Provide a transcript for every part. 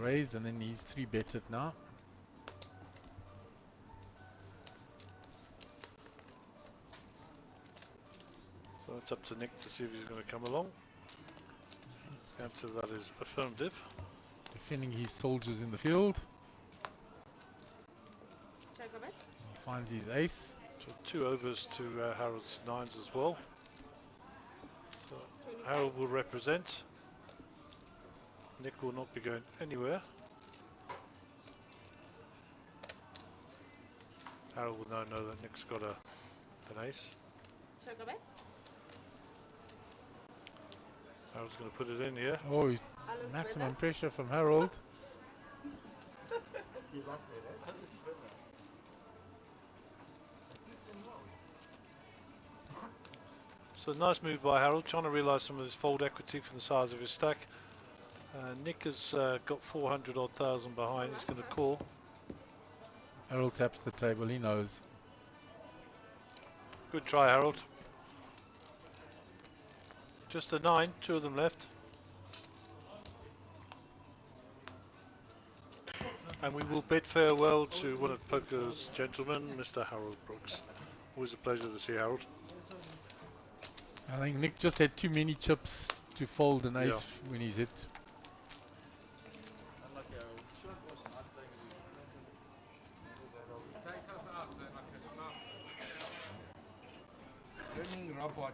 raised, and then he's 3-betted now. So it's up to Nick to see if he's going to come along. The answer to that is affirmative. Defending his soldiers in the field. Check a bit. He finds his ace. So 2 overs to Harold's 9s as well. So Harold will represent. Nick will not be going anywhere. Harold will now know that Nick's got an ace. Check a bit. Harold's going to put it in here. Oh, he's maximum pressure from Harold. So nice move by Harold, trying to realise some of his fold equity from the size of his stack. Nick has got 400 odd thousand behind. He's going to call. Harold taps the table, he knows. Good try, Harold. Just a 9, 2 of them left. And we will bid farewell to one of poker's gentlemen, Mr. Harold Brooks. Always a pleasure to see Harold. I think Nick just had too many chips to fold an ace when he's hit.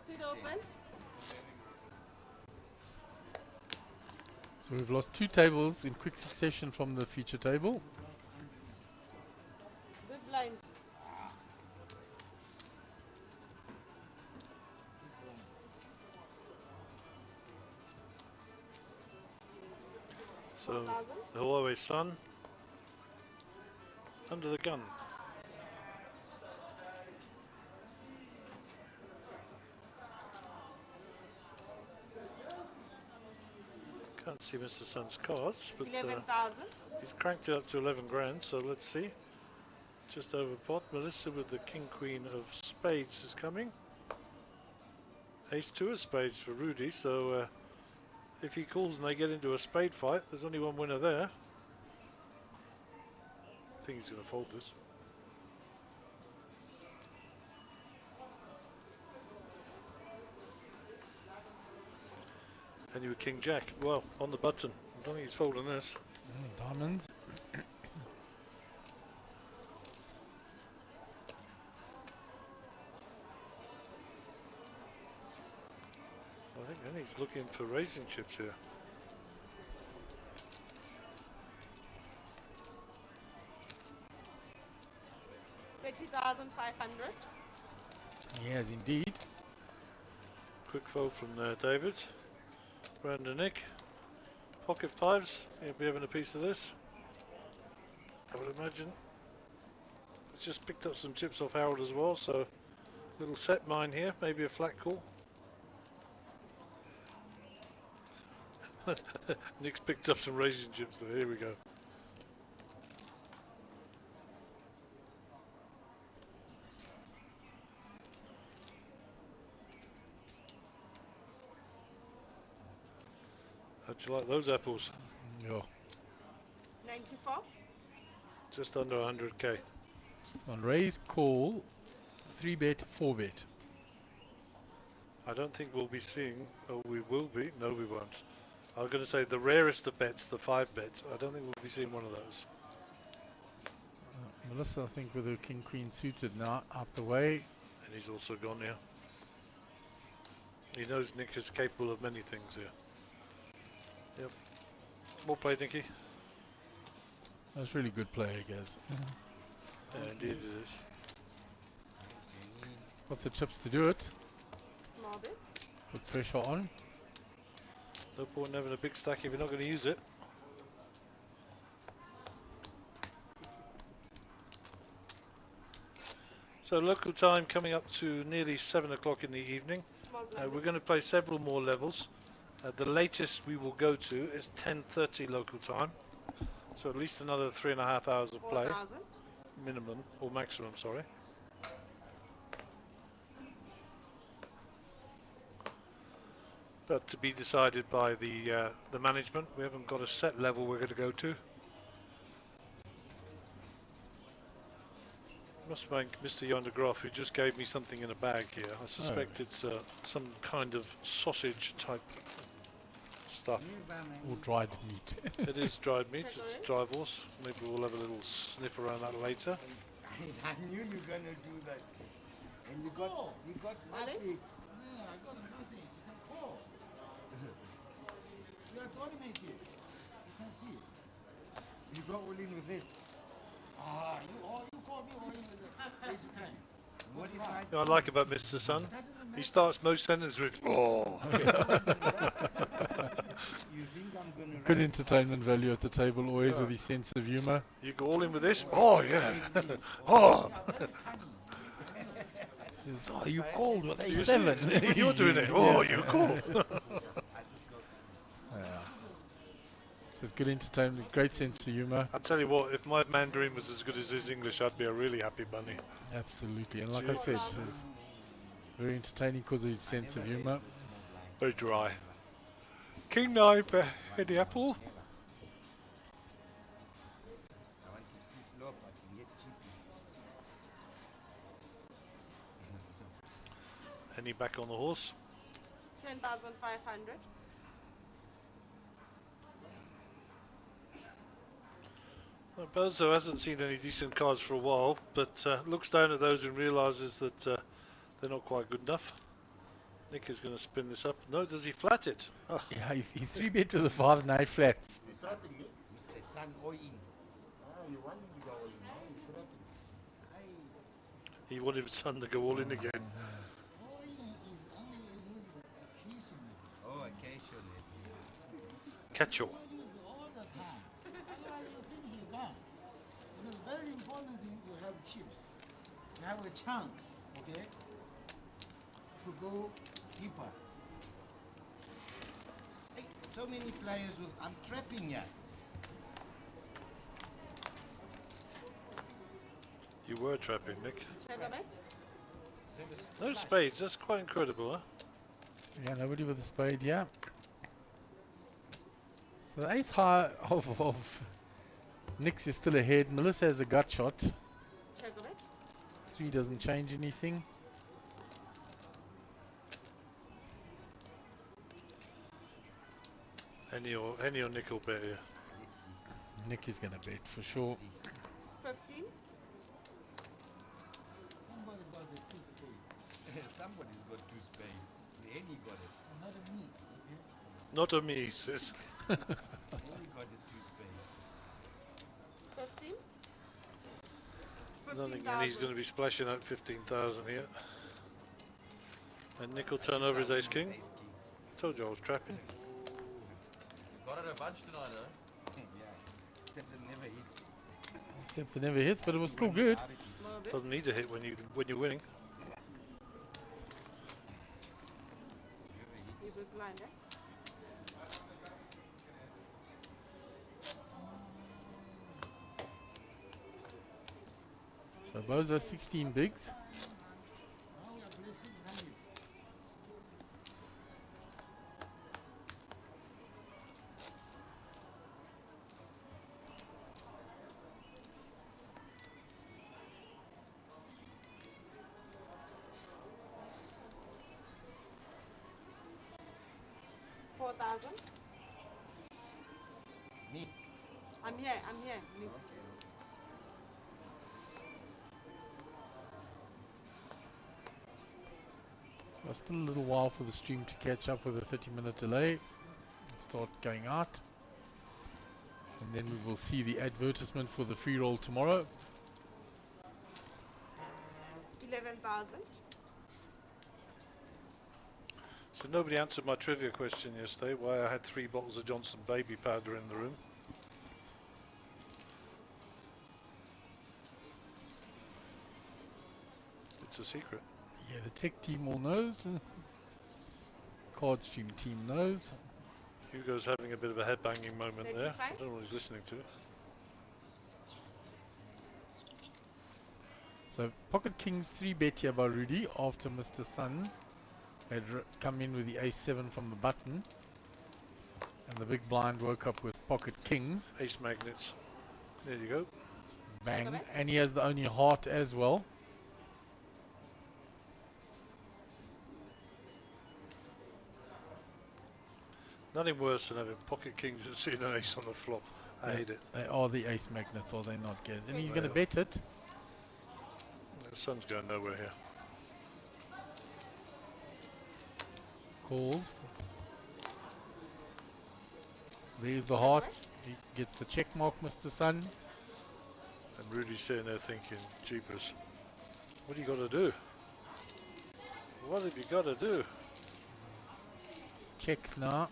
Sit open. So we've lost 2 tables in quick succession from the feature table. Big blind. So the Huawei Sun under the gun. Can't see Mr. Sun's cards, but 11,000. he's cranked it up to 11 grand, so let's see. Just over pot. Melissa with the King Queen of Spades is coming. Ace 2 of Spades for Rudy, so if he calls and they get into a spade fight, there's only one winner there. I think he's going to fold this. And you were King Jack. Well, on the button. I don't think he's folding this. Diamonds. I think then he's looking for raising chips here. $30,500. Yes, indeed. Quick fold from David. Brandon Nick. Pocket 5s. He'll be having a piece of this, I would imagine. He's just picked up some chips off Harold as well, so little set mine here, maybe a flat call. Nick's picked up some raising chips there, here we go. How'd you like those apples? Yeah. 94. Just under 100k. On raise, call, 3-bet, 4-bet. I don't think we'll be seeing, oh we will be, no we won't. I was going to say the rarest of bets, the 5 bets. I don't think we'll be seeing one of those. Melissa, I think, with her King Queen suited now, out the way. And he's also gone here. He knows Nick is capable of many things here. Yep. Well played, Nicky. That's really good play, I guess. Yeah, indeed it is. Got the chips to do it. Small bit. Put pressure on. No point in having a big stack if you're not going to use it. So local time coming up to nearly 7 o'clock in the evening. Small blind. We're going to play several more levels. The latest we will go to is 10:30 local time. So at least another 3.5 hours of play. 4,000. Minimum, or maximum, sorry. but to be decided by the management. We haven't got a set level we're going to go to. Must thank Mr. Yondergroff, who just gave me something in a bag here. I suspect it's some kind of sausage type stuff. Or dried meat. It is dried meat, it's dry horse. Maybe we'll have a little sniff around that later. I knew you were gonna do that. And you got Ali? nothing. Yeah, I got nothing. Oh. You are tournament here. You can see it. You go all in with this. You call me all in with it. This time. What if I You know what I like about Mr. Sun? He starts most sentences with, oh. you think I'm gonna Good entertainment value at the table, always with his sense of humour. You go all in with this? Oh, yeah. Oh. Says, oh, you called with You A7. see, you're doing it. Oh, you cool. So it's good entertainment, great sense of humour. I'll tell you what, if my Mandarin was as good as his English, I'd be a really happy bunny. Absolutely. And like I said, it's very entertaining because of his sense of humour. Very dry. King 9 for Eddie Apple. I want to see flop, but you get cheapies. Henny back on the horse. 10,500. Well, Bozo hasn't seen any decent cards for a while, but looks down at those and realises that they're not quite good enough. Nick is going to spin this up. No, does he flat it? Oh, Yeah, he 3-bet with the 5s and 8 flats. Certainly, Mr. Sun all in. You want him to go all in. No, he's threatening. he wanted his son to go all in again. All in is only used occasionally. Oh, occasionally. Catch all. Use all the time. Otherwise you finish your gun. It is very important thing you have chips. You have a chance, okay, to go deeper. Hey, so many players with I'm trapping ya. You were trapping, Nick. Check a bet. No spades, that's quite incredible, huh? Yeah, nobody with a spade, yeah. So the ace high of Nick's is still ahead. Melissa has a gut shot. Check a bet. 3 doesn't change anything. Henny or Nick will bet here. Let's see. Nick is going to bet for sure. 15. Somebody got the two spades. Somebody's got two spades. Any got it. Not me. Okay? Not a me, sis. Any got the two spades. 15. I don't think Henny's going to be splashing out 15,000 here. And Nick will turn over his ace king. Ace king. Told you I was trapping. Got it a bunch tonight, eh? Yeah. Except it never hits. Except it never hits, but it was still good. Small bet. Doesn't need to hit when you're winning. You both blind, eh? So those are 16 bigs. Now we are play 600. Me. I'm here. Leave. Well, still a little while for the stream to catch up with a 30-minute delay. Start going out. And then we will see the advertisement for the free roll tomorrow. 11,000. So nobody answered my trivia question yesterday, why I had 3 bottles of Johnson baby powder in the room. It's a secret. Yeah, the tech team all knows. Card stream team knows. Hugo's having a bit of a headbanging moment there. I 35? don't know what he's listening to. So Pocket Kings 3-bet here by Rudy after Mr. Sun had come in with the ace-7 from the button, and the big blind woke up with pocket kings. Ace magnets. There you go. Bang. Okay. And he has the only heart as well. Nothing worse than having pocket kings and seeing an ace on the flop. I hate it. They are the ace magnets, are they not, Gaz? And he's They going to are. bet it. The sun's going nowhere here. Calls. There's the heart. He gets the check mark, Mr. Sun. And Rudy's sitting there thinking, jeepers, what do you got to do? What have you got to do? Checks now.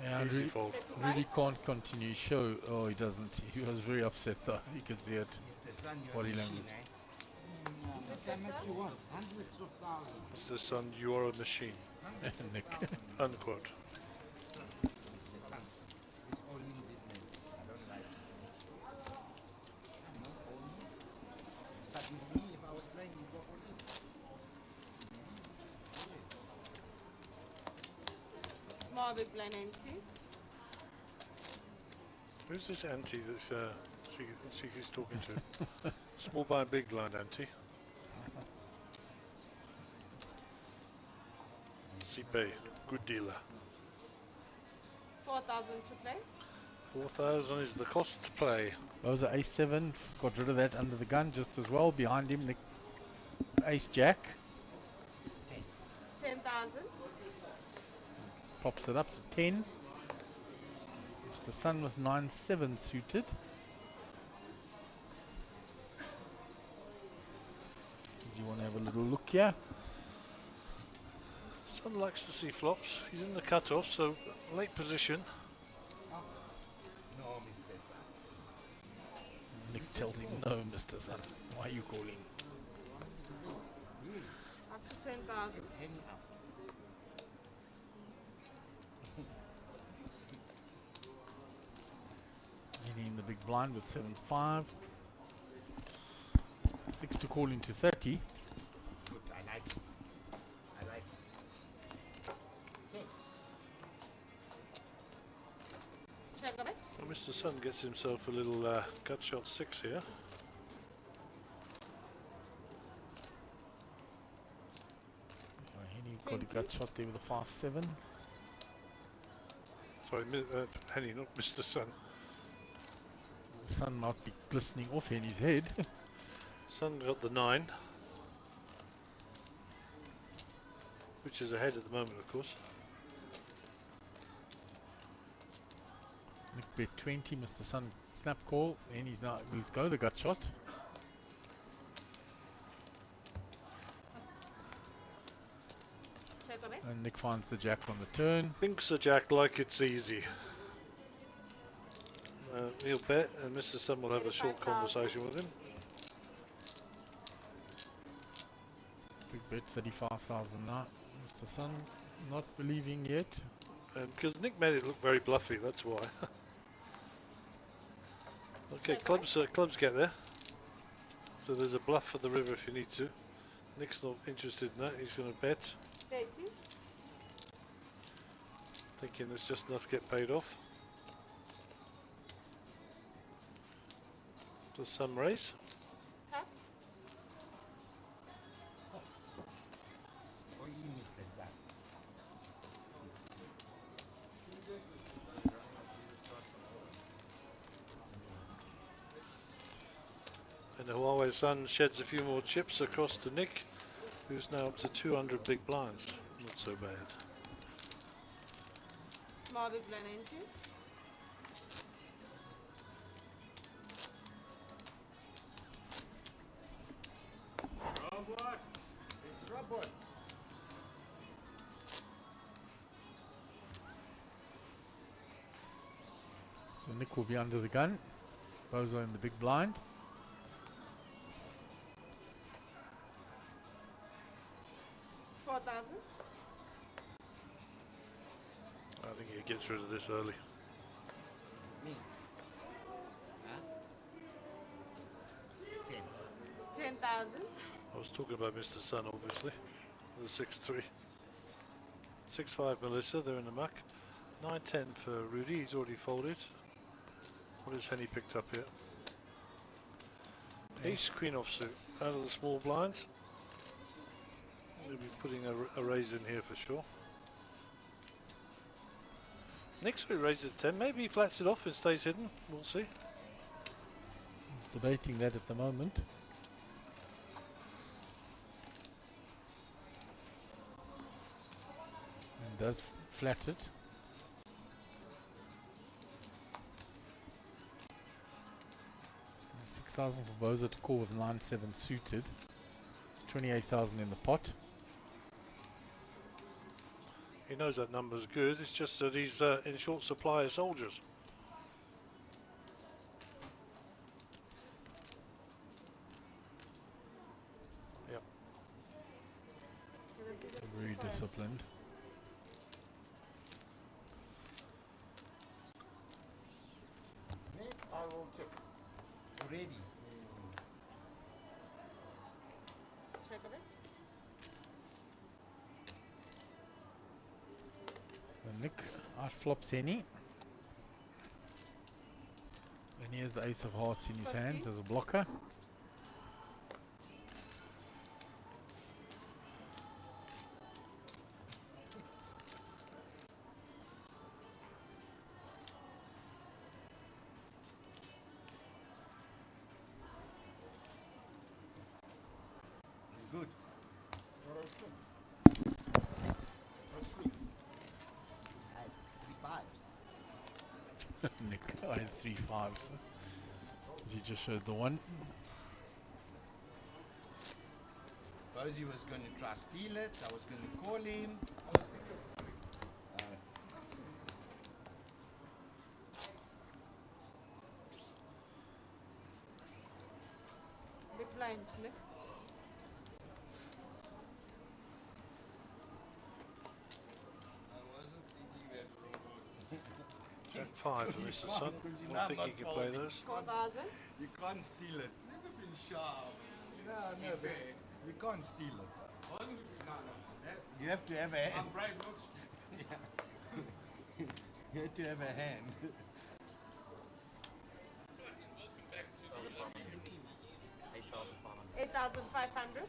Yeah, Easy Rudy, fold. Rudy can't continue his show. Oh, he doesn't. He was very upset though. You can see it. Mr. Sun, you're Body a machine, language. How much you want? Hundreds of thousands. Mr. Sun, you are a machine. Nick. Unquote. Mr. Sun, it's all in business. I don't like it. I'm not all in. But with me, if I was playing, you go all in. Small big blind entry. Who's this auntie that's she's talking to? Small blind, big blind auntie. Sipe, good dealer. 4,000 to play. 4,000 is the cost to play. Those are ace-7. Got rid of that under the gun just as well. Behind him, Nick. Ace-jack. 10,000. Pops it up to 10. Mr. Sun with 9-7 suited. Do you want to have a little look here? Sun likes to see flops. He's in the cutoff, so late position. No, Mr. Sun. Nick tells him, no, Mr. Sun. Why are you calling? Up to 10,000. Penny up. Hitting in the big blind with 7-5. 6 to call into 30. Good, I like it. I like it. Okay. Check a bit. Well, Mr. Sun gets himself a little gut shot 6 here. Henny got a gut shot there with a 5-7. Sorry, Henny, not Mr. Sun. The sun might be glistening off Henny's head. Sun got the 9, which is ahead at the moment, of course. Nick bet 20, Mr. Sun snap call, and he's now, let's go, the gut shot. Check a bit. And Nick finds the jack on the turn. Thinks the jack like it's easy. He'll bet, and Mr. Sun will have a short 35,000. conversation with him. Big bet 35,000 now. Mr. Sun not believing yet. Because Nick made it look very bluffy, that's why. Okay, clubs get there. So there's a bluff for the river if you need to. Nick's not interested in that, he's going to bet. 30. Thinking there's just enough to get paid off. Does Sun raise? Tap. All in, Mr. Sun. And the Huawei Sun sheds a few more chips across to Nick, who's now up to 200 big blinds. Not so bad. Small big blind entry. Robot! It's robot! So Nick will be under the gun. Bozo in the big blind. $4,000. I think he gets rid of this early. Me. Huh? I was talking about Mr. Sun, obviously. The 6-3. 6-5 Melissa, they're in the muck. 9-10 for Rudy, he's already folded. What has Henny picked up here? Ace Queen offsuit out of the small blinds. They'll be putting a raise in here for sure. Nick's will raise it 10. Maybe he flats it off and stays hidden. We'll see. He's debating that at the moment. And does flat it. 6,000 for Boza to call with 9-7 suited. 28,000 in the pot. He knows that number's good. It's just that he's in short supply of soldiers. Yep. Very disciplined. Nick, I will check. Ready. Check a bit. Nick outflops Henny. And he has the ace of hearts in his hands as a blocker. Good. Nick, I had 3 5s. He just showed the one. Bozy was going to try steal it. I was going to call him. Big blind, Nick. Jack 5 for Mr. Sun. I don't think he can play those. 4,000. You can't steal it. Never been sharp. No, but you can't steal it. You have to have a hand. I'm brave, not stupid. You have to have a hand. 8,500.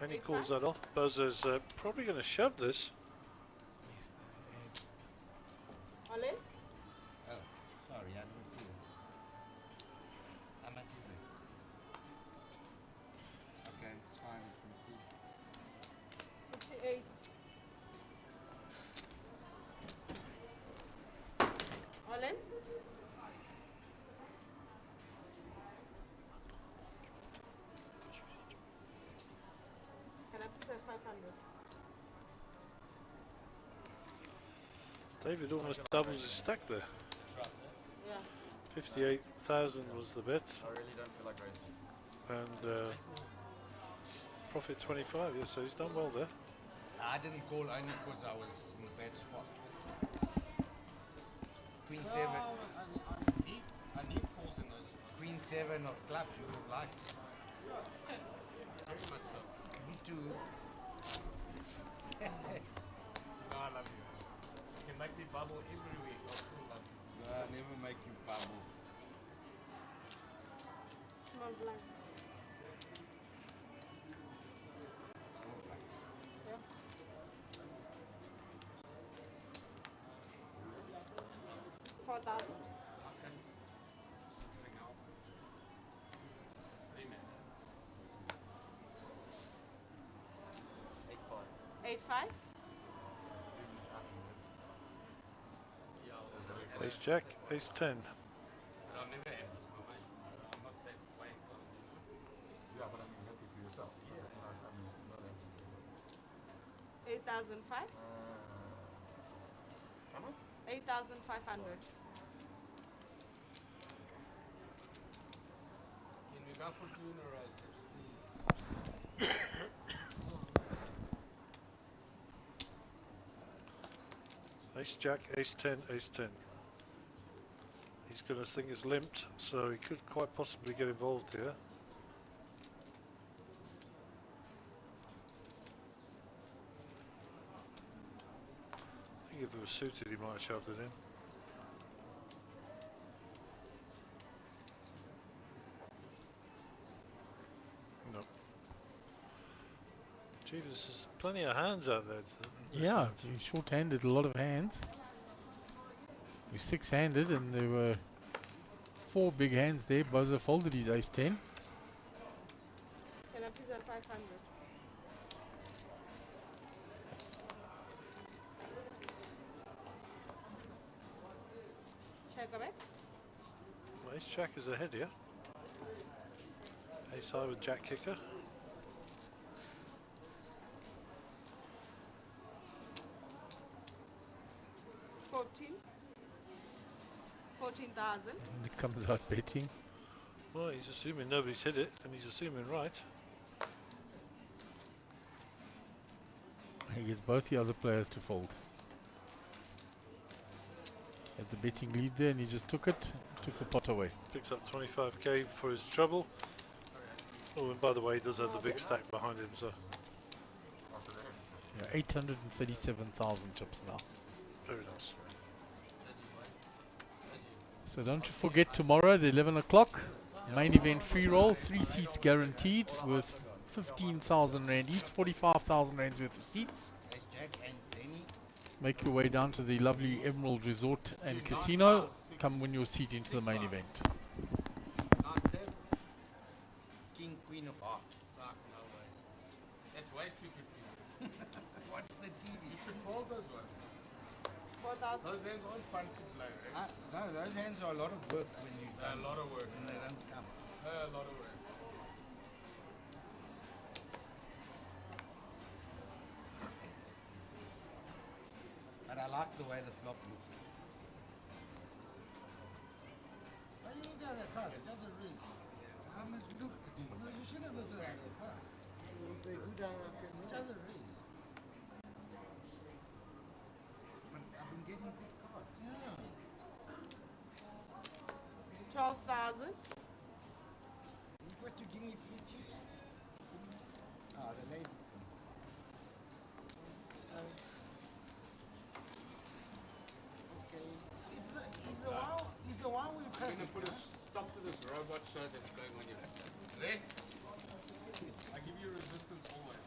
And he calls that off. Buzzer's probably going to shove this. All in? Oh, sorry, I didn't see it. How much is it? Okay, it's fine. We can see. 58. All in? Can I put that 500? David almost doubles his stack there. Yeah. 58,000 was the bet. I really don't feel like raising. And profit 25. Yeah, so he's done well there. I didn't call only because I was in a bad spot. Queen 7. I need calls in those. Queen 7 of clubs you would like. Very much so. Me too. No, I love you. You can make me bubble every week. I still love you. I never make you bubble. Small blind. Yeah. 4,000. Eight 8,500. five. Ace Jack, Ace 10. But I'll never have this, my mate. I'm not that way. Yeah, but I mean, happy for yourself. Yeah. I mean, not happy. 8,500. How much? 8,500. Can we go for 2 in a row, Sips, please? Ace Jack, Ace 10, Ace 10. He's going to think it's limped, so he could quite possibly get involved here. I think if it was suited, he might have shoved it in. No. Gee, there's plenty of hands out there. Yeah, he's short-handed, a lot of hands. He's six-handed, and there were 4 big hands there. Bozo folded his ace 10. Can I please have 500? Shall I go back? Well, Ace Jack is ahead here. Ace high with Jack kicker. $14,000. And it comes out betting. Well, he's assuming nobody's hit it, and he's assuming right. He gets both the other players to fold. Had the betting lead there, and he just took it, took the pot away. Picks up 25k for his trouble. Oh, and by the way, he does have the big stack behind him, so Yeah, 837,000 chips now. very nice. So don't you forget tomorrow at 11 o'clock, main event free roll, 3 seats guaranteed with 15,000 rand each, 45,000 rands worth of seats. Ace Jack and Penny. Make your way down to the lovely Emerald Resort and Casino. Come win your seat into the main event. 9-7. King, Queen of Hearts. Fuck, no way. That's way too confusing. Watch the TV. You should fold those ones. 4,000. Those hands aren't fun to play, right? No, those hands are a lot of work when you A lot of work. when they don't come. A lot of work. But I like the way the flop looks. Why you look at that card? It doesn't read. I must look. You should have looked at that card. They go down like that. It doesn't read. But I've been getting good cards. Yeah. 12,000. You got to give me free chips. Ah, the lady. Okay. He's the one we I'm gonna put a stop to this robot show that's going on here. There. I give you resistance always.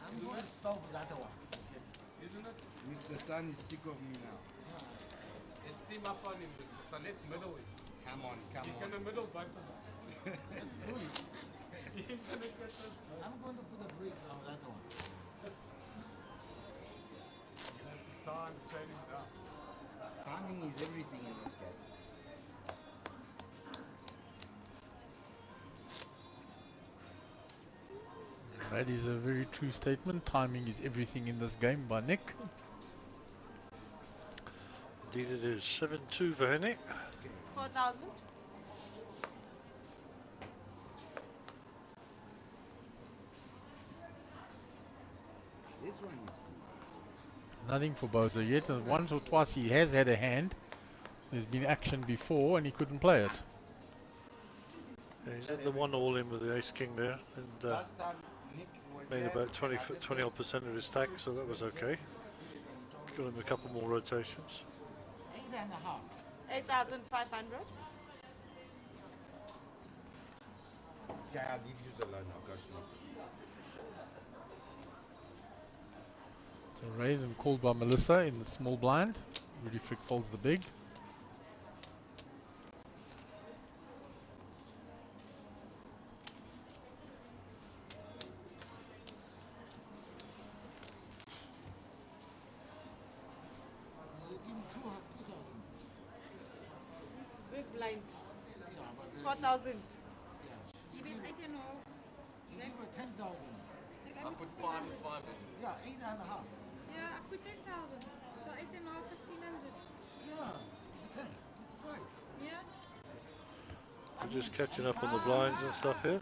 I'm going to stop that one. Isn't it? Mr. Sun is sick of me now. Let's team up on him, Mr. Sun. Let's middle him. Come on, come He's on. gonna middle both of us. He's gonna get this. I'm going to put a brakes on that one. Time to chain him down. Timing is everything in this game. That is a very true statement. Timing is everything in this game by Nick. Indeed it is. 7-2 for Henny. 4,000. This one is good. Nothing for Bozo yet, and once or twice he has had a hand. There's been action before and he couldn't play it. Yeah, he's at the 1 all in with the ace king there, and Last time Nick was made there, about 20 I did odd percent of his stack, so that was okay. Got him a couple more rotations. 8.5. 8,500. Yeah, I'll leave you alone. I'll go sleep. So raised and called by Melissa in the small blind. Rudy Frick folds the big. Big blind. 4,000. Je bent uit en al. You give her 10,000. I put 5 and 5 in. Yeah, 8.5. Yeah, I put 10,000. So 8 and a half, 1,500. Yeah, it's okay. It's great. Yeah. We're just catching up on the blinds and stuff here.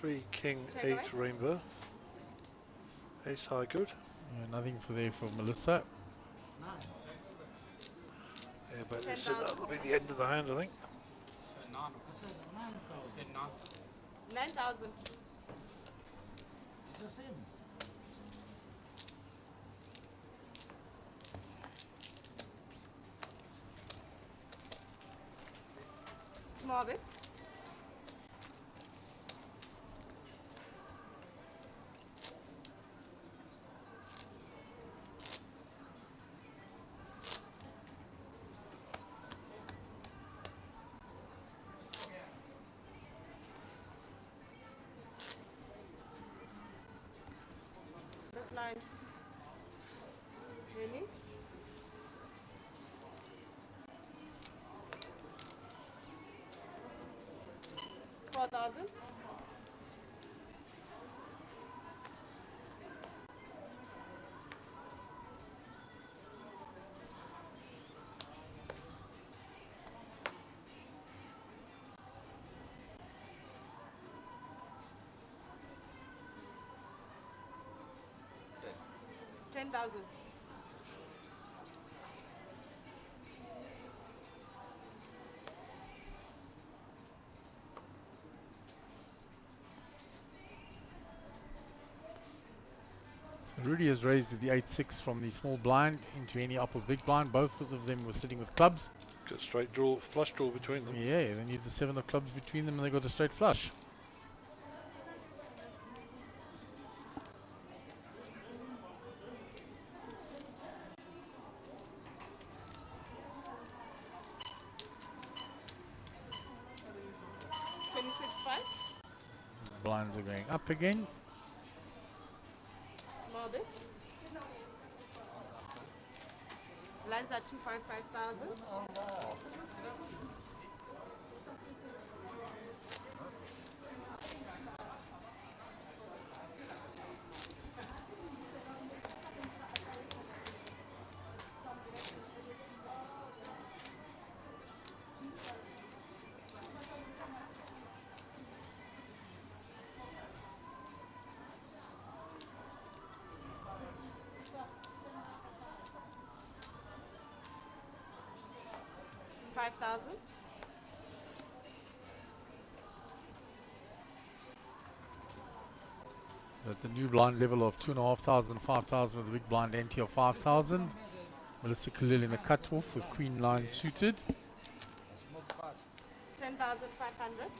3 king, 8 rainbow. Ace high good. Nothing for there for Melissa. Yeah, but this 10,000. that'll be the end of the hand, I think. So none. Said none. 9,000. It's the same. Small bit. Big blind. Really? $4,000. $10,000. Rudy has raised with the 8-6 from the small blind into any upper big blind. Both of them were sitting with clubs. Got a straight draw, flush draw between them. Yeah, they need the 7 of clubs between them and they got a straight flush. Blinds are going up again. Small bit. Lines are 255,000. $5,000. At the new blind level of 2,500, 5,000 with the big blind ante of 5,000. Melissa Khalil in the cutoff with queen line suited. 10,500.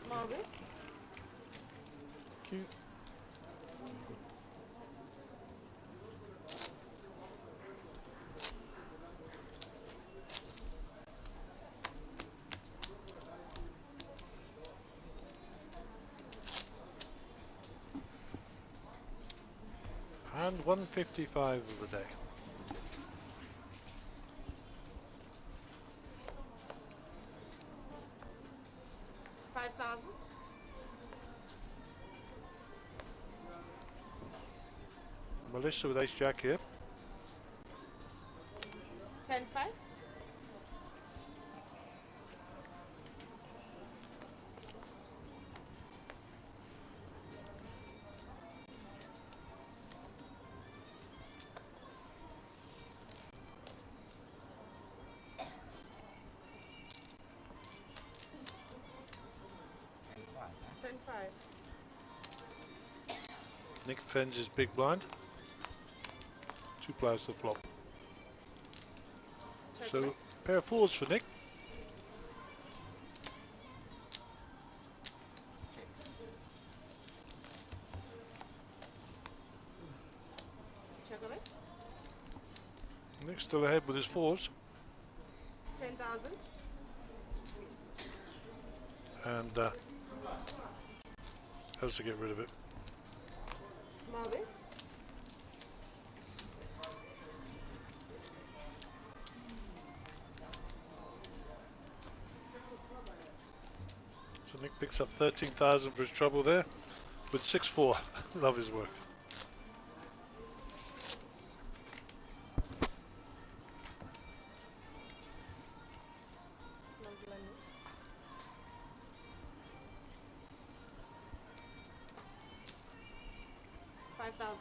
Small bit. Thank you. And 155 of the day. $5,000. Melissa with ace jack here. 10,500. Nick fends his big blind. 2 players to flop. So pair of 4s for Nick. Chocolate. Nick's still ahead with his 4s. 10,000. And has to get rid of it. Small bit. Nick picks up 13,000 for his trouble there with 6-4. Love his work. Lovely. 5,000.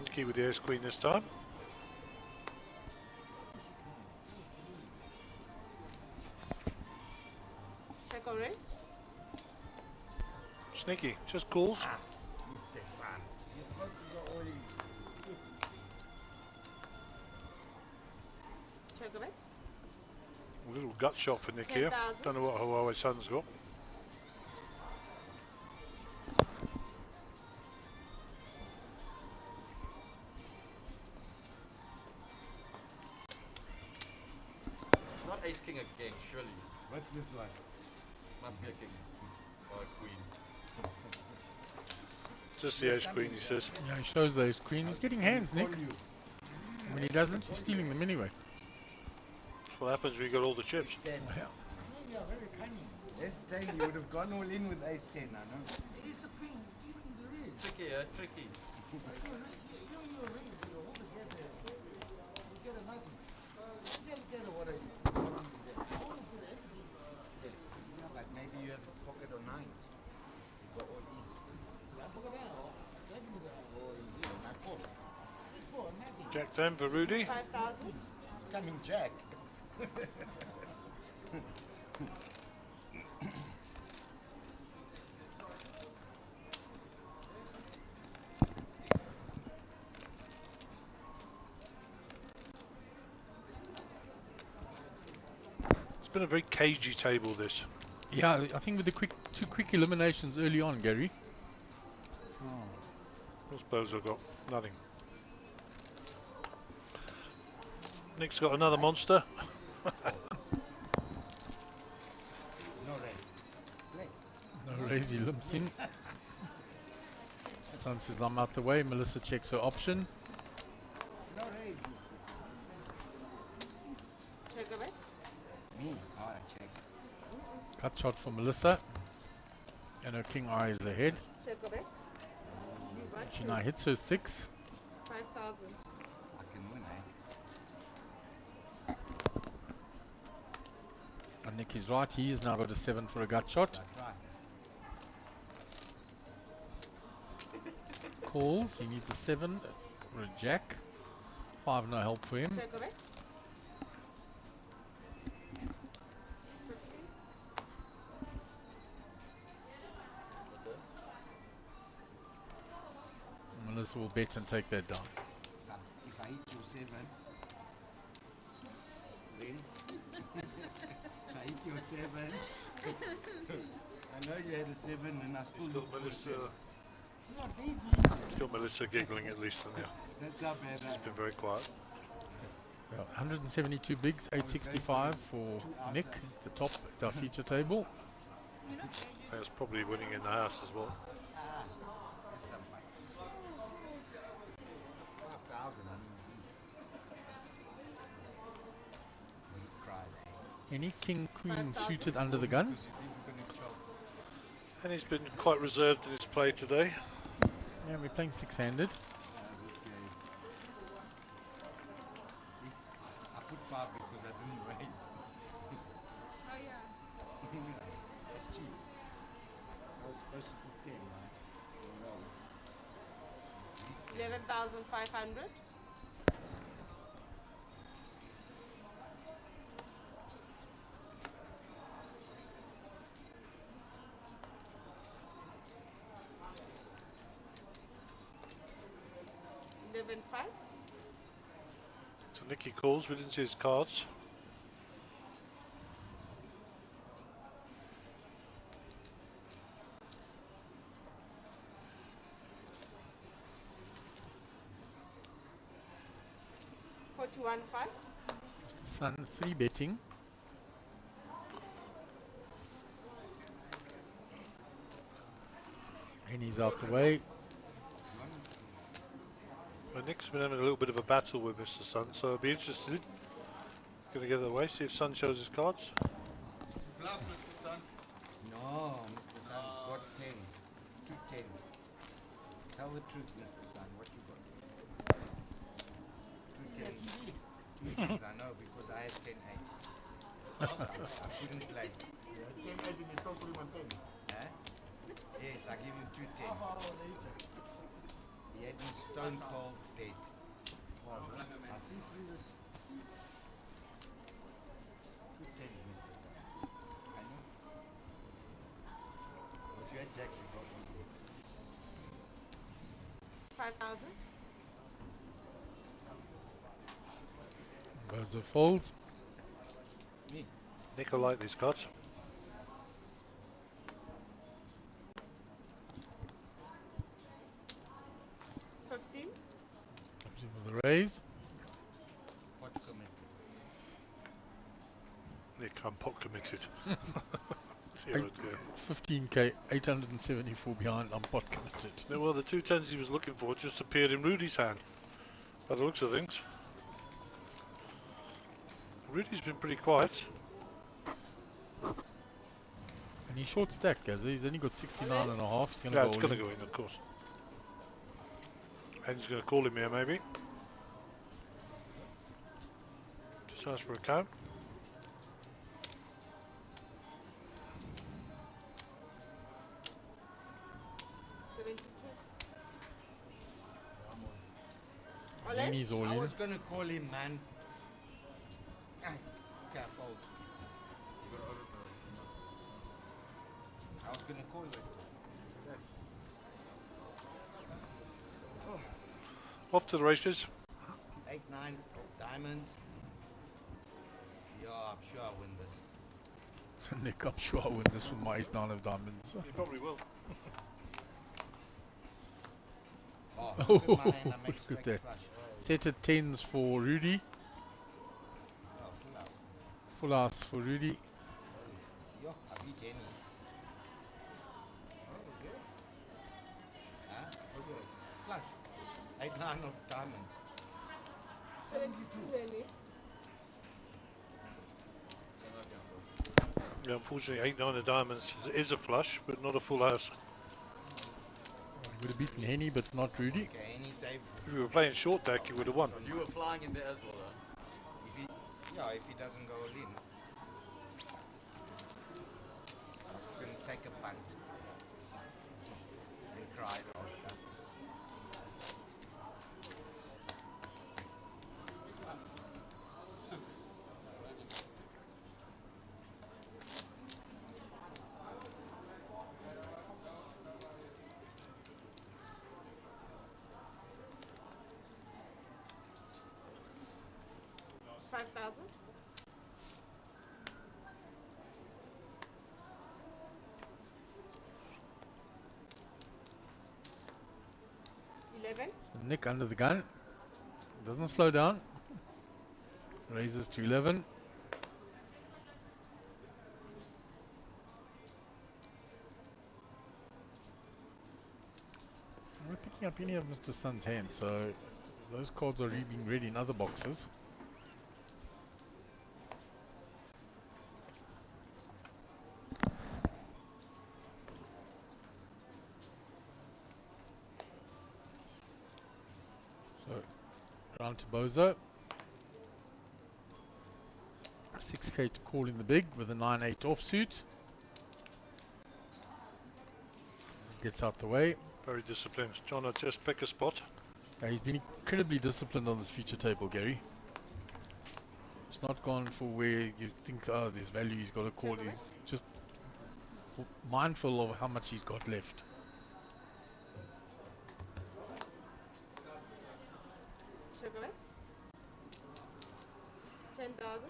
Nicky with the ace queen this time. Check or raise. Sneaky, just calls. Mr. Fan. You're supposed to go all in. Check or bet. A little gut shot for Nick here. 10,000. Don't know what Huawei Sun's got. Not ace king again, surely. What's this one? Must be a king or a queen. Just the ace queen, he says. Yeah, he shows those queen. He's getting hands, Nick. Call you. When he doesn't, he's stealing them anyway. That's what happens when you got all the chips. Ten. Yeah. You are very cunning. S10, you would have gone all in with ace 10, I know. It is a queen. Tricky, tricky. Like maybe you have a pocket or nines. You go all in. Jack 10 for Rudy. 5,000. It's coming jack. It's been a very cagey table, this. Yeah, I think with the two quick eliminations early on, Gary. What's Bozo got? Nothing. Nick's got another monster. No raise. Play. No raise, he limps in. Son says I'm out the way. Melissa checks her option. No raise. Check or bet. Me? Oh, I check. Cut shot for Melissa. And her king eye is ahead. Check or bet. You got She two. now hits her 6. 5,000. I can win, eh? And Nick is right. He has now got a 7 for a gut shot. That's right. Calls. He needs a 7 or a jack. 5 no help for him. Check or bet. 50. Melissa will bet and take that down. But if I hit your 7, then if I hit your 7, I know you had a 7 and I still look for a 7. Got Melissa giggling at least in there. That's how bad She's I been very quiet. 172 bigs, 865 for Nick, the top at our feature table. That's probably winning in the house as well. That's some fun. 5,000, I mean, please cry, eh? Any king, queen 5,000. suited under the gun. You think we're going to choke? And he's been quite reserved in his play today. Yeah, we're playing 6-handed. This game. I put 5 because I didn't raise. Oh yeah. That's cheap. I was supposed to put 10, right? No. 11,500. $11,500. So Nicky calls, we didn't see his cards. 215. Mr. Sun 3 betting. Henny's out the way. Well, Nick's been having a little bit of a battle with Mr. Sun, so I'll be interested. Gonna get it away, see if Sun shows his cards. Bluff, Mr. Sun. No, Mr. Sun's got tens. Two tens. Tell the truth, Mr. Sun, what you got? Two tens. Two tens, I know, because I had 10-8. I couldn't play. Huh? Yes, I give him two tens. He had me stone cold dead. I see through this. Two tens, Mr. Sun. I know. But you had jacks, you got one. 5,000. Buzzer folds. Me. Nick will like these cards. 15. Comes in with a raise. Pot committed. Nick, I'm pot committed. See how it goes. 15k, 874 behind. I'm pot committed. Yeah, well, the two tens he was looking for just appeared in Rudy's hand, by the looks of things. Rudy's been pretty quiet. And he's short stack, Gazza. He's only got 69 and a half. He's going to Yeah, go it's all going to in. go in, of course. And he's going to call him here, maybe. Just ask for a count. Henny's all I in. was gonna call him, man. Careful. I was gonna call it. Off to the races. 8-9 of diamonds. Yeah, I'm sure I'll win this. Nick, I'm sure I'll win this with my 8-9 of diamonds. You probably will. Oh, Oh, look at mine, I make look at straight that. flush. Set at 10s for Rudy. Oh, full out. Full house for Rudy. Yo, I beat Henny. Huh? Flush. 8-9 of diamonds. 72 really. Yeah, unfortunately, 8-9 of diamonds is a flush, but not a full house. Would have beaten Henny, but not Rudy. Okay, Henny saved. If you were playing short deck, you would have won. You were flying in there as well, huh? If he, yeah, if he doesn't go in, he's gonna take a punt and cry after. $5,000. $11. Nick under the gun. Doesn't slow down. Raises to 11. We're picking up any of Mr. Sun's hands, so those cards are being read in other boxes. So, round to Bozo. 6k to call in the big with a 9-8 offsuit. Gets out the way. Very disciplined. John, just pick a spot. He's been incredibly disciplined on this future table, Gary. It's not gone for where you think, oh, there's value, he's got a call. He's just mindful of how much he's got left. Chocolate. 10,000.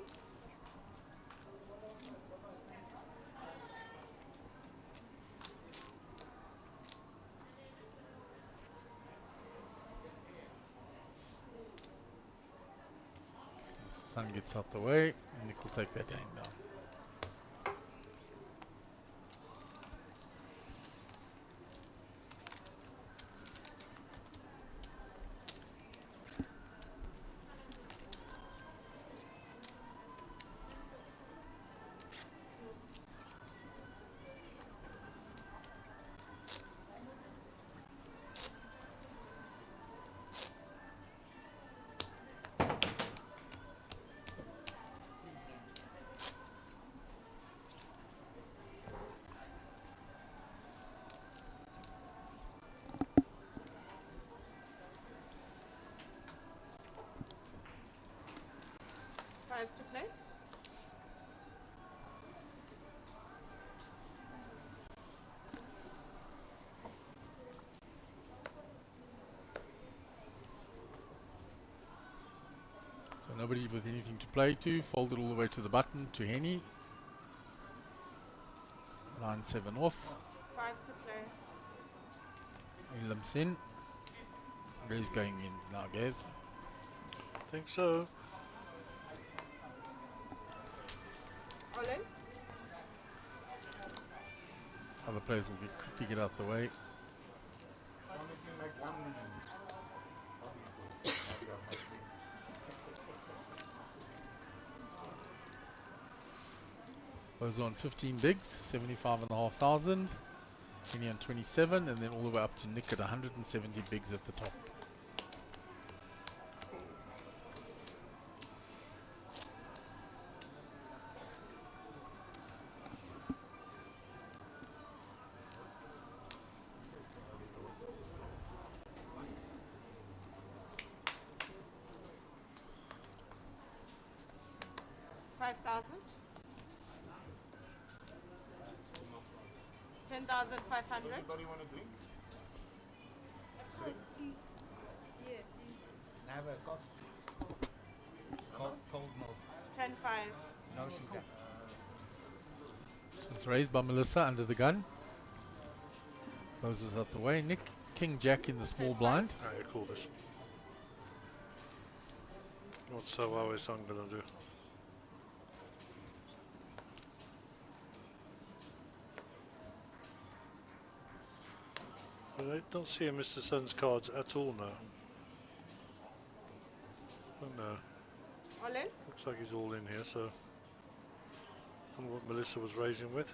Sun gets out the way, and Nick will take that game down. Five to play. So nobody with anything to play to. Fold it all the way to the button to Henny. 9-7 off. Five to play. He limps in. He's going in now, guys. Think so. All in. Other players will quickly get out the way. Anything like 1 million. Goes on 15 bigs, 75,500. Henny on 27, and then all the way up to Nick at 170 bigs at the top. $5,000. 10,500. Anybody want to drink? Have a coffee. Cold milk. 10-5. No sugar. So it's raised by Melissa under the gun. Closes out the way. Nick, King Jack in the small blind. Alright, you call this. What's our song gonna do? I don't see Mr. Sun's cards at all now. Oh no. All in. Looks like he's all in here, so I wonder what Melissa was raising with.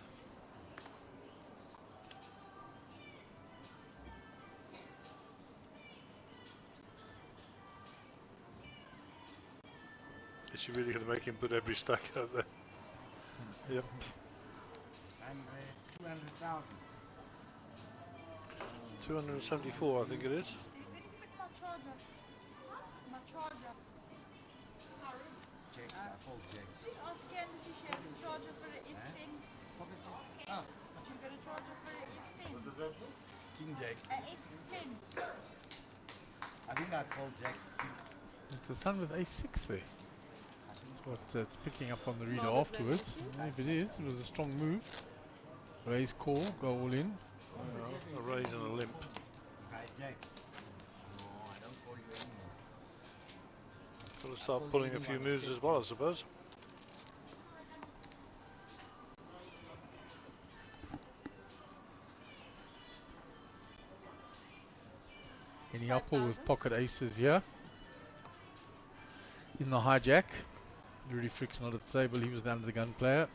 Is she really going to make him put every stack out there? Yep. And 200,000. 274, I think it is. My charger. My charger. Jacks, full jacks. Ask Candice if she has a charger for the S10. Ah, You got a charger for the S10. King Jack. S10. I think I'd fold jacks. It's the Sun with a6 there. I think That's what it's picking up on the reader Small afterwards. difference. If it is, it was a strong move. Raise call, go all in. A raise and a limp. High jack. No, I don't call you anymore. Got to start pulling a few moves as well, I suppose. Any upper with pocket aces here. In the hijack. Rudy Frick's not at the table, he was the under the gun player.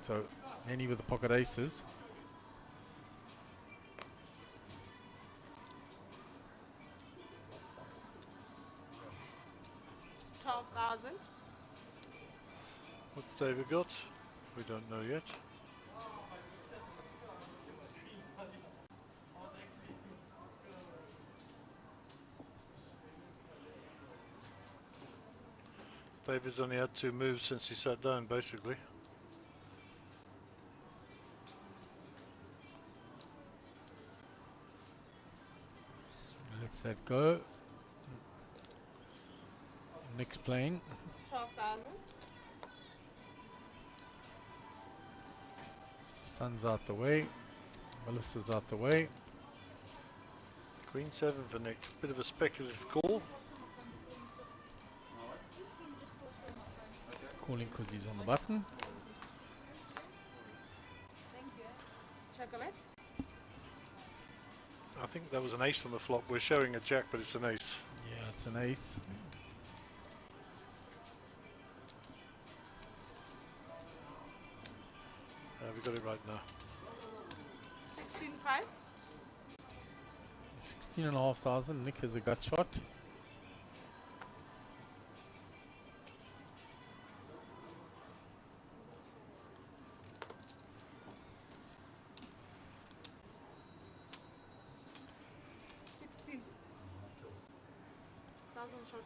So, any with the pocket aces. $12,000. What's David got? We don't know yet. David's only had 2 moves since he sat down, basically. Let's that go. Nick's playing. 12,000. Sun's out the way. Melissa's out the way. Queen 7 for Nick. Bit of a speculative call. Calling because he's on the button. Check a bet. I think there was an ace on the flop. We're showing a jack, but it's an ace. Yeah, it's an ace. We got it right now. 16.5. 16,500. Nick has a gut shot. Short.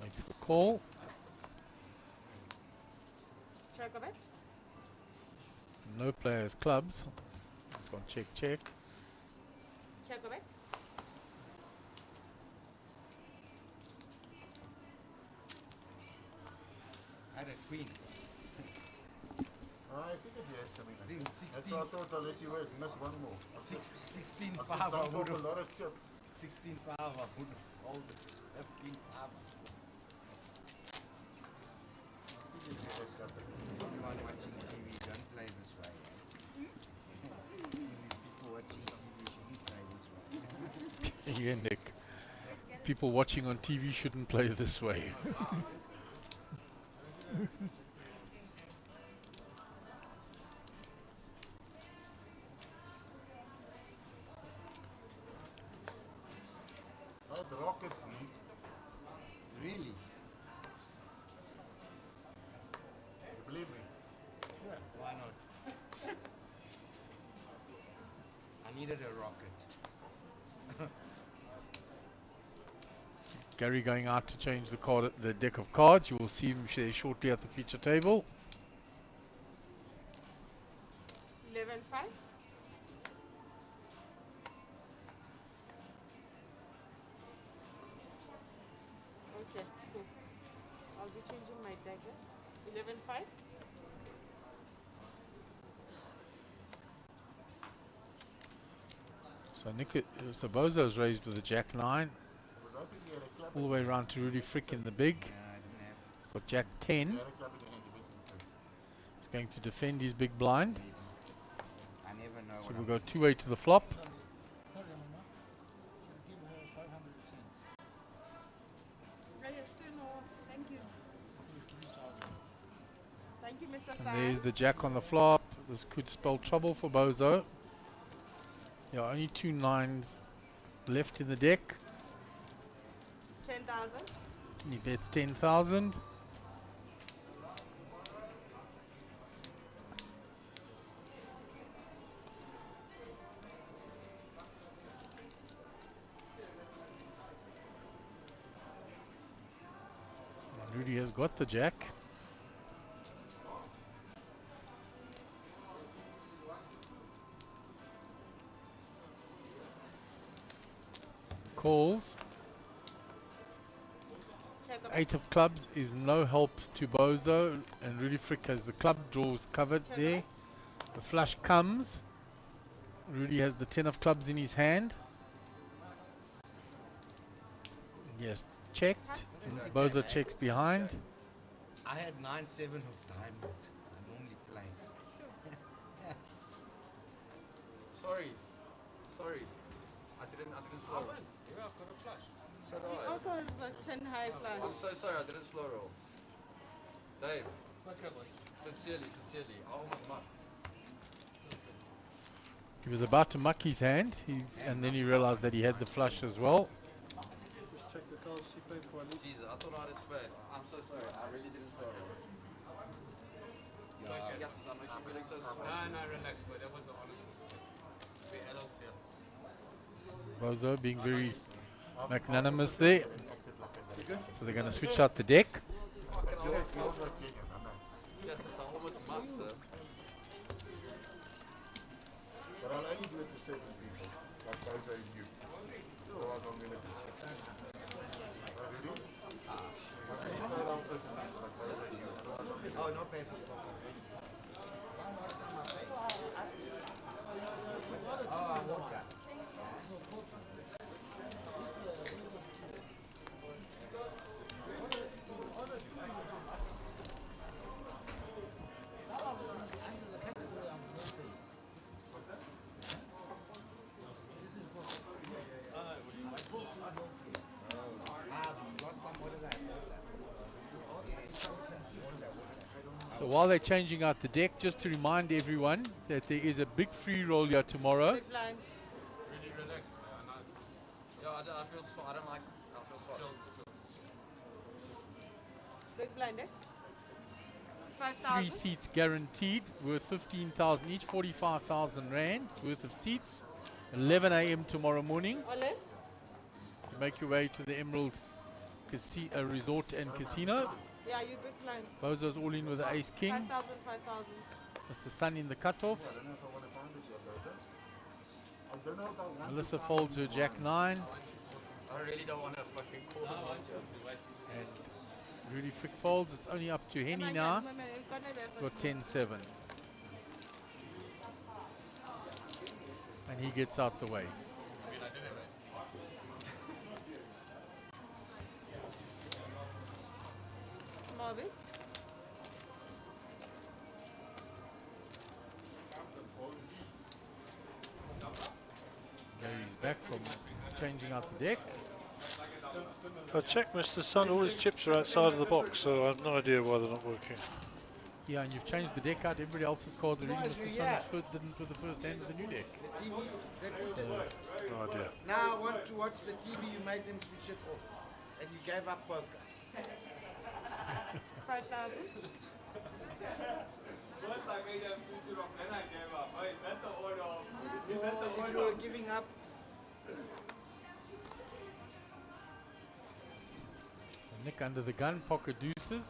Makes the call. Check a bet. No players clubs. Gone check, check. Check a bet. Had a queen. I figured you had something. I think That's 16, why I thought I'll let you wait. Miss one more. 16 I've 5 I dumped would off have. a lot of chips. 16 5 I would have hold it. 15 5. Anyone watching TV, don't play this way. These people watching TV shouldn't play this way. Yeah, Nick. People watching on TV shouldn't play this way. Oh, the rockets need. Really? You believe me? Yeah, why not? I needed a rocket. Gary going out to change the deck of cards. You will see him shortly at the feature table. 11.5. Okay, cool. I'll be changing my dagger. 11.5. So Nick, so Bozo's raised with a jack 9. I was hoping you had a club. All the way around to Rudy Frick in the big. Yeah, I didn't have Got jack 10. You had a club in your hand. You beat him. He's going to defend his big blind. I never know So what we'll I'm go two-way to the flop. Thank you. Thank you, Mr. And Sai. there's the jack on the flop. This could spell trouble for Bozo. There are only 2 9s left in the deck. 10,000. He bets 10,000. Rudy has got the jack. Calls. Check a bet. 8 of clubs is no help to Bozo, and Rudy Frick has the club draws covered Check a there. bet. The flush comes. Rudy has the 10 of clubs in his hand. Yes, checked. Pass. And Bozo checks behind. I had 9-7 of diamonds. I normally play. Sorry. I didn't slow roll. Yeah, I've got a flush. So do He I. also has a 10 high I'm flush. so sorry, I didn't slow roll. Dave. Sincerely, I almost mucked. He was about to muck his hand, and then he realized that he had the flush as well. Just check the cards she played for Ali. Jesus, I thought I had a spade. I'm so sorry, I really didn't slow roll. Yeah. Yes, I'm actually feeling so sorry. No, relax, but that was the honest mistake. The adults here. Bozo being very magnanimous there. So they're going to switch out the deck. Yes, I almost mucked. But I'll only do it to certain people. Like those are you. Otherwise I'm going to be Oh, not bad. Oh, water. So while they're changing out the deck, just to remind everyone that there is a big free roll here tomorrow. Big blind. Really relaxed, man. Yeah, I feel so. I don't like. I feel so. Big blind, eh? 3 5,000. seats guaranteed, worth 15,000 each, 45,000 rand worth of seats. 11 a.m. tomorrow morning. All in? You make your way to the Emerald Resort and Casino. Yeah, you big blind. Bozo's all in with the Ace King. 5,000, 5,000. That's the sun in the cutoff. I don't know if I want to find it yet, though. I don't know if I want Melissa to folds her Jack 9. I really don't want to fucking call them. And Rudy Frick folds. It's only up to Henny now. Got 10-7. And he gets out the way. Small bit. Gary's back from changing out the deck. I checked, Mr. Sun, all his chips are outside of the box, so I have no idea why they're not working. Yeah, and you've changed the deck out. Everybody else's cards are in. Guys, Mr. yeah. Sun's didn't for the first hand of the new deck. The TV, that was No idea. now I want to watch the TV, you made them switch it off. And you gave up poker. 5,000. First I made them switch it off, then I gave up. Wait, that's the order of. You were giving up. Nick under the gun, pocket deuces.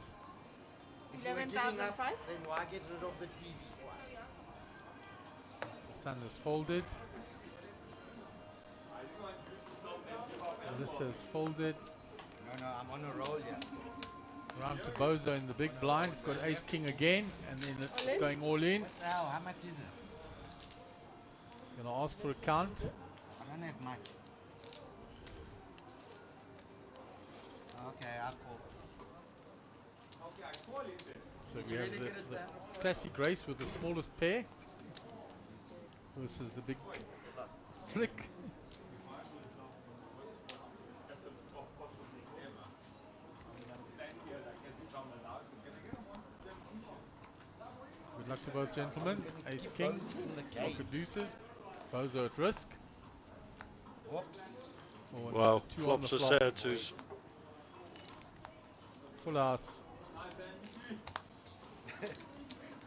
If you were giving up, 11,005. then why get rid of the TV? The sun is folded. Melissa is folded. No, I'm on a roll here. Round to Bozo in the big blind. It's got Ace King again, and then it's All in? going all in. What the hell? How much is it? Gonna ask for a count. I don't have much. Okay, I'll call. So we have the classic race with the smallest pair versus the big slick. Good luck to both gentlemen. Ace King, pocket deuces, Bozo at risk. Whoops. Or Wow, two on the flops are flop. sad twos. Full house.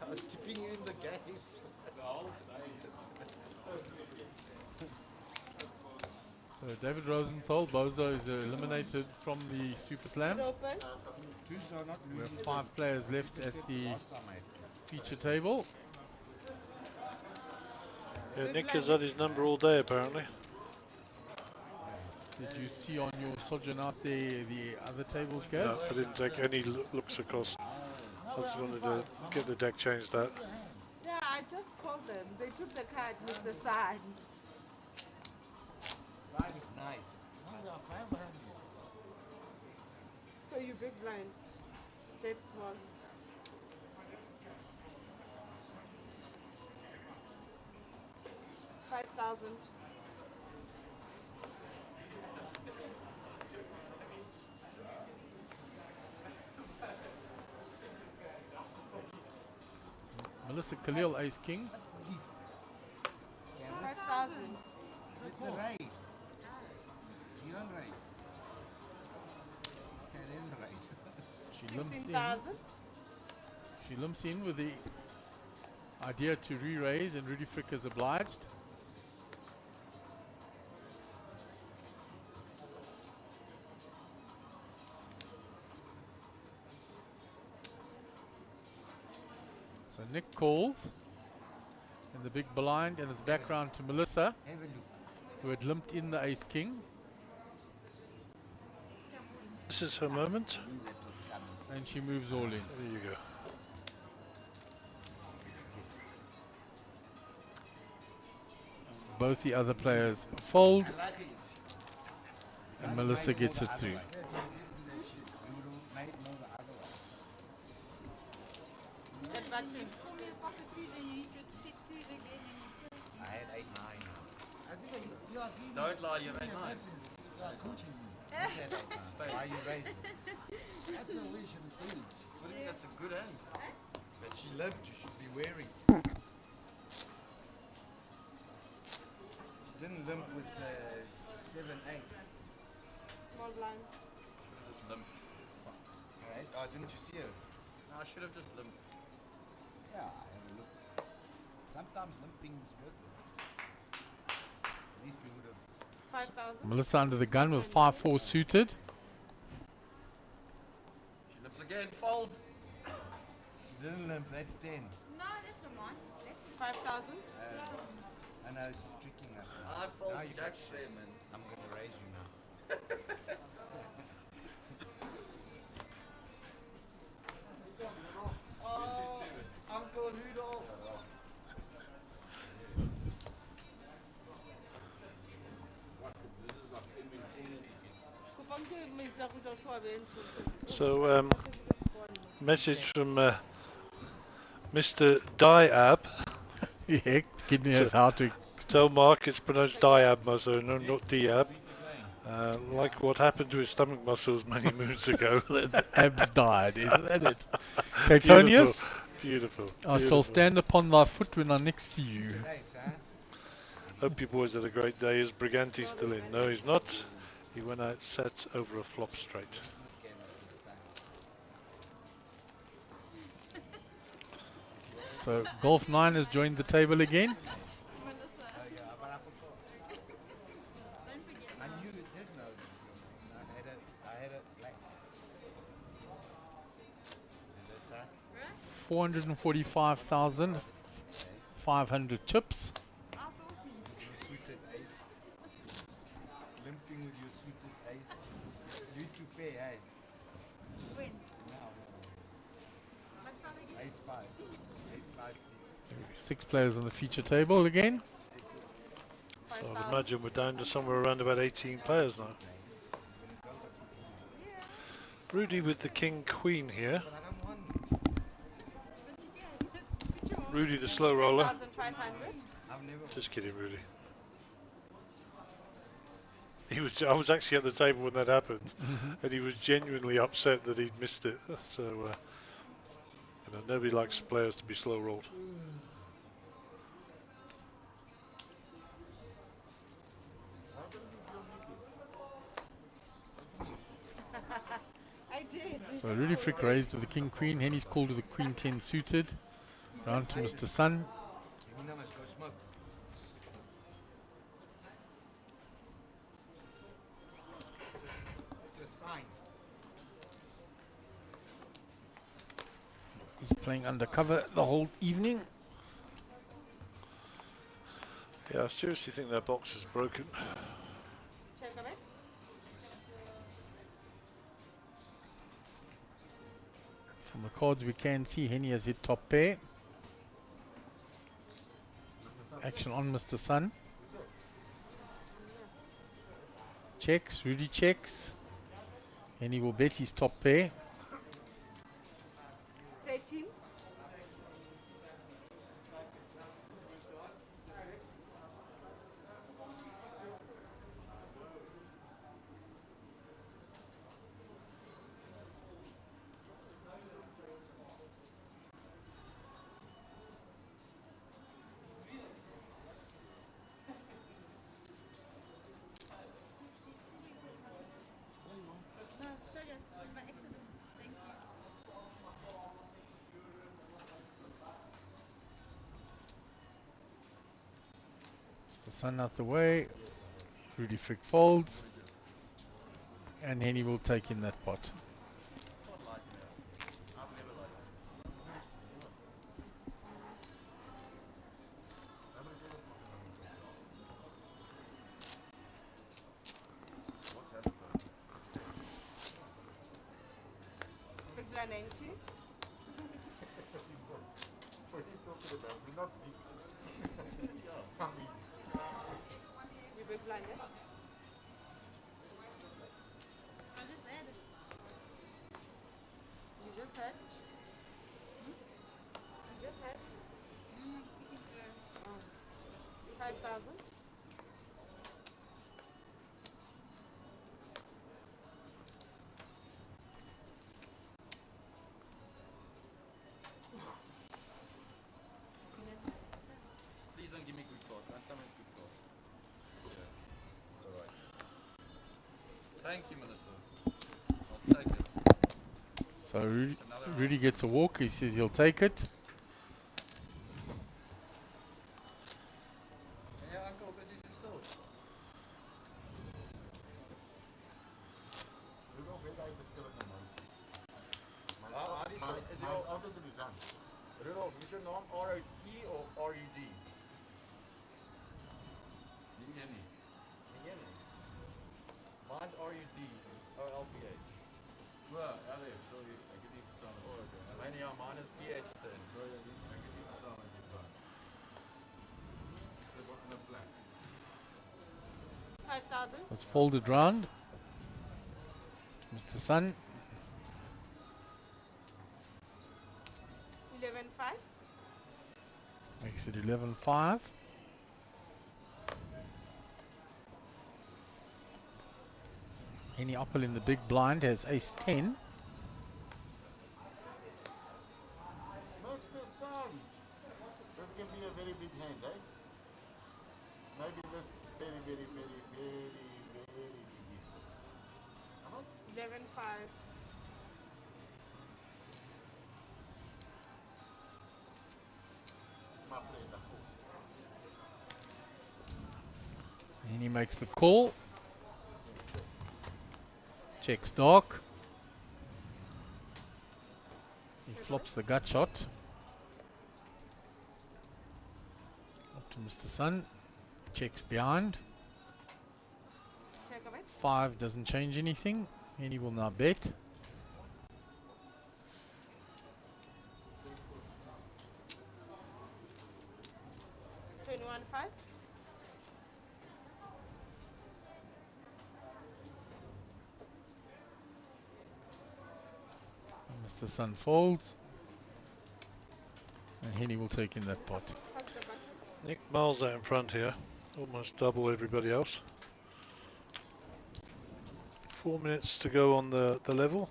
I was keeping you in the game. So David Rosenthal, Bozo is eliminated from the Super Slam. Open. Twos are not We have losing. 5 players left at the feature table. Yeah, Nick has had his number all day apparently. Did you see on your sojourn out there the other tables, Gav? No, I didn't take any looks across. I just wanted to get the deck changed out. Yeah, I just called them. They took the card, Mr. Side. That is nice. So you big blind. That's small. $5,000. Melissa Khalil, Ace King. 5,000. Where's the raise? You don't raise. Okay, then the raise. She limps in. 16,000. She limps in with the idea to re-raise, and Rudy Frick is obliged. So Nick calls in the big blind, and it's back round to Melissa, Have a look. who had limped in the Ace King, This is her moment. That was coming. and she moves all in. There you go. Both the other players fold, and Melissa gets it through. You would have made more the other one. That button. I had 8, 9. I think you are giving Don't lie, you're right. lessons. You are coaching me. You said 8, 9. Why are you raising? That's a wish and please. That's a good hand. But she lived, you should be wary. She didn't limp with 7-8. Small blind. Just limp. Right? Oh, didn't you see her? No, I should have just limped. Yeah, have a look. Sometimes limping's worth it. At least we would have. 5,000. Melissa under the gun with 5-4 suited. She limps again. Fold. She didn't limp, that's 10. No, that's not mine. That's 5,000. I know, she's tricking us. I fold Now you jack got there, man. I'm gonna raise you now. Oh, Uncle Rudolph. So, message from Mr. Diab. Yeah, kidney us how to. Tell Mark it's pronounced Diab muscle, no, not Diab. Like what happened to his stomach muscles many moons ago. Abs died, isn't that it? Catonius, Beautiful. I shall stand upon thy foot when I next see you. Nice, huh? Hope you boys had a great day. Is Briganti still in? No, he's not. He went out, sat over a flop straight. So Golf 9 has joined the table again. Melissa. Oh yeah, but I forgot. Don't forget. I knew it did know. I had it black. Melissa, 445,500 chips. I thought you. your suited ace. Limping with your suited ace. You to pay, eh? When? Now, What color again? ace 5. Ace 5, 6. 6 players on the feature table again. So I would imagine we're down to somewhere around about 18 players now. Yeah. Rudy with the King Queen here. But I don't want. But you can. But you won't. Rudy the slow roller. 10,500. I've never. Just kidding, Rudy. I was actually at the table when that happened, and he was genuinely upset that he'd missed it. So, nobody likes players to be slow rolled. I did. So Rudy Frick raised with the King Queen. Henny's called with the Queen 10 suited. Round to Mr. Sun. You must go smoke. It's a sign. He's playing undercover the whole evening. Yeah, I seriously think their box is broken. Check a bit. From the cards we can see Henny has hit top pair. Action on Mr. Sun. Checks, Rudy checks. Henny will bet his top pair. 13. No, sorry, it was by accident. Thank you. Mr. Sun out the way. Rudy Frick folds. And Henny will take in that pot. Big blind 90. You big blind, yeah? I just added. You just had? You just had? I'm speaking to her. 5,000. Thank you, Minister. I'll take it. So Rudy, Another Rudy gets a walk. He says he'll take it. Yeah, Uncle, busy still. Rudolf weet hij verschillende namen. Is Maar hij is altijd Rizan. Rudolf, is your naam R-O-T or R-U-D? Die ene niet. Mine's R-U-D, O-L-P-H. Ja, nee, sorry. Ik heb niet verstaan. Oh, oké. Mine, yeah, mine is P-H at the end. Ik heb niet verstaan wat je vraagt. Dit wordt een plek. 5,000. It's folded round. Mr. Sun. 11,5. Makes it 11-5. Any upper in the big blind has ace-10. Mr. Sun! This can be a very big hand, right? Maybe this very, very, very, very, very big. How much? 11,5. My play, the fool. And he makes the call. Checks dark. He flops the gut shot. Up to Mr. Sun. Checks behind. Check a bit. 5 doesn't change anything. And he will now bet. Twenty-one five. Mr. Sun folds. And Henny will take in that pot. Touch the button. Nick miles out in front here, almost double everybody else. 4 minutes to go on the level.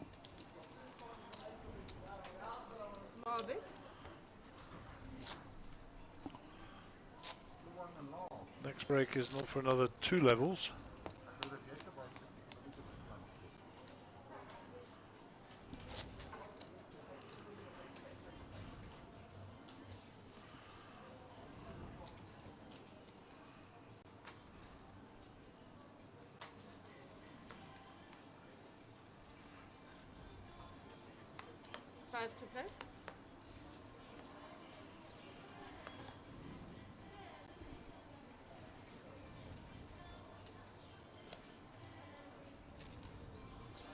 Small bit. Next break is not for another 2 levels. Five to play.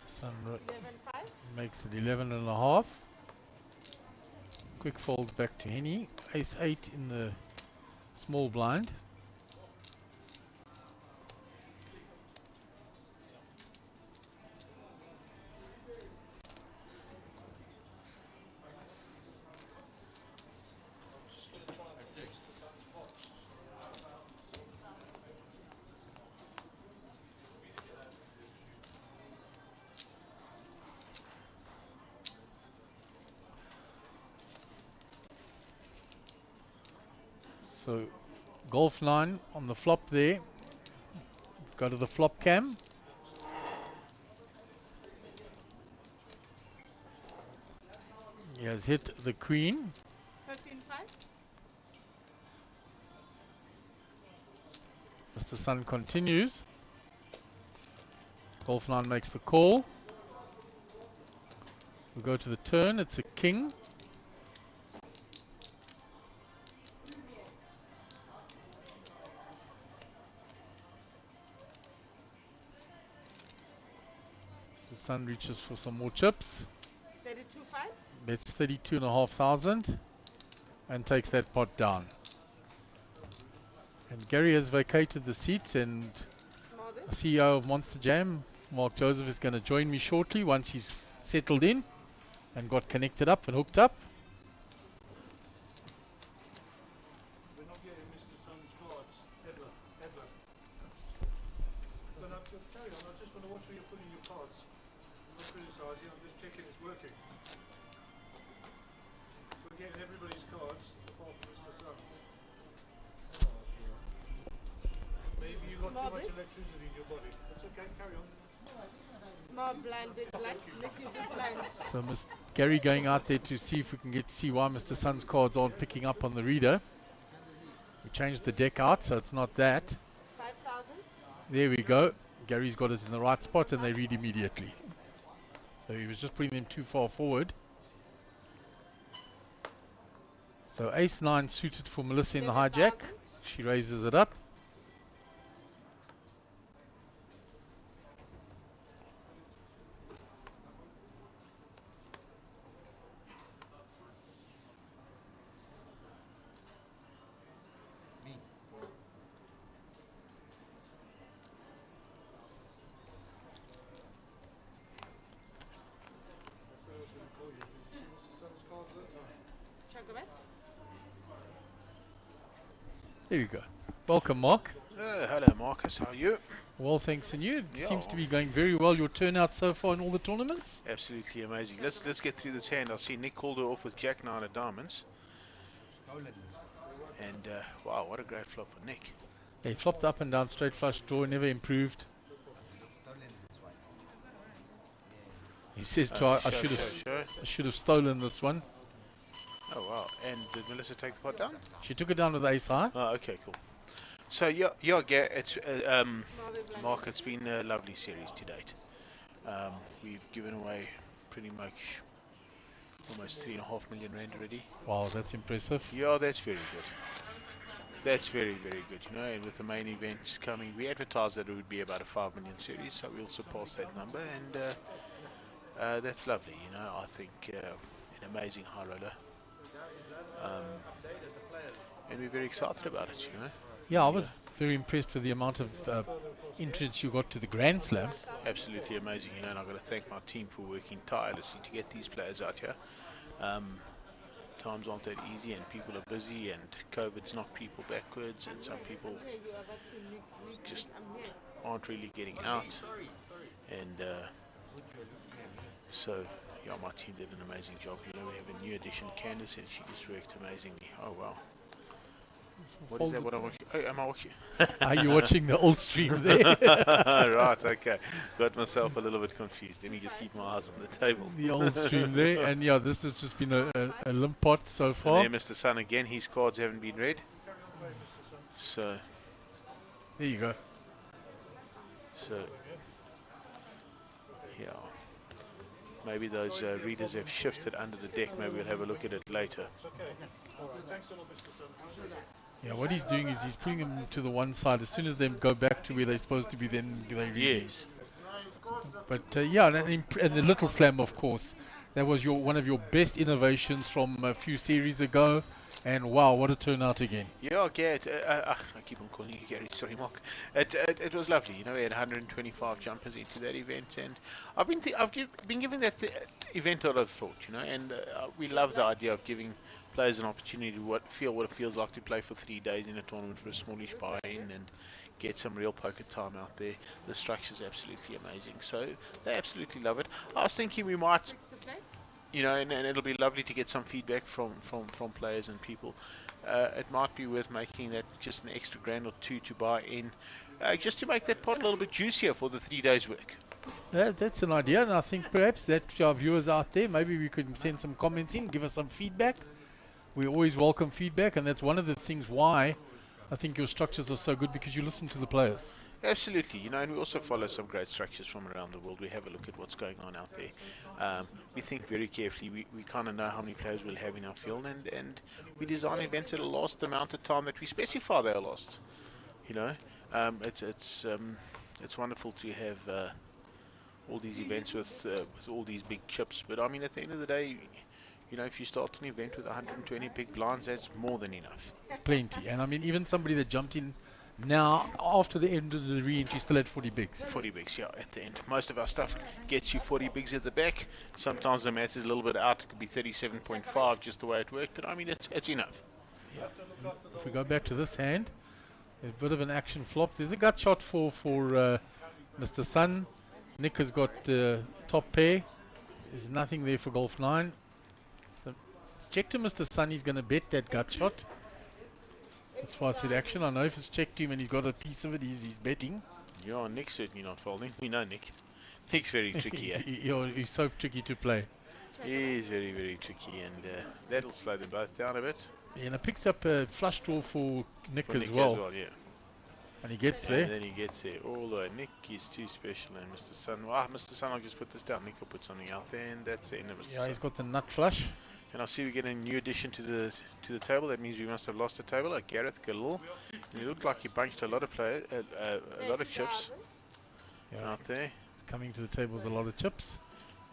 Sun 11,5. makes it 11.5. Quick fold back to Henny. Ace-8 in the small blind. So golf 9 on the flop there. Go to the flop cam. He has hit the queen. 15,5. Mr. Sun continues. Golf 9 makes the call. We go to the turn. It's a king. Mr. Sun reaches for some more chips. 32,5. Bets 32,500 and takes that pot down. And Gary has vacated the seat, and Small bit. CEO of Monster Jam, Mark Joseph, is going to join me shortly once he's settled in and got connected up and hooked up. We're not getting Mr. Sun's cards, ever. But carry on, I just want to watch where you're putting your cards. I'm not criticising, I'm just checking it's working. We're getting everybody's cards, apart from Mr. Sun. Maybe you've got Small too much bit. electricity in your body. That's okay, carry on. Small blind, big blind. Nick, you big blind. So Gary going out there to see if we can get to see why Mr. Sun's cards aren't picking up on the reader. We changed the deck out, so it's not that. 5,000. There we go. Gary's got us in the right spot and they read immediately. So he was just putting them too far forward. So ace 9 suited for Melissa in the hijack. 7,000. She raises it up. Chocolate. There you go. Welcome, Mark. Hello Marcus, how are you? Well, thanks, and you. It Yeah. seems to be going very well. Your turnout so far in all the tournaments. Absolutely amazing. Let's get through this hand. I see Nick Calder off with Jack 9 of diamonds. And wow, what a great flop for Nick. He flopped up and down, straight flush draw, never improved. He says to I should have stolen this one. Oh wow, and did Melissa take the pot down? She took it down with ace high. Oh, okay, cool. So yeah, it's Mark, it's been a lovely series to date. We've given away pretty much almost 3.5 million rand already. Wow, that's impressive. Yeah, that's very good. That's very, very good, you know, and with the main events coming, we advertised that it would be about a 5 million series, so we'll surpass that number, and that's lovely, you know. I think an amazing high roller. And we're very excited about it, you know. Yeah, I was very impressed with the amount of entrance you got to the Grand Slam. Absolutely amazing, you know, and I've got to thank my team for working tirelessly to get these players out here. Times aren't that easy and people are busy and COVID's knocked people backwards and some people just aren't really getting out. And so, yeah, my team did an amazing job. You know, we have a new addition, Candice, and she just worked amazingly. Oh, wow. What is that? What I'm watching? Oh, am I watching? Are you watching the old stream there? Right, okay. Got myself a little bit confused. Let me just keep my eyes on the table. The old stream there. And yeah, this has just been a limp pot so far. And there, Mr. Sun again. His cards haven't been read. So. There you go. So. Yeah. Maybe those readers have shifted under the deck. Maybe we'll have a look at it later. Yeah, what he's doing is he's putting them to the one side. As soon as they go back to where they're supposed to be, then they read. Yes. But yeah, and the Little Slam, of course. That was one of your best innovations from a few series ago. And wow, what a turnout again. Yeah, okay. I keep on calling you Gary. Sorry, Mark. It was lovely. You know, we had 125 jumpers into that event, and I've been giving that event a lot of thought. You know, and we love the idea of giving players an opportunity to feel what it feels like to play for 3 days in a tournament for a smallish buy-in and get some real poker time out there. The structure's absolutely amazing, so they absolutely love it. I was thinking we might. You know, and it'll be lovely to get some feedback from players and people. It might be worth making that just an extra grand or two to buy in, just to make that pot a little bit juicier for the 3 days work. That's an idea, and I think perhaps that to our viewers out there, maybe we could send some comments in, give us some feedback. We always welcome feedback, and that's one of the things why I think your structures are so good, because you listen to the players. Absolutely, you know, and we also follow some great structures from around the world. We have a look at what's going on out there. We think very carefully. We kind of know how many players we'll have in our field, and we design events that'll last the amount of time that we specify they'll last. You know, it's wonderful to have all these events with all these big chips. But I mean, at the end of the day, you know, if you start an event with 120 big blinds, that's more than enough. Plenty, and I mean, even somebody that jumped in now, after the end of the re-entry, still at 40 bigs. 40 bigs, yeah, at the end. Most of our stuff gets you 40 bigs at the back. Sometimes the maths is a little bit out. It could be 37.5, just the way it worked. But I mean, it's enough. Yeah. If we go back to this hand, there's a bit of an action flop. There's a gut shot for Mr. Sun. Nick has got top pair. There's nothing there for Golf 9. So check to Mr. Sun. He's going to bet that gut shot. That's why I said action. I know if it's checked him and he's got a piece of it, he's betting. Yeah, Nick's certainly not folding. We know Nick. Nick's very tricky. He's so tricky to play. He is very, very tricky, and that'll slow them both down a bit. And it picks up a flush draw for Nick, For as, Nick well. as well, yeah. And he gets And there. then he gets there. Although Nick is too special, and Mr. Sun. Well, Mr. Sun, I'll just put this down. Nick will put something out there, and that's the end of Mr. Yeah, Sun. he's got the nut flush. And I see we get a new addition to the table. That means we must have lost a table. Like Gareth Galil. And it looked like he bunched a lot of players, a lot of chips Yeah, out there. he's coming to the table with a lot of chips.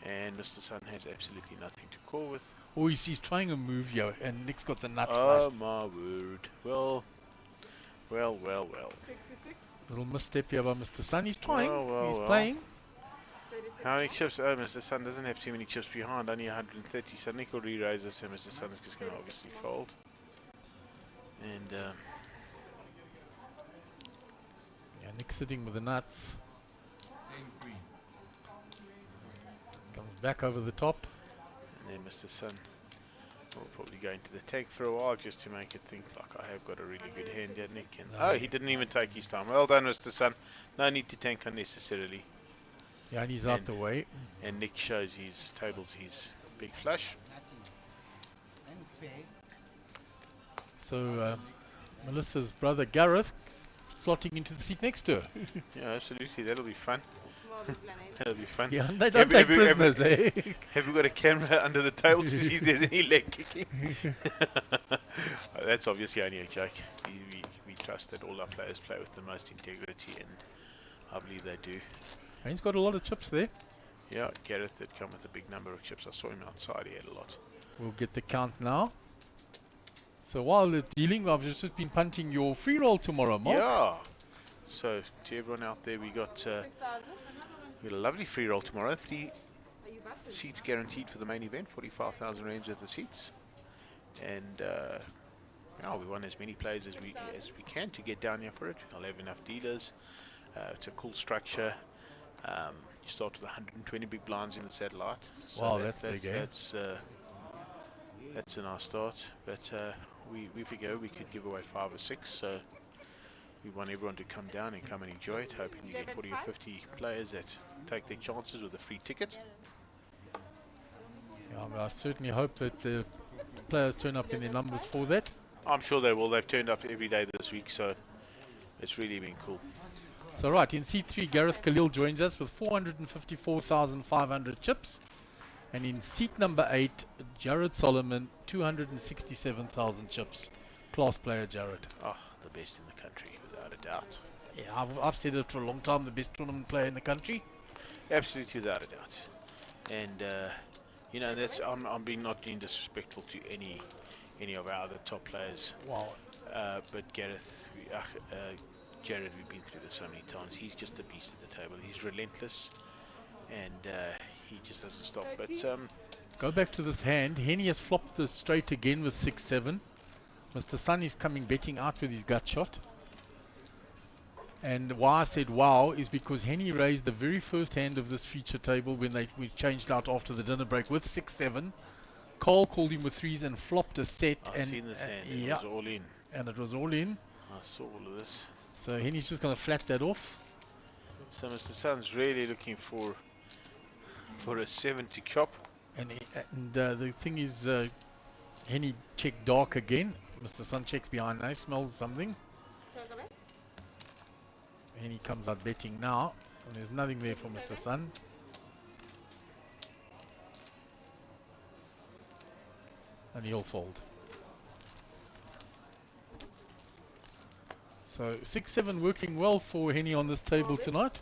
And Mr. Sun has absolutely nothing to call with. Oh, he's trying a move here, and Nick's got the nut Oh flush. my word. Well. 66, Little misstep here by Mr. Sun. He's trying. Well, He's well. playing. 36. How many chips? Oh, Mr. Sun doesn't have too many chips behind, only 130. So Nick will re-raise this, and Mr. Sun is just going to obviously fold. And Yeah, Nick's sitting with the nuts. And queen. Comes back over the top. and then Mr. Sun will probably go into the tank for a while just to make it think like I have got a really good hand here, Nick. And No. oh, he didn't even take his time. Well done, Mr. Sun. No need to tank unnecessarily. Yeah, and he's out And- the way. And Nick shows his tables his big flush. And peg. So Melissa's brother Gareth slotting into the seat next to her. Yeah, absolutely. That'll be fun. Small big planet. That'll be fun. Yeah, they don't take prisoners, eh? Have we got a camera under the table to see if there's any leg kicking? That's obviously only a joke. We trust that all our players play with the most integrity, and I believe they do. And he's got a lot of chips there. Yeah, Gareth did come with a big number of chips. I saw him outside. He had a lot. We'll get the count now. So while they're dealing, I've just been punting your free roll tomorrow, Mark. Yeah. So to everyone out there, we got 6,000. a lovely free roll tomorrow. 3 Are you button? seats guaranteed for the main event. 45,000 rands worth of seats. And yeah, we want as many players as we can to get down here for it. I'll have enough dealers. It's a cool structure. You start with 120 big blinds in the satellite. So Wow, that's big, eh? That's a nice start. But we figure we could give away 5 or 6. So we want everyone to come down and come and enjoy it. Hoping you get 40 or 50 players that take their chances with a free ticket. Yeah, I certainly hope that the players turn up in their numbers for that. I'm sure they will. They've turned up every day this week, so it's really been cool. So right, in seat 3, Gareth Khalil joins us with 454,500 chips. And in seat number 8, Jared Solomon, 267,000 chips. Class player, Jared. Oh, the best in the country, without a doubt. Yeah, I've said it for a long time, the best tournament player in the country. Absolutely, without a doubt. And you know, that's I'm being not being disrespectful to any of our other top players. Wow. But Gareth, Jared, we've been through this so many times. He's just a beast at the table. He's relentless, and he just doesn't stop. But Go back to this hand. Henny has flopped this straight again with 6-7. Mr. Sun is coming betting out with his gut shot. And why I said wow is because Henny raised the very first hand of this feature table when we changed out after the dinner break with 6-7. Cole called him with 3s and flopped a set. I've and seen this hand. It yeah, was all in. and it was all in. I saw all of this. So Henny's just going to flat that off. So Mr. Sun's really looking for a 7 to chop. And the thing is, Henny checked dark again. Mr. Sun checks behind now, smells something. Check a bit. Henny comes out betting now. And there's nothing there for Mr. Sun. And he'll fold. So 6-7 working well for Henny on this table tonight.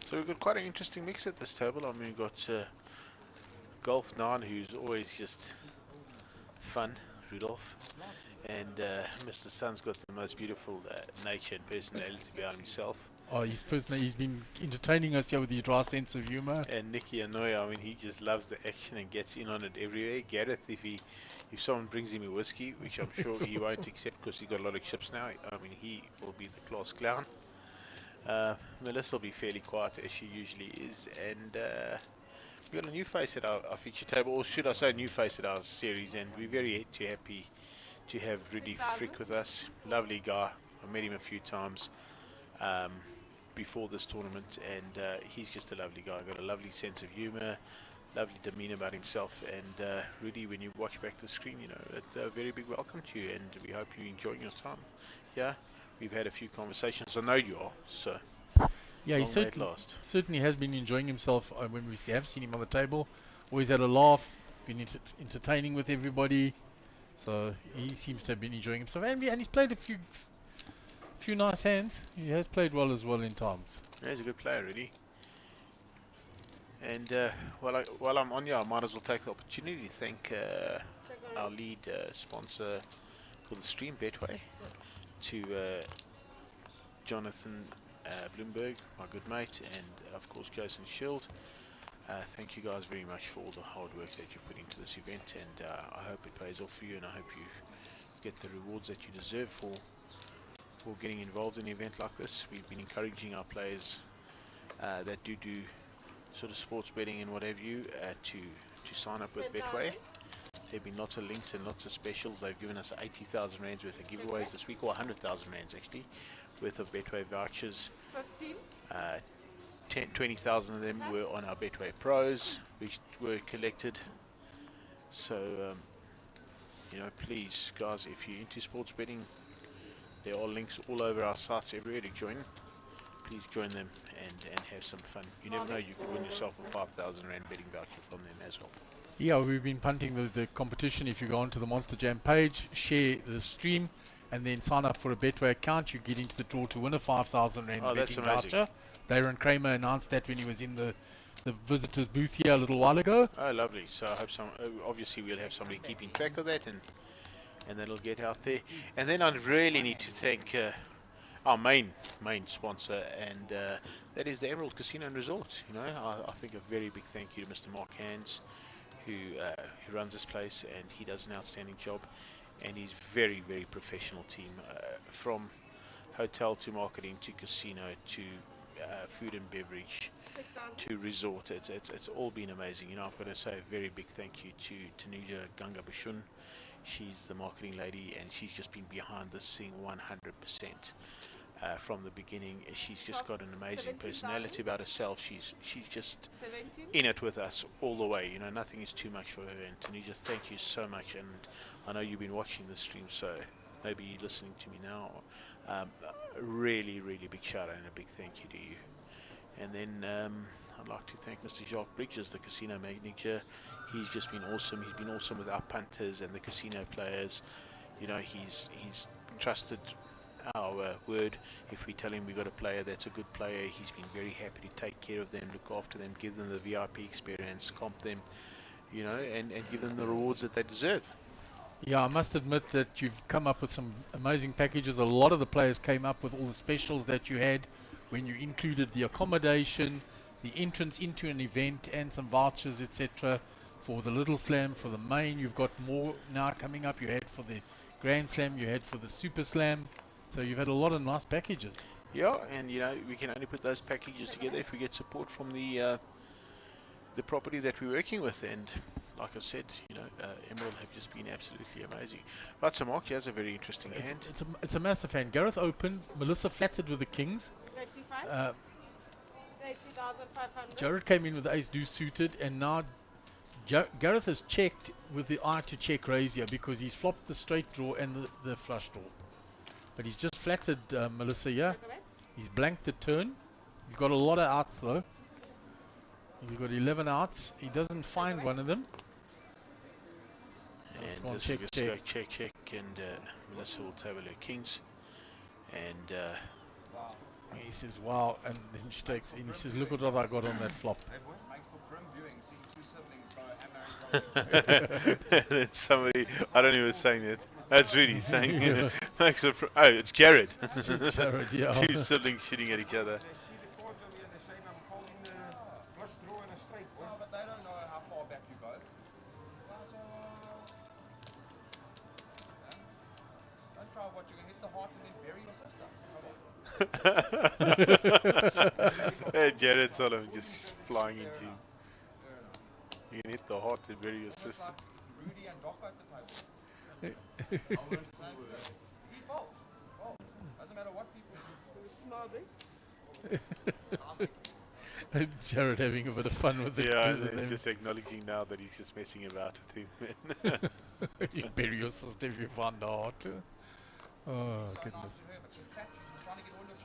So we've got quite an interesting mix at this table. I mean, we've got Golf 9, who's always just fun, Rudolph. And Mr. Sun's got the most beautiful nature and personality behind himself. Oh, he's been entertaining us here with his dry sense of humor. And Nicky Anoya, I mean, he just loves the action and gets in on it everywhere. Gareth, if someone brings him a whiskey, which I'm sure he won't accept because he's got a lot of chips now, I mean, he will be the class clown. Melissa will be fairly quiet as she usually is, and we've got a new face at our feature table, or should I say new face at our series, and we're very happy to have Rudy Frick with us. Lovely guy. I met him a few times. before this tournament, and he's just a lovely guy. Got a lovely sense of humour, lovely demeanour about himself, and really, when you watch back the screen, you know, it's a very big welcome to you, and we hope you're enjoying your time. Yeah, we've had a few conversations. I know you are, so Yeah, he long may it last. certainly has been enjoying himself when we have seen him on the table. Always had a laugh, been entertaining with everybody. So he seems to have been enjoying himself, and he's played a few nice hands. He has played well as well in times. Yeah, he's a good player, really. And while I'm on here, I might as well take the opportunity to thank our lead sponsor for the stream, Betway, to Jonathan Bloomberg, my good mate, and of course Jason Shield. Thank you guys very much for all the hard work that you put into this event, and I hope it pays off for you, and I hope you get the rewards that you deserve for getting involved in an event like this. We've been encouraging our players that do sort of sports betting and what have you to sign up with Betway. There have been lots of links and lots of specials. They've given us 80,000 rands worth of giveaways this week, or 100,000 rands actually, worth of Betway vouchers. 15. 20,000 of them were on our Betway Pros, which were collected. So, you know, please, guys, if you're into sports betting, there are links all over our sites everywhere to join. Please join them and have some fun. You never know, you could win yourself a 5,000 rand betting voucher from them as well. Yeah, we've been punting the competition. If you go onto the Monster Jam page, share the stream, and then sign up for a Betway account, you get into the draw to win a 5,000 rand betting voucher. Darren Kramer announced that when he was in the visitors booth here a little while ago. Oh, lovely. So I hope obviously we'll have somebody keeping track of that, and that'll get out there. And then I really need to thank our main sponsor, and that is the Emerald Casino and Resort. You know, I think a very big thank you to Mr. Mark Hands, who runs this place, and he does an outstanding job, and he's very, very professional team, from hotel to marketing to casino to food and beverage to resort. It's all been amazing. You know, I've got to say a very big thank you to Tanuja Ganga Bashun. She's the marketing lady, and she's just been behind this thing 100% from the beginning. She's just got an amazing personality about herself. She's just 17. in it with us all the way. You know, nothing is too much for her. And Tanuja, thank you so much. And I know you've been watching the stream, so maybe you're listening to me now. Really, really big shout out and a big thank you to you. And then I'd like to thank Mr. Jacques Bridges, the casino manager. He's just been awesome. He's been awesome with our punters and the casino players. You know, he's trusted our word. If we tell him we've got a player that's a good player, he's been very happy to take care of them, look after them, give them the VIP experience, comp them, you know, and give them the rewards that they deserve. Yeah, I must admit that you've come up with some amazing packages. A lot of the players came up with all the specials that you had when you included the accommodation, the entrance into an event, and some vouchers, etc. for the Little Slam, for the main. You've got more now coming up. You had for the Grand Slam, you had for the Super Slam. So you've had a lot of nice packages. Yeah, and you know, we can only put those packages together if we get support from the property that we're working with. And like I said, you know, Emerald have just been absolutely amazing. Right, so Mark, he has a very interesting hand. It's a massive hand. Gareth opened, Melissa flattered with the Kings. 35. 30,500. Jared came in with the ace deuce suited, and now Gareth has checked with the eye to check raise here because he's flopped the straight draw and the flush draw. But he's just flattered Melissa here. He's blanked the turn. He's got a lot of outs though. He's got 11 outs. He doesn't find one of them. And just check, and Melissa will table her kings. And he says, wow, and then she takes in. He says, look what I got on that flop. then somebody, I don't know who was saying that. That's really saying, makes a oh, it's Jared. Jared, yeah. Two siblings shooting at each other. Hey, Jared sort of just flying into you. You can hit the heart and bury your sister. Rudy and Doc at the table. Doesn't matter what people do. Small bit. Jared having a bit of fun with it. Yeah, with them. just acknowledging now that he's just messing about with him. You bury your sister if you find out. Oh, goodness. Trying to get all your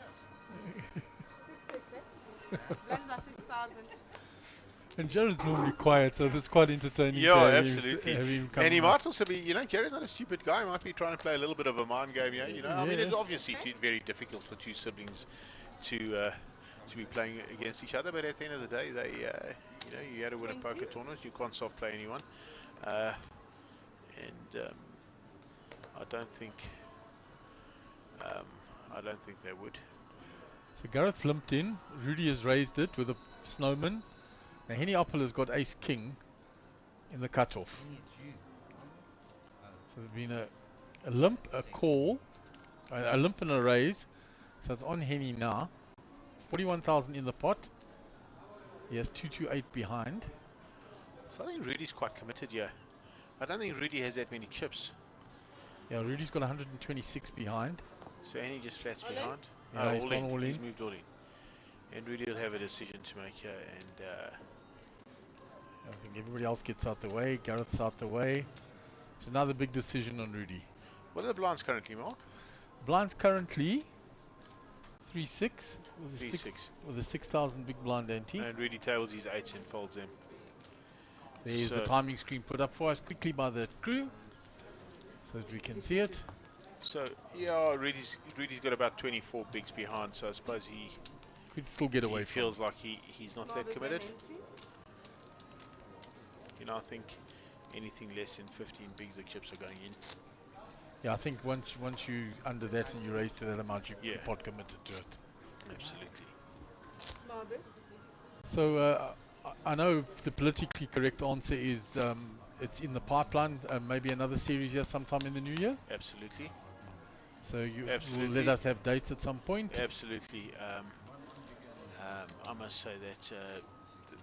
chips. Blends are 6,000. And Jared's normally quiet, so that's quite entertaining. Yeah, to have him absolutely. have him come And he up. might also be, you know, Jared's not a stupid guy. He might be trying to play a little bit of a mind game, yeah. You know, I mean, Yeah. it's obviously very difficult for two siblings to be playing against each other. But at the end of the day, they, you know, you had to win a poker tournament. You can't soft play anyone, and I don't think they would. So Garrett's limped in. Rudy has raised it with a snowman. Now Henny Oppel has got ace king in the cutoff. So there's been a limp, a call, a limp and a raise. So it's on Henny now. 41,000 in the pot. He has 228 behind. So I think Rudy's quite committed here. I don't think Rudy has that many chips. Yeah, Rudy's got 126 behind. So and he just flats All in? behind. Yeah, he's gone all He's in. moved all in. And Rudy will have a decision to make here. And I think everybody else gets out the way. Garrett's out the way. It's another big decision on Rudy. what are the blinds currently, Mark? Blinds currently 3-6 with a 3-6. with a 6,000 big blind ante. And Rudy tables his 8s and folds them. There's the So- timing screen put up for us quickly by the crew so that we can see it. So yeah, Rudy's got about 24 bigs behind. So I suppose he Could still get away from. feels like he's not that committed. You know, I think anything less than 15 bigs, the chips are going in. Yeah, I think once you under that and you raise to that amount, you're Yeah. pot committed to it. Absolutely. So I know the politically correct answer is it's in the pipeline. Maybe another series here sometime in the new year. Absolutely. So you will Absolutely. let us have dates at some point. Absolutely. I must say that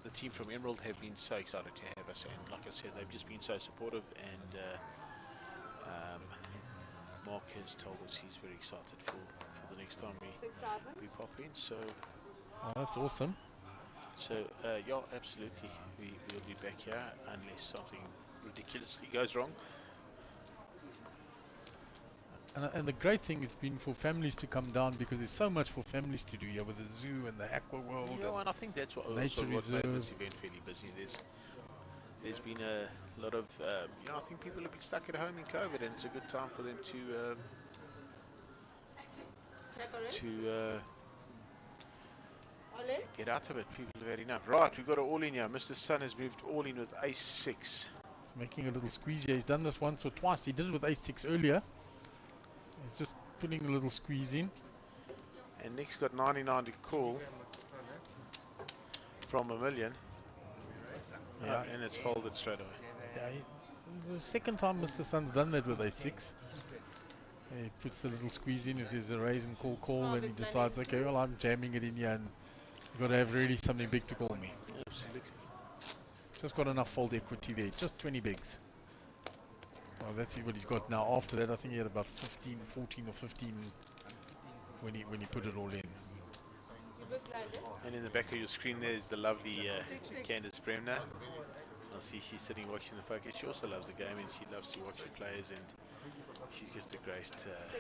the team from Emerald have been so excited to have us, and like I said, they've just been so supportive. And Mark has told us he's very excited for the next time we pop in. So Oh, that's awesome. yeah, absolutely, we'll be back here unless something ridiculously goes wrong. And the great thing has been for families to come down because there's so much for families to do here with the zoo and the aqua world. Yeah, and and I think that's what Nature also what made this reserve. event fairly busy. There's been a lot of you know, I think people have been stuck at home in COVID, and it's a good time for them to get out of it. People have had enough. Right, we've got it all in here. Mr. Sun has moved all in with ace 6. making a little squeeze here. He's done this once or twice. He did it with ace 6 earlier. He's just putting a little squeeze in. And Nick's got 99 to call from a million. Yeah. And it's folded straight away. Yeah, the second time Mr. Sun's done that with a 6. He puts the little squeeze in if there's a raise and call, and he decides, okay, well, I'm jamming it in here, and you've got to have really something big to call me. Absolutely. Just got enough fold equity there, just 20 bigs. Well, that's what he's got now. After that, I think he had about 15, 14 or 15 when he put it all in. And in the back of your screen there is the lovely Candice Bremner. I see she's sitting watching the poker. She also loves the game, and she loves to watch the players, and she's just a great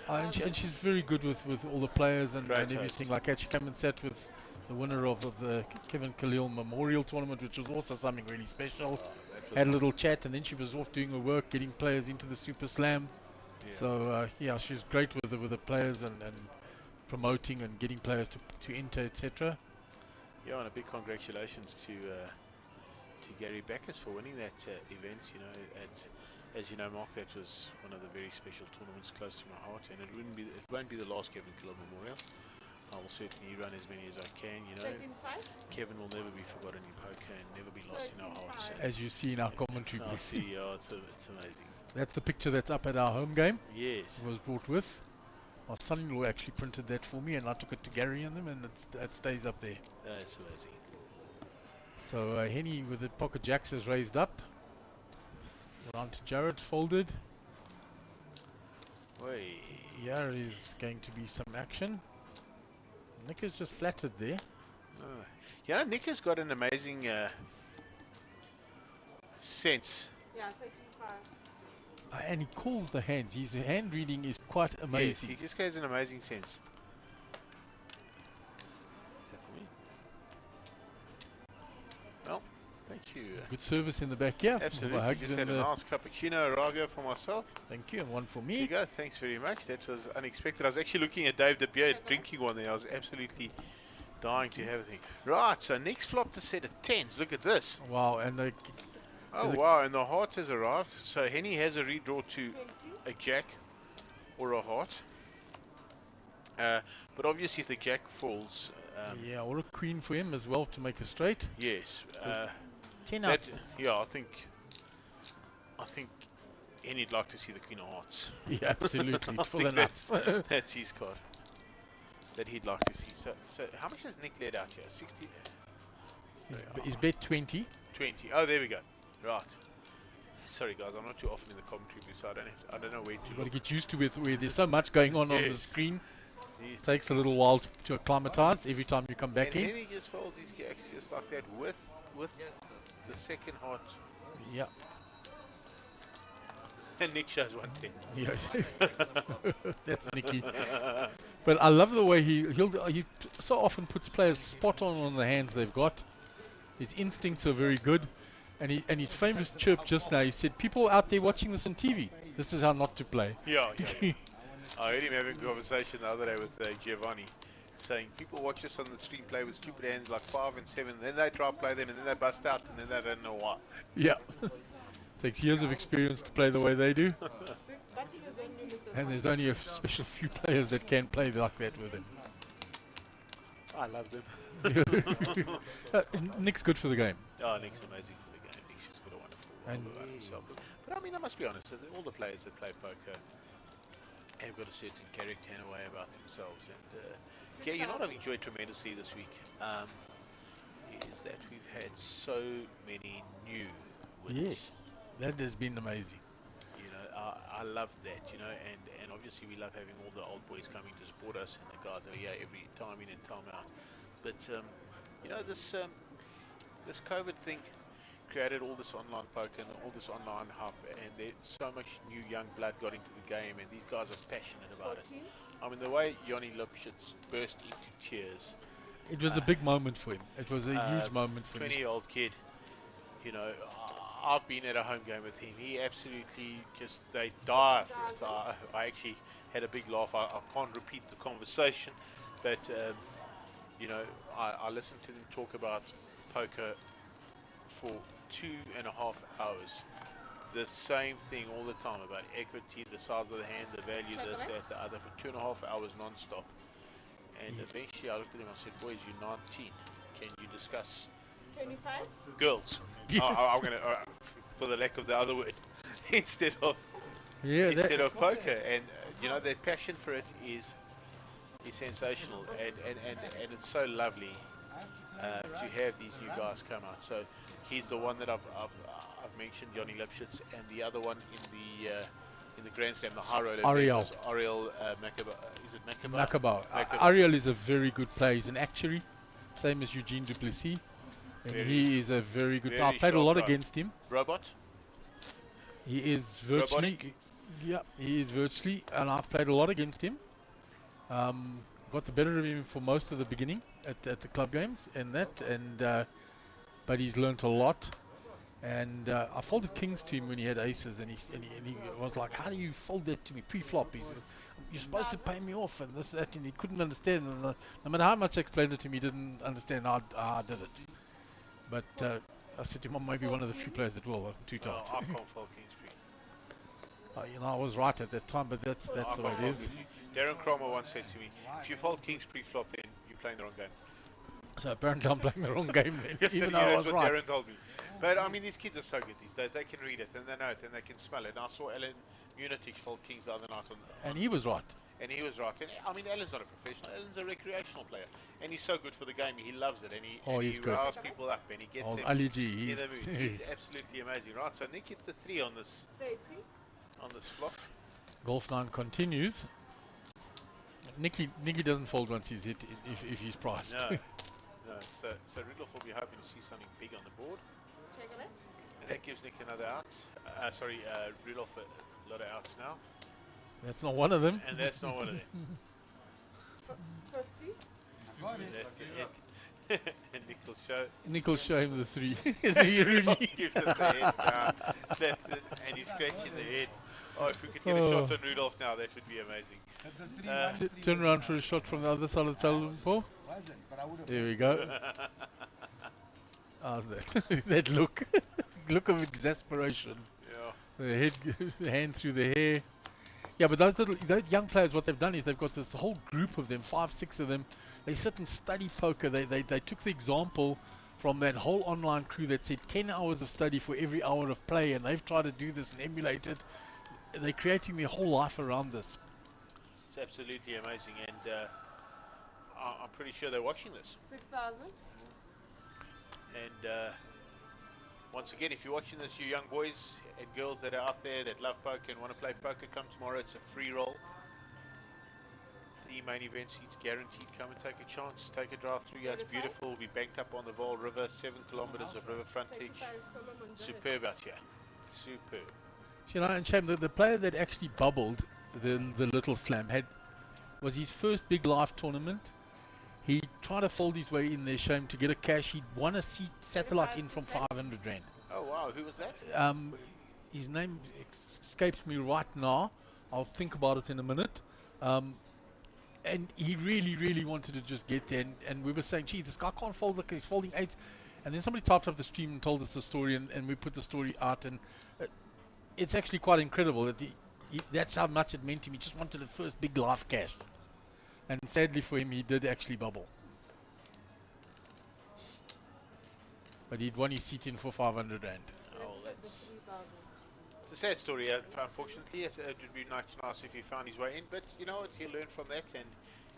And she's very good with all the players and Great everything. host. Like, she came and sat with the winner of the Kevin Khalil Memorial Tournament, which was also something really special. Had a little chat, and then she was off doing her work, getting players into the Super Slam. Yeah. So yeah, she's great with the players and promoting and getting players to enter, etc. Yeah, and a big congratulations to Gary Backus for winning that event. You know, as you know, Mark, that was one of the very special tournaments close to my heart, and it won't be the last Kevin Khalil Memorial. I will certainly run as many as I can. You know, 13.5? Kevin will never be forgotten in poker and never be lost in our hearts. And As you see in our commentary I booth. see, it's amazing. That's the picture that's up at our home game. Yes. It was brought with. My son-in-law actually printed that for me, and I took it to Gary and them, and it stays up there. That's amazing. So Henny with the pocket jacks is raised up. Around to Jared, folded. Way. Here is going to be some action. Nick is just flattered there. Yeah, Nick has got an amazing sense. Yeah, 35. And he calls the hands. His hand reading is quite Yes, amazing. he just has an amazing sense. Well, thank you. Good service in the back here. Absolutely. Hugs Just in had a the- nice cappuccino Arago for myself. Thank you, and one for Here you me. go. Thanks very much. That was unexpected. I was actually looking at Dave de Beer drinking one there. I was absolutely dying to have a thing. Right, so Nick's flopped a set of 10s. Look at this. Wow, and Oh, There's a- wow. And the heart has arrived. So Henny has a redraw to 20. a jack or a heart. But obviously if the jack falls, yeah, or a queen for him as well to make a straight. yes. 10 That, outs. yeah, I think Henny'd like to see the queen of hearts. Yeah, absolutely. I For the think nuts. That's his card that he'd like to see. So how much has Nick let out here? 60? He's bet 20. 20. Oh, there we go. Right. Sorry, guys. I'm not too often in the commentary booth, so I don't know where to You've got to look. get used to it where there's so much going on the Yes. screen. Jeez. It takes a little while to acclimatize every time you come back And in. Henny just folds his jacks just like that with the second heart. Yeah. And Nick shows 110. Yes. That's Nicky. But I love the way he so often puts players spot on the hands they've got. His instincts are very good. And his famous chirp just now, he said, people out there watching this on TV, this is how not to play. Yeah. I heard him having a conversation the other day with Giovanni, saying people watch us on the stream play with stupid hands like 5 and 7, then they try to play them, and then they bust out, and then they don't know why. Yeah. Takes years of experience to play the way they do. But he was only with the And there's only a special few players that can play like that with him. I love them. Nick's good for the game. Oh, Nick's amazing for the game. Nick's just got a wonderful And- world about himself. But I mean, I must be honest, that all the players that play poker have got a certain character and a way about themselves. And yeah, you know what I've enjoyed tremendously this week is that we've had so many new winners. Yes. That has been amazing. You know, I love that, you know, and obviously we love having all the old boys coming to support us and the guys that are here every time in and time out. But, you know, this COVID thing created all this online poker and all this online hype, and there's so much new young blood got into the game, and these guys are passionate about it. 14. I mean, the way Johnny Lipschitz burst into tears, It was a big moment for him. It was a huge moment for him. 20-year-old kid, you know, I've been at a home game with him. He absolutely just, they die for it. I actually had a big laugh. I can't repeat the conversation, but, you know, I listened to them talk about poker for 2.5 hours. The same thing all the time about equity, the size of the hand, the value, this, that, the other, for 2.5 hours non-stop. And eventually I looked at him and I said, boys, you're 19. Can you discuss 25. girls? Yes. I'm going to, for the lack of the other word, instead of poker. And, you know, their passion for it is sensational. And it's so lovely to have these new guys come out. So he's the one that I've mentioned, Johnny Lipschitz, and the other one in the Grand Slam, the high road. Ariel. Ariel Makaba. Is it Makaba? Makabau. Makaba. Ariel is a very good player. He's an actuary, same as Eugene Duplessis. And Very- he is a very good player. I very played a lot sharp guy. against him. Robot? He is virtually, Robotic? yeah, he is virtually, and I've played a lot against him. Got the better of him for most of the beginning at the club games and that, but he's learnt a lot. And I folded kings to him when he had aces, and he was like, "How do you fold that to me pre-flop?" He said, "You're supposed to pay me off," and this, that, and he couldn't understand. And no matter how much I explained it to him, he didn't understand how I did it. But I said to him, "I'm maybe one of the few players that will." Too Oh, tight. I can't fold Kingsbury. You know, I was right at that time, but that's I the way can't it fold is. Kingsbury. Darren Cromer once said to me, if you fold Kings pre-flop, then you're playing the wrong game. So apparently I'm playing the wrong game then, Yes, even though that's I was what right. Darren told me. But I mean, these kids are so good these days. They can read it, and they know it, and they can smell it. And I saw Alan Munich fold Kings the other night And he was right. and he was right. And I mean, Alan's not a professional. Alan's a recreational player, and he's so good for the game. He loves it, and He's he good. riles people up, and he gets Old them Ali G, in the mood. He's absolutely amazing, right? So Nick hit the 3 on this 30. flop. Golf 9 continues. Nicky doesn't fold once he's hit if he's priced. No. No. So Rudolph will be hoping to see something big on the board. Check on it. And that gives Nick another out. Rudolph a lot of outs now. That's not one of them. And that's not one of them. 50. Got it. That's it. And Nick will show him the 3. He really- gives it the head. That's it. And he's scratching the head. Oh, if we could get a shot on Rudolph now, that would be amazing. That's a 3 Uh, 1 3 Turn 1. around for a shot from the other side of the table, Paul. Wasn't, but I would have. There we go. How's that? That look. Look of exasperation. Yeah. The head, the hand through the hair. Yeah, but those young players, what they've done is they've got this whole group of them, 5, 6 of them. They sit and study poker. They took the example from that whole online crew that said 10 hours of study for every hour of play, and they've tried to do this and emulate it. They're creating their whole life around this. It's absolutely amazing, and I'm pretty sure they're watching this. 6,000. And once again, if you're watching this, you young boys and girls that are out there that love poker and want to play poker, come tomorrow. It's a free roll. 3 main event seats guaranteed. Come and take a chance. Take a drive through. Yeah, it's beautiful. We'll be banked up on the Vaal River, 7 kilometers of river frontage. 35 Solomon Janet. Superb out here. Superb. You know, and shame the player that actually bubbled the Little Slam was his first big live tournament. He tried to fold his way in there, shame, to get a cash. He won a satellite in from 500 rand. Oh, wow. Who was that? His name escapes me right now. I'll think about it in a minute. And he really wanted to just get there. And we were saying, gee, this guy can't fold. Look, he's folding 8s. And then somebody typed up the stream and told us the story, and we put the story out. And it's actually quite incredible that that's how much it meant to him. He just wanted the first big live cash. And sadly for him, he did actually bubble. But he'd won his seat in for 500 rand. Oh, that's... 3,000. It's a sad story, unfortunately. It would be nice if he found his way in, but you know what? He'll learn from that, and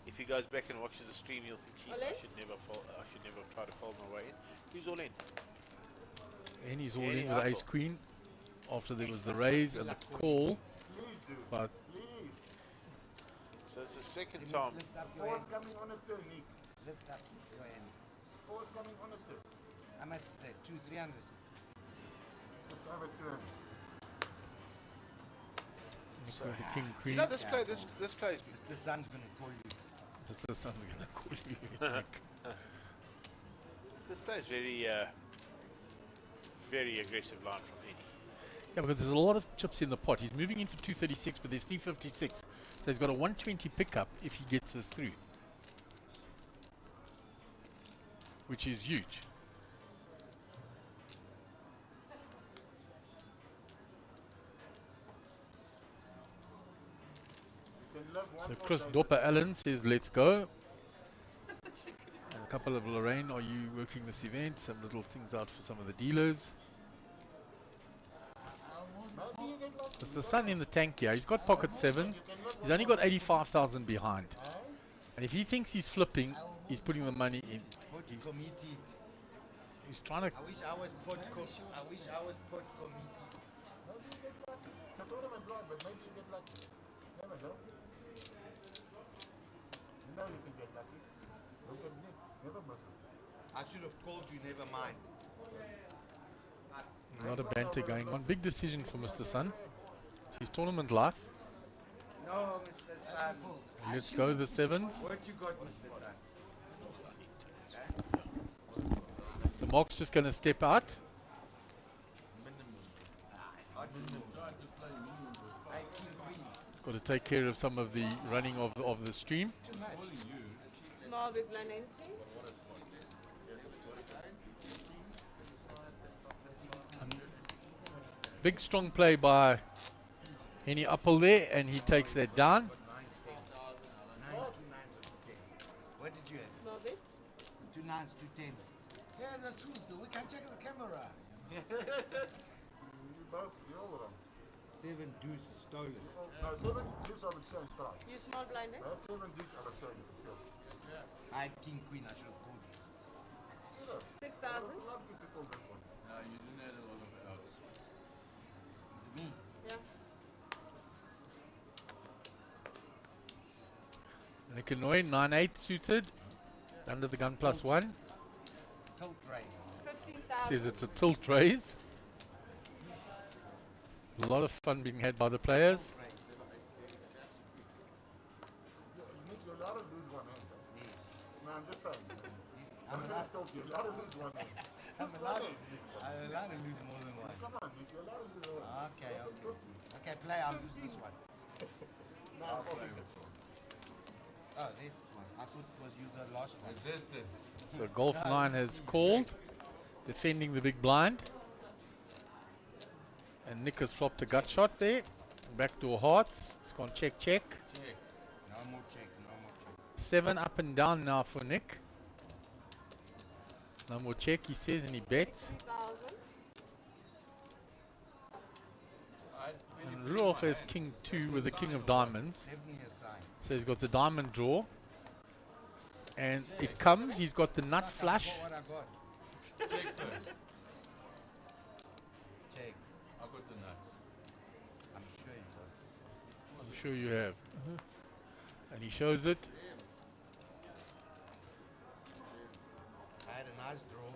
if he goes back and watches the stream, he'll think, geez, I should never try to fold my way in. Who's all in? And he's all Yeah, in with Apple. ace queen after there was the raise and the call. But So it's the second Then time. let's lift up your Four's hands. coming on a turn, Nick. Lift up your hands. Four's coming on a turn. How much is that? 300. Just have a turn. So, with the king you queen. know, this play is The sun's going to call you. Just the sun's gonna call you. this play is very aggressive line from Eddie. Yeah, because there's a lot of chips in the pot. He's moving in for 236, but there's 356. So he's got a 120 pickup if he gets this through, which is huge. You can live one So more Chris day. Dopper Allen says, let's go. And a couple of Lorraine, are you working this event? Some little things out for some of the dealers. Maybe you get lucky. There's the sun in the tank here. He's got pocket 7s. He's only got 85,000 behind. And if he thinks he's flipping, he's putting the money in. Put committee. He's trying to... I wish I was put committee. Maybe you get lucky. It's a tournament drive, but maybe you get lucky. Never know. You know you can get lucky. Look at Nick. Never misses. I should have called you, never mind. A lot of banter going on. Big decision for Mr. Sun. It's his tournament life. No, Mr. Sun. Let's go the 7s. What you got, Mr. Sun? So Mark's just going to step out. Got to take care of some of the running of the stream. Small big blind empty. Big strong play by Henny Appel there, and he takes that down. What did you have? Small big. 2 9s, 2 10s. Yeah, the truth. We can check the camera. You both, you all wrong. 7 deuces stolen. No, 7 deuce I would say is right. You small blind, eh? That 7 deuce I would say is right. I had king queen, I should have called you. 6,000. I would love you to call this one. No, you didn't have a lot of outs. Me. Yeah. Nikanoi, 9-8 suited. Under the gun +1. Tilt raise. 15,000. Says it's a tilt raise. A lot of fun being had by the players. Nick, you're allowed to lose one hand. Yes. No, I'm just saying. I'm allowed, You're allowed to lose one hand. I'm Just allowed, one hand, Nick. I'm allowed to lose more than one. Come on, Nick, you're allowed to lose one. Okay, okay. Okay, play, I'll lose this one. No, I'll I'll play leave with it. one. Oh, this one. I thought it was you the last one. Resistance. So Golf 9 has called, defending the big blind. And Nick has flopped a gut shot there. Backdoor hearts. It's gone check, check. Check. No more check, no more check. 7 up and down now for Nick. No more check, he says, and he bets. 3,000. And Rudolph has king 2 with the king of diamonds. 70 aside. So he's got the diamond draw. And it comes, he's got the nut flush. What I got? Check first. Check. I got the nuts. I'm sure you got. I'm sure you have. And he shows it. I had a nice draw.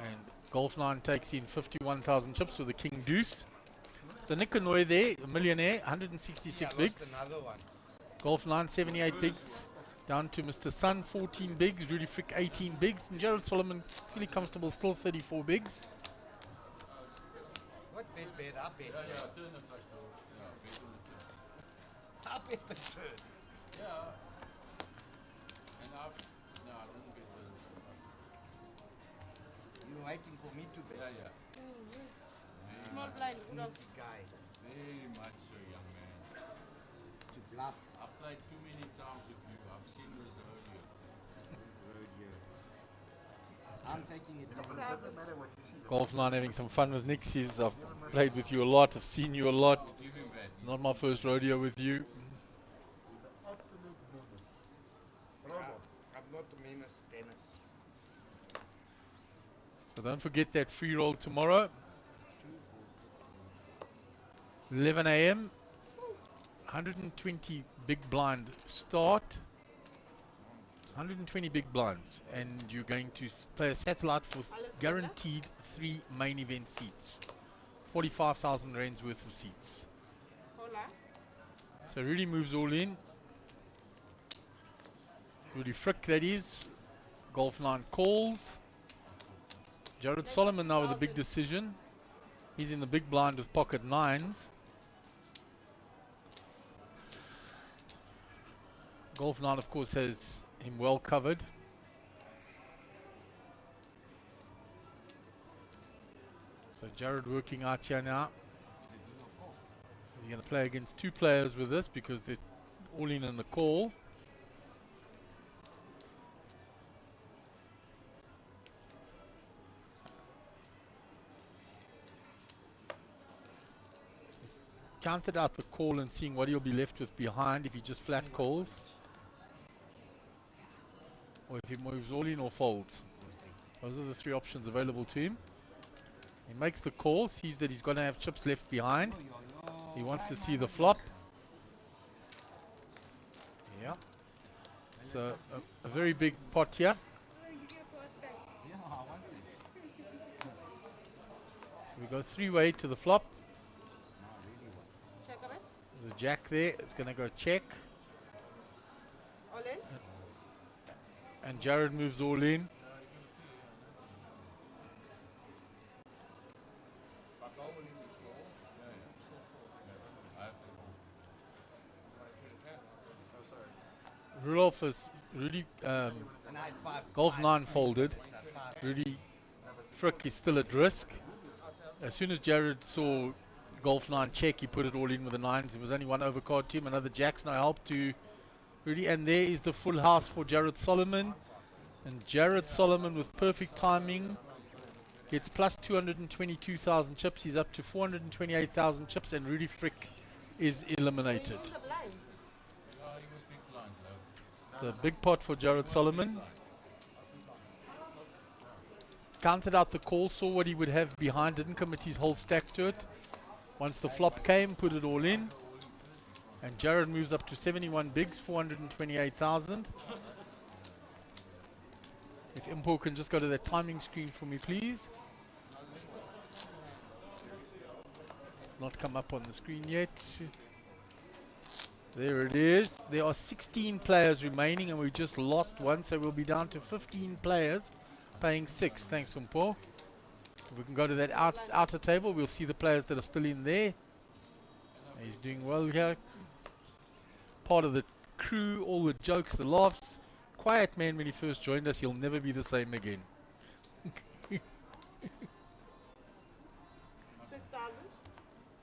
And Golf 9 takes in 51,000 chips with the king deuce. So Nikanoi there, a millionaire, 166 bigs. Another one. Golf 9, 78 bigs. Down to Mr. Sun, 14 bigs. Rudy Frick, 18 bigs. And Jared Solomon, fully comfortable, still 34 bigs. What bet? I bet. Yeah, turn the flash door. Yeah, bet on the turn. I bet the turn. Yeah. And I've... No, I don't bet the... You're waiting for me to bet. Yeah, yeah. Small blind, Rudolph. Sneaky guy. Very much so, young man. To bluff. I've played too many times with you. I've seen this earlier. This road here. I'm taking it. But it doesn't matter what you see. Golf 9 having some fun with Nick. Says, I've played with you a lot. I've seen you a lot. Give him that. Not my first rodeo with you. He's an absolute menace. Bravo. I'm not the meanest Dennis. So don't forget that free roll tomorrow. 11 a.m. 120 big blind start. 120 big blinds. And you're going to play a satellite for guaranteed 3 main event seats. 45,000 rands worth of seats. Hola. So Rudy moves all in. Rudy Frick, that is. Golf 9 calls. Jared Solomon now with a big decision. He's in the big blind with pocket 9s. Golf 9, of course, has him well covered. So Jared working out here now. He's going to play against 2 players with this because they're all in the call. He's counted out the call and seeing what he'll be left with behind if he just flat calls. Or if he moves all in or folds. Those are the 3 options available to him. He makes the call, sees that he's going to have chips left behind. He wants to see the flop. Yeah. So a very big pot here. Yeah, I want it. We go 3-way to the flop. No, I really want it. Check of it. The jack there. It's going to go check. All in. And Jared moves all in. Rudolph is Rudy. And I had 5. Golf 9 folded. 5. Rudy Frick is still at risk. As soon as Jared saw Golf 9 check, he put it all in with the 9s. There was only one overcard to him. Another jack's no help to Rudy. And there is the full house for Jared Solomon. And Jared Solomon with perfect timing gets plus 222,000 chips. He's up to 428,000 chips. And Rudy Frick is eliminated. Changing the blinds. Yeah, he was big blind, love. So a big pot for Jared Solomon. Counted out the call, saw what he would have behind, didn't commit his whole stack to it. Once the flop came, put it all in. And Jared moves up to 71 bigs, 428,000. If Impo can just go to that timing screen for me, please. It's not come up on the screen yet. There it is. There are 16 players remaining and we just lost one, so we'll be down to 15 players paying 6. Thanks, Impo. If we can go to that outer table, we'll see the players that are still in there. He's doing well here. Part of the crew, all the jokes, the laughs. Quiet man when he first joined us, he'll never be the same again. 6,000.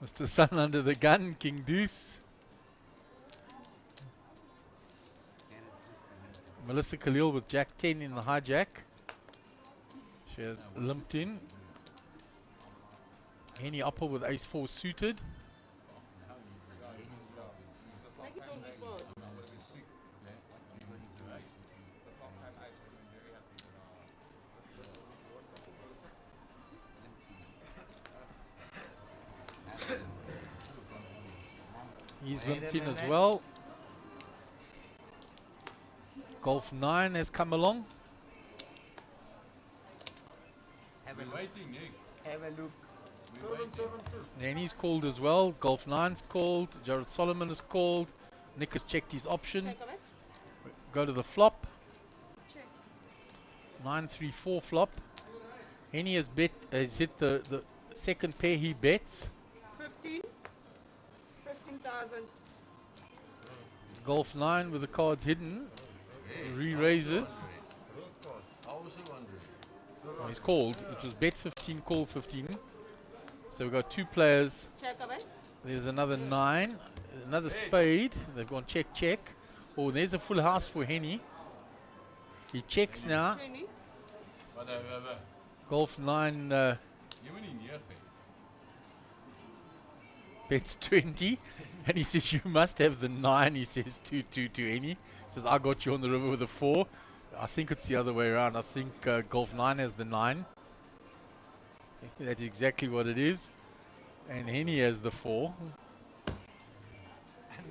Mr. Sun under the gun, King Deuce. Melissa Khalil with Jack 10 in the hijack. She has limped in. Henny Upper with Ace 4 suited. Make it only four. He's limped in as well. Golf 9 has come along. Have a look. Waiting, Nick. Have a look. We're waiting. Nanny's called as well. Golf 9's called. Jared Solomon is called. Nick has checked his option. Check of it. Go to the flop. Check. 9-3-4 flop. Henny has hit the second pair he bets. 15. 15,000. Golf 9 with the cards hidden. Re-raises. How was he wondering? He's called. It was bet 15, call 15. So we've got two players. Check of it. There's another 9. Another spade. They've gone check, check. Oh, there's a full house for Henny. He checks now. 20. Whatever. Golf 9 You went in here. bets 20. And he says, you must have the 9. He says, 2-2 to Henny. He says, I got you on the river with a 4. I think it's the other way around. I think Golf 9 has the 9. That's exactly what it is. And Henny has the 4. And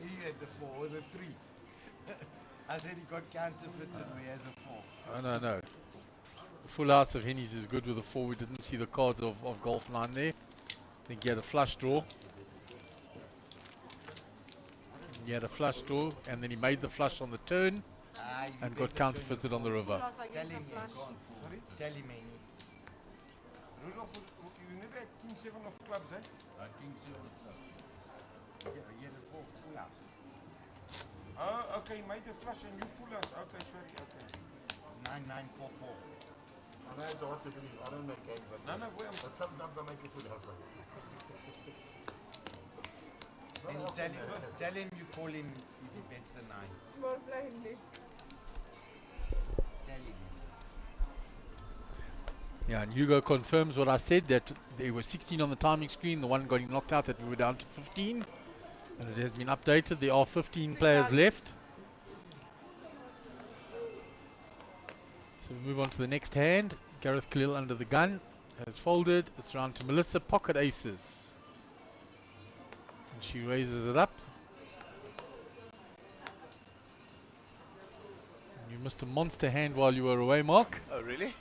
he had the 4 or the 3. I said he got counterfeited where he has a 4. Oh, no. The full house of Henny's is good with a 4. We didn't see the cards of Golf 9 there. I think he had a flush draw. He had a flush draw, and then he made the flush on the turn and got counterfeited on the river. Plus I Tell get him, some flush. Sorry? Tell him, Amy. Rudolph, you never had King 7 of clubs, eh? I think so. Yeah, he had a 4 full house. Oh, okay, made the flush and you full us. Okay, sorry, okay. 9944. I know it's hard to believe. I don't make games, but, No, well, but sometimes I make a full house. And tell him you call him if he bets the 9. More blindly. Tell him. Yeah, and Hugo confirms what I said, that there were 16 on the timing screen. The one got him knocked out, that we were down to 15. And it has been updated. There are 15 players left. So we move on to the next hand. Gareth Khalil under the gun has folded. It's round to Melissa. Pocket aces. And she raises it up. And you missed a monster hand while you were away, Mark. Oh, really?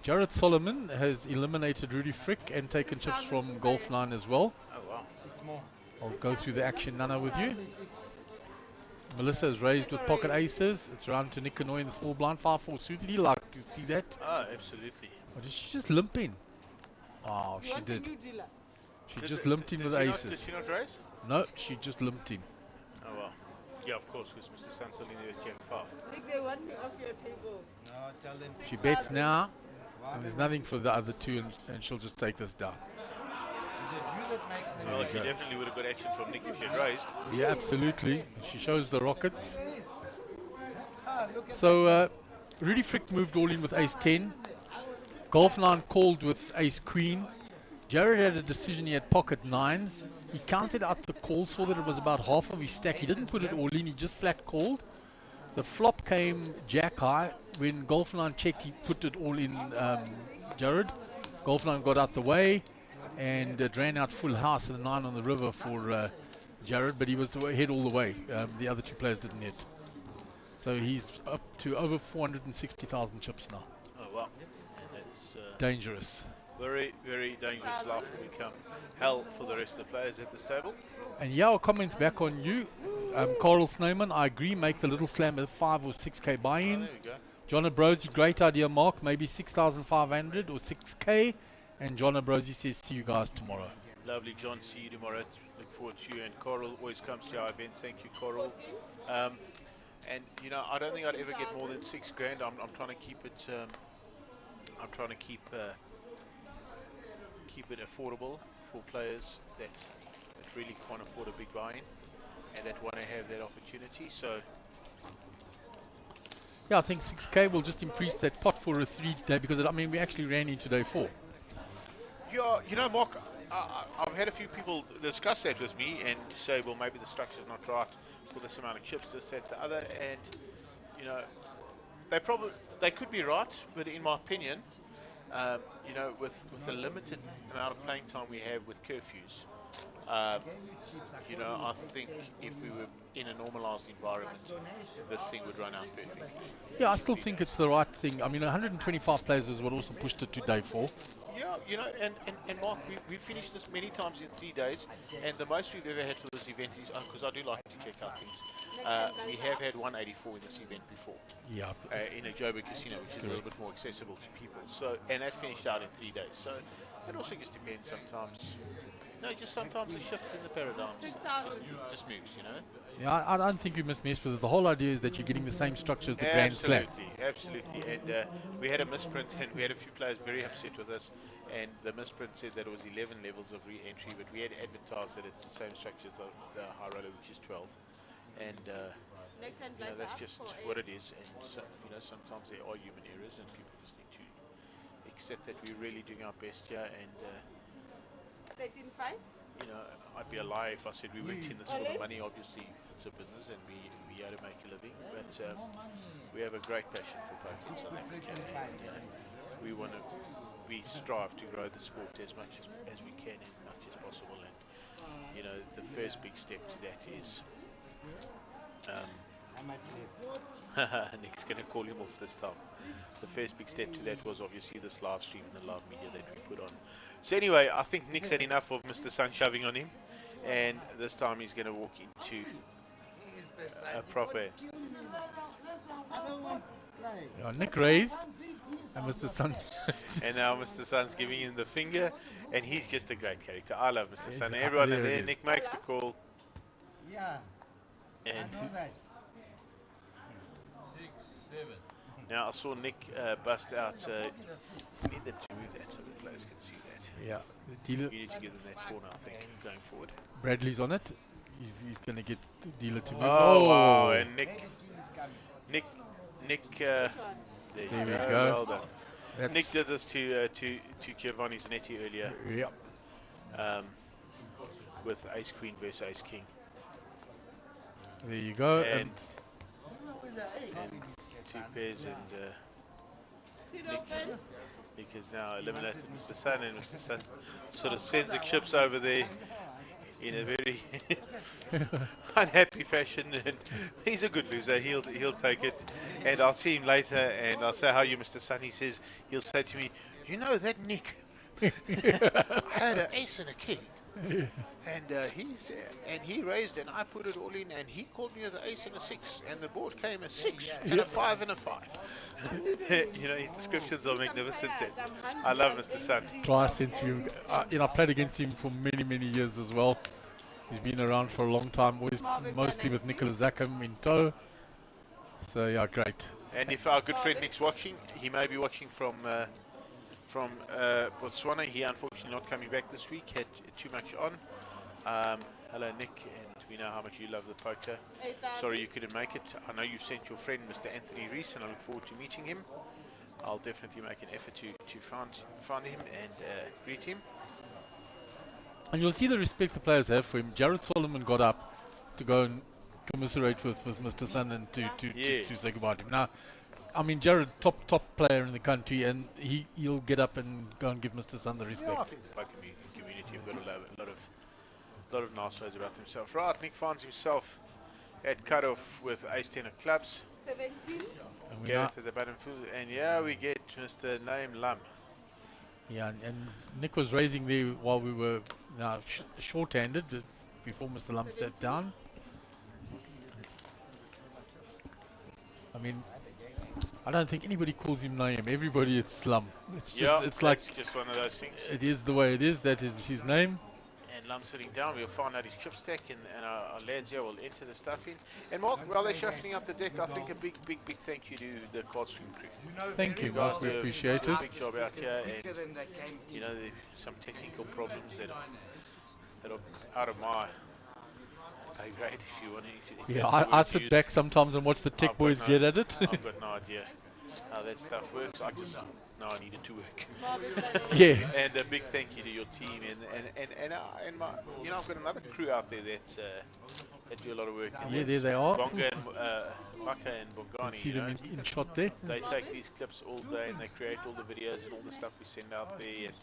Jared Solomon has eliminated Rudy Frick and taken chips from Golf 9 as well. Oh, wow. 6 more. I'll go through the action, Nana, with you. Melissa is raised with pocket aces. It's round to Nick Kanoy in the small blind. 5-4 suited. You like to see that? Oh, absolutely. Or did she just limp in? Oh, You she want did. a new dealer? She just limped in with Did aces. she not raise? No, she just limped in. Oh, well. Yeah, of course, because Mr. Sun's only there with Jack 5. Nick, they want me off your table. No, tell them. She bets 6,000. now. And there's nothing for the other two, and she'll just take this down. Is it you that makes them? Well, she definitely would have got action from Nick if she had raised. Yeah, absolutely. She shows the rockets. Ah, look at So Rudy Frick moved all in with ace 10. Golf 9 called with ace queen. Jared had a decision. He had pocket 9s. He counted out the calls, saw that it was about half of his stack. He didn't put it all in. He just flat called. The flop came jack high. When Golf 9 checked, he put it all in Jared. Golf 9 got out the way and ran out full house and the 9 on the river for Jared, but he was ahead all the way. The other two players didn't hit. So he's up to over 460,000 chips now. Oh well, and it's Dangerous. very, very dangerous life to become hell for the rest of the players at this table. And yeah, I'll comment back on you. Coral Snowman, I agree, make the little slam at 5 or 6k Oh, buy-in. there we go. John Abrosi, great idea, Mark. Maybe 6,500 or 6k. And John Abrosi says, see you guys tomorrow. Lovely, John. See you tomorrow. Look forward to you. And Coral always comes to our events. Thank you, Coral. And you know, I don't think I'd ever get more than $6 grand. I'm trying to keep it. I'm trying to keep it affordable for players that really can't afford a big buy-in and that want to have that opportunity. So Yeah, I think 6k will just increase that pot for a 3-day because I mean we actually ran into day 4. yeah, you know, Mark, I've had a few people discuss that with me and say, well, maybe the structure's not right for this amount of chips, this, that, the other, and you know, they could be right, but in my opinion, you know, with the limited amount of playing time we have with curfews, you know, I think if we were in a normalized environment, this thing would run out perfectly. Yeah, I still think it's the right thing. I mean, 125 players is what also pushed it to day 4. Yeah, you know, and Mark, we finished this many times in 3 days, and the most we've ever had for this event is, because I do like to check out things, we have had 184 in this event before. Yeah. In a Joburg casino, which is a little bit more accessible to people. So, and that finished out in 3 days. So, it also just depends sometimes. No, just sometimes a shift in the paradigms just moves, you know. Yeah, I don't think we must mess with it. The whole idea is that you're getting the same structure as the Grand Slam. Absolutely. And we had a misprint, and we had a few players very upset with us. And the misprint said that it was 11 levels of re-entry, but we had advertised that it's the same structure as the high roller, which is 12. And you know, that's just what it is. And so, you know, sometimes there are human errors, and people just need to accept that we're really doing our best here. And 13.5? you know, I'd be a liar if I said we weren't in this for the money. Obviously, it's a business, and we are to make a living. But we have a great passion for poker in South Africa, and we strive to grow the sport as much as we can, as much as possible. And you know, the first big step to that is Nick's going to call him off this time. The first big step to that was obviously this live stream and the live media that we put on. So anyway, I think Nick's had enough of Mr. Sun shoving on him, and this time he's going to walk into a proper. Yeah, Nick raised, and Mr. Sun. And now Mr. Sun's giving him the finger, and he's just a great character. I love Mr. Yes, Sun. Everyone in there there, it Nick is. makes the call, Yeah, and I know that. 6, 7. now I saw Nick bust out. We need them to move that so the players can see that. Yeah, the dealer You need to give them that corner, I think, going forward. Bradley's on it. He's going to get the dealer to move. Oh, wow, and Nick, there you There we go. go. Well done. That's Nick did this to Giovanni Zanetti earlier, Yep. with Ace Queen versus Ace King, There you go. and two pairs, and Nick has now eliminated Mr. Sun, and Mr. Sun sort of sends the chips over there in a very unhappy fashion, and he's a good loser. He'll take it, and I'll see him later, and I'll say, "How are you, Mr. Sun?" He says, he'll say to me, "You know that Nick had an ace and a king, and he raised, and I put it all in, and he called me with an ace and a 6, and the board came a 6 and a 5 and a 5." You know, his descriptions are magnificent. And I love Mr. Sun. Try since we, I played against him for many years as well. He's been around for a long time, always mostly with Nicholas Zackham in tow. So yeah, great. And if our good friend Nick's watching, he may be watching from Botswana. He unfortunately not coming back this week. Had too much on. Hello, Nick, and we know how much you love the poker. Sorry you couldn't make it. I know you sent your friend Mr. Anthony Rees, and I look forward to meeting him. I'll definitely make an effort to find him and greet him. And you'll see the respect the players have for him. Jared Solomon got up to go and commiserate with Mr. Sun and to say goodbye to him. Now, I mean, Jared, top player in the country, and he'll get up and go and give Mr. Sun the respect. Yeah, I think the poker community have got a lot of A lot of nice ways about himself. Right, Nick finds himself at cut-off with ace-10 of clubs. 17. And we Gareth at the bottom full, and yeah, we get Mr. Naim Lam. yeah, and Nick was raising there while we were short-handed before Mr. Lum sat down. I mean, I don't think anybody calls him Naim. Everybody, it's Lum. It's just, it's like just one of those things. it is the way it is. That is his name. And Lum sitting down, we'll find out his chip stack, and our lads here will enter the stuff in. And Mark, while they're shuffling up the deck, I think a big thank you to the card stream crew. Thank you, guys Mark. We do appreciate a it. big job out here, and you know, there's some technical problems that are out of my pay grade. If you want to, Yeah, I sit back sometimes and watch the tech boys get at it. I've got no idea how that stuff works. I just know I need it to work. Yeah. And a big thank you to your team and my, you know, I've got another crew out there that do a lot of work. Yeah, there they are. Bonga and Maka and Bongani. See You know, them in shot there. they take these clips all day and they create all the videos and all the stuff we send out there. And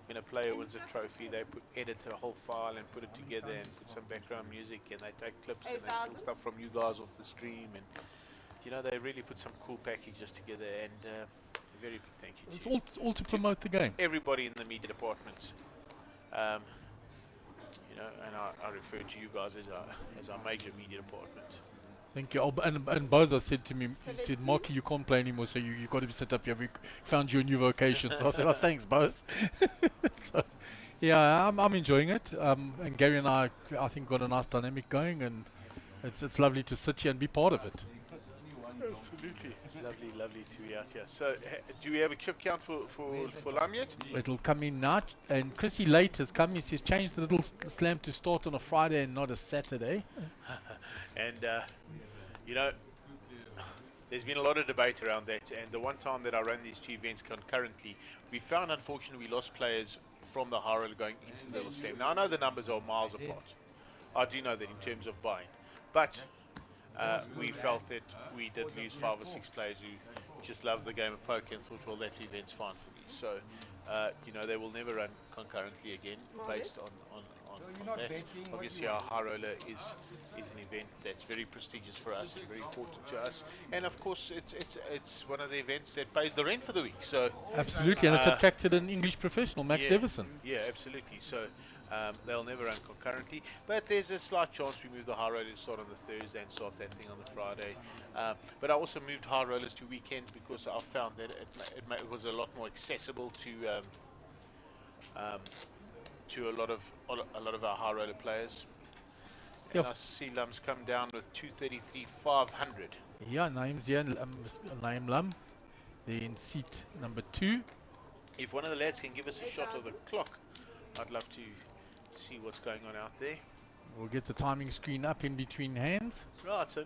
when a player wins a trophy, they edit a whole file and put it together and put some background music, and they take clips and they steal stuff from you guys off the stream, and you know, they really put some cool packages together, and a very big thank you It's to all to promote the game. everybody in the media departments. You know, and I refer to you guys as our major media department. Thank you. Oh, and Boza said to me, he said, Marky, you can't play anymore, so you got to be set up here. We found you a new vocation. So I said, oh, thanks, Boz. So, yeah, I'm enjoying it. And Gary and I think, got a nice dynamic going, and it's lovely to sit here and be part of it. Absolutely. Lovely to be out here. So, do we have a chip count for Lam yet? It'll come in now. And Chrissy Late has come. He says, change the little slam to start on a Friday and not a Saturday. And, you know, there's been a lot of debate around that. And the one time that I ran these two events concurrently, we found, unfortunately, we lost players from the high roller going into the little slam. Now, I know the numbers are miles apart. I do know that in terms of buying. But we felt that we did lose 5 or 6 players who just loved the game of poker and thought, well, that event's fine for me. So, you know, they will never run concurrently again based on that. Obviously, our high roller is an event that's very prestigious for us and very important to us. And of course, it's one of the events that pays the rent for the week. So Absolutely, and it's attracted an English professional, Max Devison. Yeah, absolutely. So they'll never run concurrently, but there's a slight chance we move the high roller to start on the Thursday and start that thing on the Friday. But I also moved high rollers to weekends because I found that it was a lot more accessible to a lot of our high roller players. And Yep. I see Lum's come down with 233,500. Yeah, name's here, Naim Lam. They're in seat number 2. If one of the lads can give us a shot of the clock, I'd love to see what's going on out there. We'll get the timing screen up in between hands. Right, so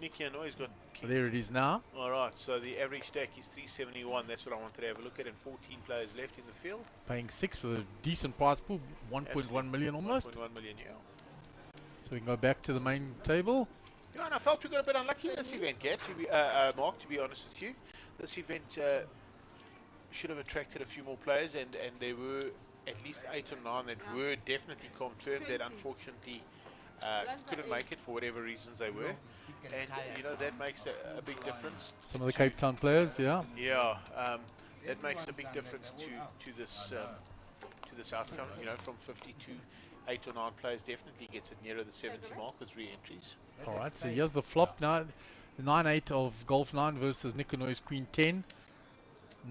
Nicky Anoy's got So there it is now. Alright, so the average stack is 371. That's what I wanted to have a look at, and 14 players left in the field. Paying 6 for a decent prize pool, 1.1 million almost. 1.1 million, yeah. So we can go back to the main table. Yeah, and I felt we got a bit unlucky in this event, Mark, to be honest with you. This event should have attracted a few more players, and there were at least 8 or 9 that were definitely confirmed that unfortunately couldn't make it for whatever reasons they were. And, you know, that makes a big difference. Some of the Cape Town players, yeah. Yeah, that makes a big difference to this outcome. You know, from 50 to 8 or 9 players definitely gets it nearer the 70 mark with re-entries. All right, so here's the flop now. The 9-8 of Golf 9 versus Nick Anoy's Queen 10.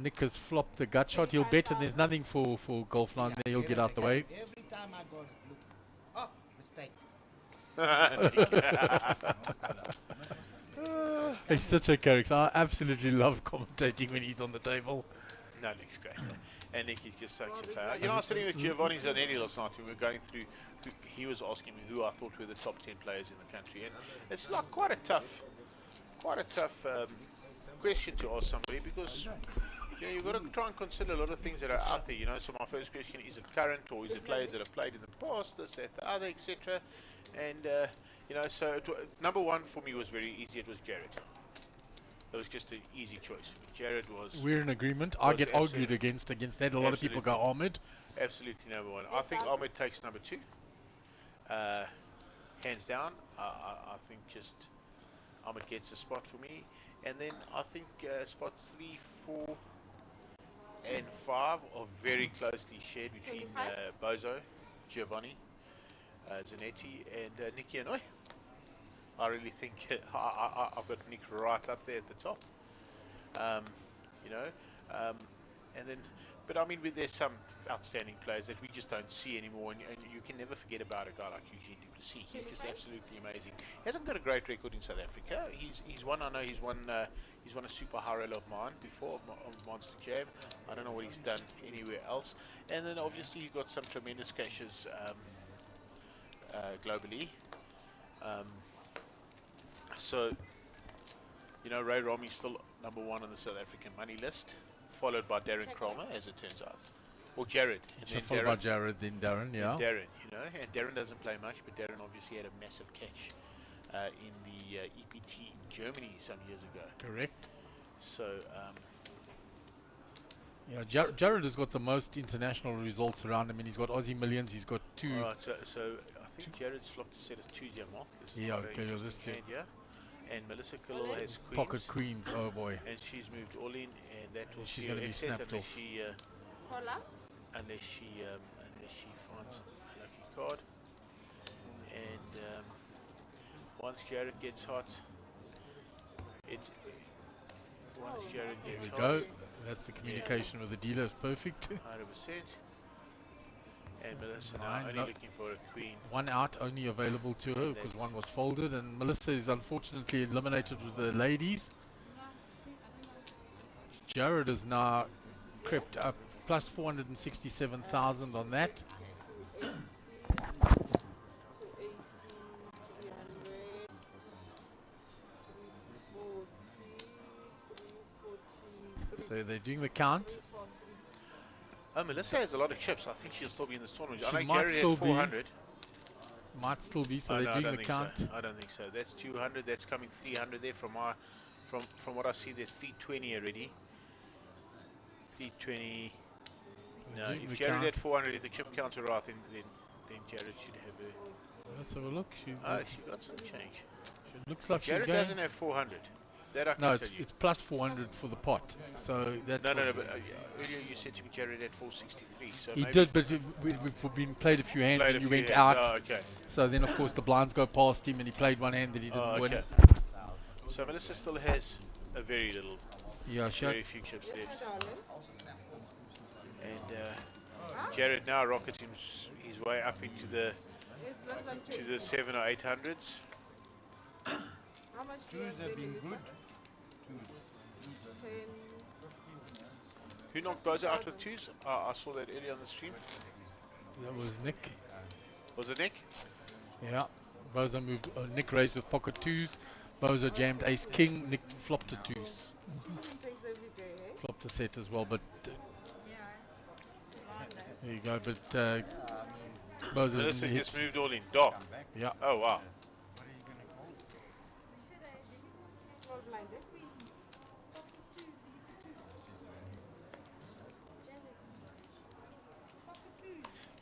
Nick has flopped the gut shot. He'll bet, and there's nothing for Golf 9 there. He'll get out the way. Every time I go, look. Oh, mistake. He's such a character. I absolutely love commentating when he's on the table. No, Nick's great. And Nick is just such a player. You know, I was sitting with Giovanni Zanelli last night and we were going through, he was asking me who I thought were the top 10 players in the country. And it's like quite a tough question to ask somebody, because you know, you've got to try and consider a lot of things that are out there. You know, so my first question, is it current, or is it players that have played in the past, this, that, the other, etc. And you know, so number 1 for me was very easy. It was Jared. It was just an easy choice. Jared was. We're in agreement. I get argued against that. A lot of people go Ahmed. Absolutely number 1. I think Ahmed takes number 2. Hands down, I think just Ahmed gets a spot for me. And then I think spots 3, 4, and 5 are very closely shared between 25? Bozo, Giovanni, Zanetti, and Nicky Hanoi. I really think I've got Nick right up there at the top. You know, and then, but I mean, there's some outstanding players that we just don't see anymore, and you can never forget about a guy like Eugene Duplessis. He's just absolutely amazing. He hasn't got a great record in South Africa. He's won. I know he's won a super high roll of mine before, of Monster Jam. I don't know what he's done anywhere else. And then obviously he's got some tremendous caches globally. So, you know, Ray Rommy's still number 1 on the South African money list, followed by Darren Kramer, as it turns out. Or Jared. And then Followed by Jared, then Darren, yeah. And Darren, you know, and Darren doesn't play much, but Darren obviously had a massive catch in the EPT in Germany some years ago. Correct. So, yeah, Jared has got the most international results around him, and he's got Aussie Millions. He's got 2. alright, so I think Jared's flopped a set of 2s here, Mark. This is Yeah, quite an okay, interesting this too. hand here. And Melissa Killil has queens. Pocket queens, oh boy. And she's moved all in, and that will She's see gonna her be exit snapped unless off. she unless she finds a lucky card. And once Jared gets hot, once Jared There gets we hot, go. That's the communication with the dealer is perfect. 100%. And Melissa now Nine, only no. looking for a queen. 1 out only available to her because 1 was folded, and Melissa is unfortunately eliminated with the ladies. Jared is now crept up plus 467,000 on that. 80, 340, So they're doing the count. Oh, Melissa has a lot of chips. I think she'll still be in this tournament. She I know might Jared still had be. 400. Might still be, so Oh, they're no, I doing don't the think count. so. I don't think so. That's 200. That's coming 300 there from what I see. There's 320 already. 320. No, doing if the Jared count. had 400, if the chip counts are right, then Jared should have a. Let's have a look. She got some change. looks like she's Jared going. doesn't have 400. That I can No, tell it's you. plus 400 for the pot. So that's No, what- but earlier you said to me Jared had 463. So he maybe did, but we've been played a few hands played and a you few went hands. out. Oh, okay. So then, of course, the blinds go past him, and he played one hand that he didn't Oh, win. okay. So Melissa still has a very little, Yeah, very few chips left. darling. And Jared now rockets his way up into the It's less than 20. to the 700 or 800s. How much do you Twos have been good. 10. Who knocked Bozo out with 2s? I saw that earlier on the stream. That was Nick. Was it Nick? Yeah. Bozo moved. Nick raised with pocket 2s. Bozo jammed ace king. Nick flopped a 2s. Things every day, eh? Flopped a set as well, but Yeah. there you go. But Bozo Melissa didn't just hit. moved all in. Dock. Yeah. Oh, wow. Small blind, eh?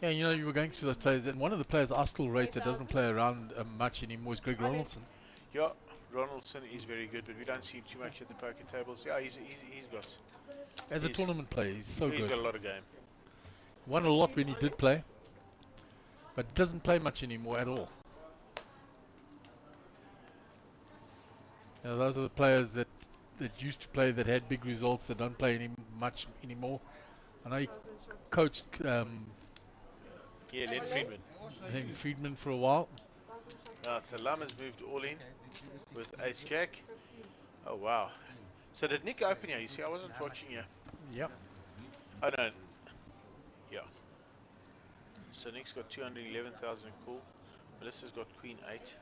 Yeah, you know, you were going through those players, and one of the players I still rate that doesn't play around much anymore is Greg Ronaldson. Yeah, Ronaldson is very good, but we don't see him too much at the poker tables. Yeah, he's got. As a He's- tournament player, he's so He's good. got a lot of game. Won a lot when he did play, but doesn't play much anymore at all. Now, those are the players that used to play that had big results that don't play much anymore. I know he coached Yeah, Len Friedman. Friedman for a while. So Lama's moved all in with Ace Jack. Oh, wow. So did Nick open here? You see, I wasn't watching here. Yep. Oh, no. Yeah. So Nick's got 211,000 in call. Melissa's got Queen 8.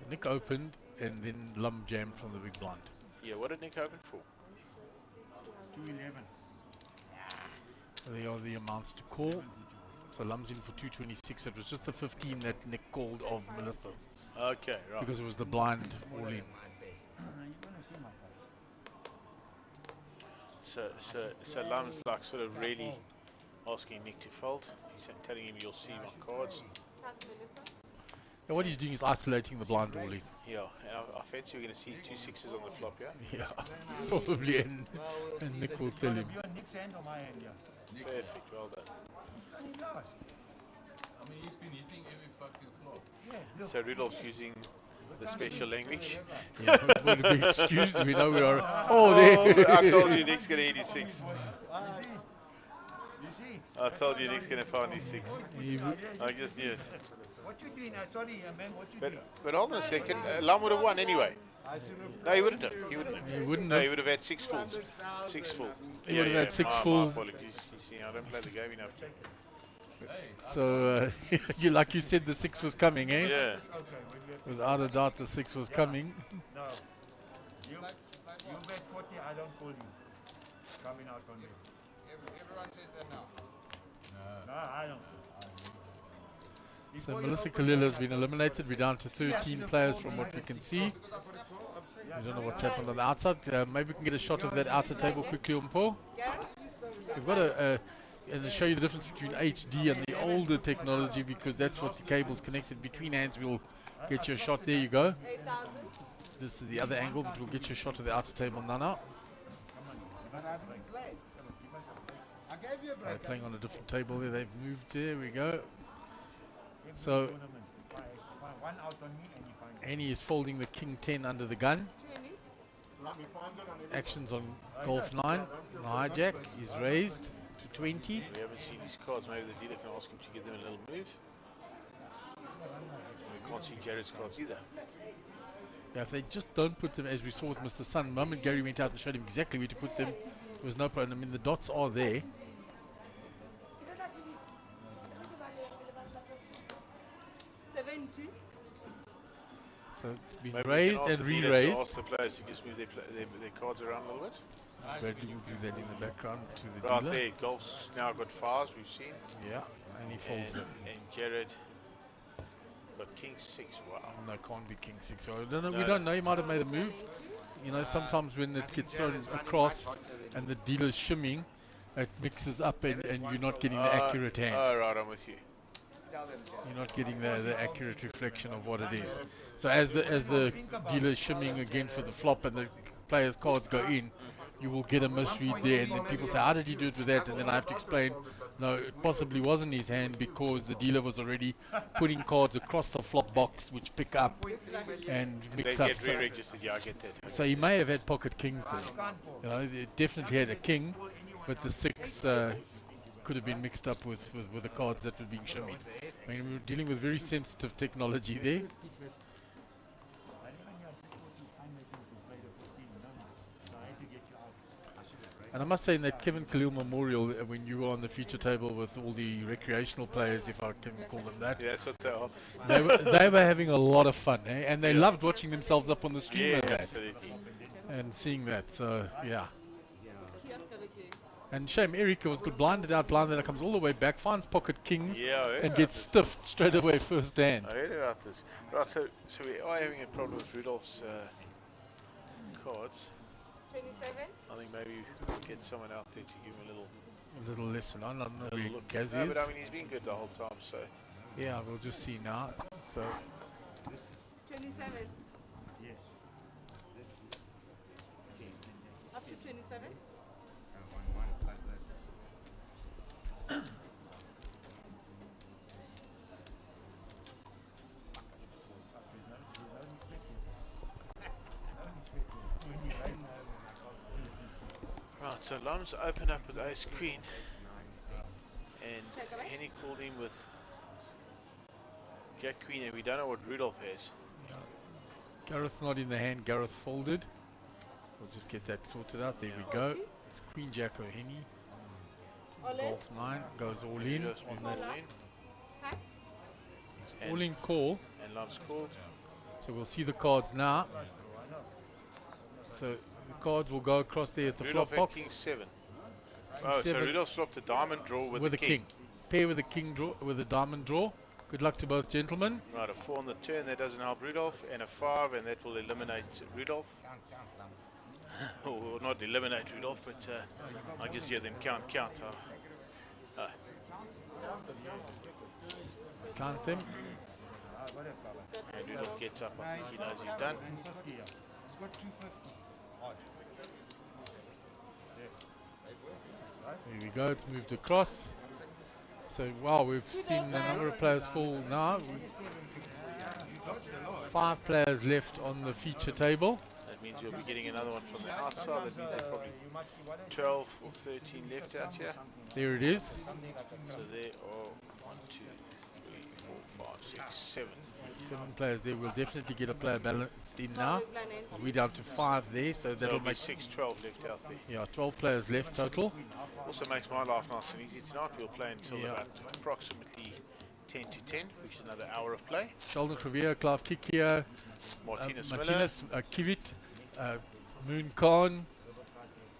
Nick opened and then Lum jammed from the big blind. Yeah, what did Nick open for? 211. They are the amounts to call. So Lum's in for 226. It was just the 15 that Nick called of Melissa's Okay, right. because it was the blind all in. You want to see my So Lum's like sort of really asking Nick to fold. He's telling him you'll see my cards. Yeah, what he's doing is isolating the blind wall in. Yeah, and I fancy we're going to see 2 6s on the flop, yeah? Yeah, probably, and Nick will tell him. You on Nick's hand or my hand, yeah? Perfect, well done. He lost. I mean, he's been hitting every fucking flop. Yeah, look. So Rudolph's using the special language. Yeah, we're to be excused. We know we are. Oh, there. I told you Nick's going to hit his 6. You see? I told you Nick's going to find his 6. He w- I just knew it. What you doing? Sorry, man, what you But doing? but hold on a second. Lum would have won anyway. I should have. No, he wouldn't have. He wouldn't have. He wouldn't No, have. he would have had 6 fulls. 6 full. He would have had 6 my fulls. apologies. You see, I don't play the game enough. So, you like you said, the 6 was coming, eh? Yeah. Okay, when you Without a doubt, the 6 was coming. no. You bet 40, I don't call you. Coming out on me. Everyone says that now. No, I don't. So Melissa Kalila has been eliminated. We're down to 13 players from what we can see. We don't know what's happened on the outside. Maybe we can get a shot of that outer table quickly on Paul. We've got and to show you the difference between HD and the older technology, because that's what the cable's connected between hands. We'll get you a shot. There you go. This is the other angle, but we'll get you a shot of the outer table now. They're playing on a different table there. They've moved. There we go. So One out on me and you find Annie is folding the king 10 under the gun. Actions on golf 9. The hijack is raised to 20. We haven't seen his cards. Maybe the dealer can ask him to give them a little move. We can't see Jared's cards either. Yeah, if they just don't put them, as we saw with Mr. Sun, the moment Gary went out and showed him exactly where to put them, there was no problem. I mean, the dots are there. 70. So it's been Maybe raised we can ask and the dealer to re-raised. ask the players to just move their cards around a little bit. Bradley will do that in the background to the Right dealer. there, golf's now got 5s, we've seen. Yeah, and he folds And, it. and Jared got king 6. Wow. No, can't be king 6. So I don't know, we No, don't know. He might have made a move. You know, sometimes when it gets thrown across and the dealer's shimming, it mixes up and you're not getting the accurate hand. Oh, right, I'm with you. You're not getting the accurate reflection of what it is. So as the dealer's shimming again for the flop and the player's cards go in, you will get a misread there, and then people say, how did he do it with that? And then I have to explain, no, it possibly wasn't his hand because the dealer was already putting cards across the flop box which pick up and mix They up. get So, re-registered, yeah, I get that. so he may have had pocket kings there. You know, he definitely had a king, but the 6 could have been mixed up with the cards that were being shimmied. I mean, we were dealing with very sensitive technology there. And I must say, in that Kevin Khalil Memorial, when you were on the feature table with all the recreational players, if I can call them that, Yeah, that's what they are. they were having a lot of fun, eh? And they loved watching themselves up on the stream Yeah, and that, absolutely. and seeing that. So yeah. And shame Erica was good, blinded out, comes all the way back, finds pocket kings, Yeah, I heard and about gets this. stiffed straight away first hand. I heard about this. Right, so we are having a problem with Rudolph's cards. 27. I think maybe we'll get someone out there to give him A little lesson. I don't know a where little look. Gaz No, is. but I mean, he's been good the whole time, so. Yeah, we'll just see now. So 27. Yes. Up to 27. Right, so Lum's opened up with ace queen, and Check away. Henny called him with jack queen, and we don't know what Rudolph has. Gareth's not in the hand. Gareth folded. We'll just get that sorted out. There we go. It's Queen Jack O'Henny. All in. Golf 9 goes all in Rudolph's on been that. all in, Pass. It's all in call. and Lum's called. So we'll see the cards now. So the cards will go across there at the Rudolph flop had box king 7. Oh, so 7. Rudolph flopped a diamond draw with a king. Pair with a king draw, with a diamond draw. Good luck to both gentlemen. Right, a 4 on the turn, that doesn't help Rudolph, and a 5, and that will eliminate Rudolph. or not eliminate Rudolph, but I just hear them count. Count them. And Rudolph gets up. I think he knows he's done. He's got 250 odd. There we go. It's moved across. So wow, we've seen a number of players fall now. 5 players left on the feature table. That means you'll be getting another one from the outside. That means there's probably 12 or 13 left out here. There it is. So there are 1, 2, 3, 4, 5, 6, 7. 7 players there. We'll definitely get a player balanced in now. We're down to 5 there, so that'll Be make 6, 12 left out there. yeah 12 players left total. Also makes my life nice and easy tonight. We'll play until about approximately 10 to 10, which is another hour of play. Sheldon Crevier, Klaus Kikio, Martinez Miller. Martinez, Kivit, Moon Khan.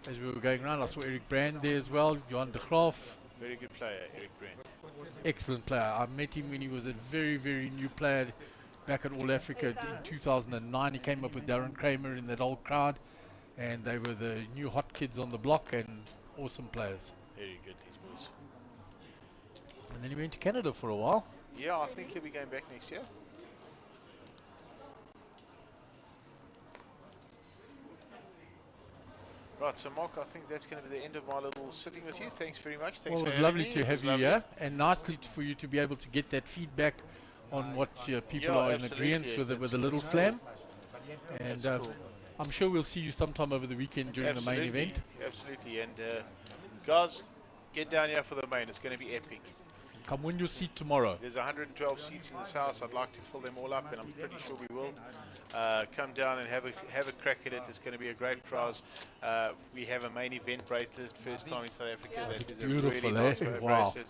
As we were going around, I saw Eric Brand there as well. Johan de Graaf, Very good player, Eric Brand. excellent player. I met him when he was a very, very new player back at All Africa in 2009. He came up with Darren Kramer in that old crowd, and they were the new hot kids on the block and awesome players. Very good, these boys. And then he went to Canada for a while. Yeah, I think he'll be going back next year. Right, so Mark, I think that's going to be the end of my little sitting with you. Thanks very much. Thanks Well, it for was having lovely me. to It have was you lovely. here, and nicely for you to be able to get that feedback on what people Yeah, are in absolutely. agreement with It's a little slam. That's And cool. I'm sure we'll see you sometime over the weekend during the main event. Absolutely, and guys, get down here for the main. It's going to be epic. Come win your seat tomorrow. There's 112 seats in this house. I'd like to fill them all up, and I'm pretty sure we will. Come down and have a crack at it. It's going to be a great prize. We have a main event bracelet, first time in South Africa. That is a Beautiful, really nice eh? Wow. bracelet.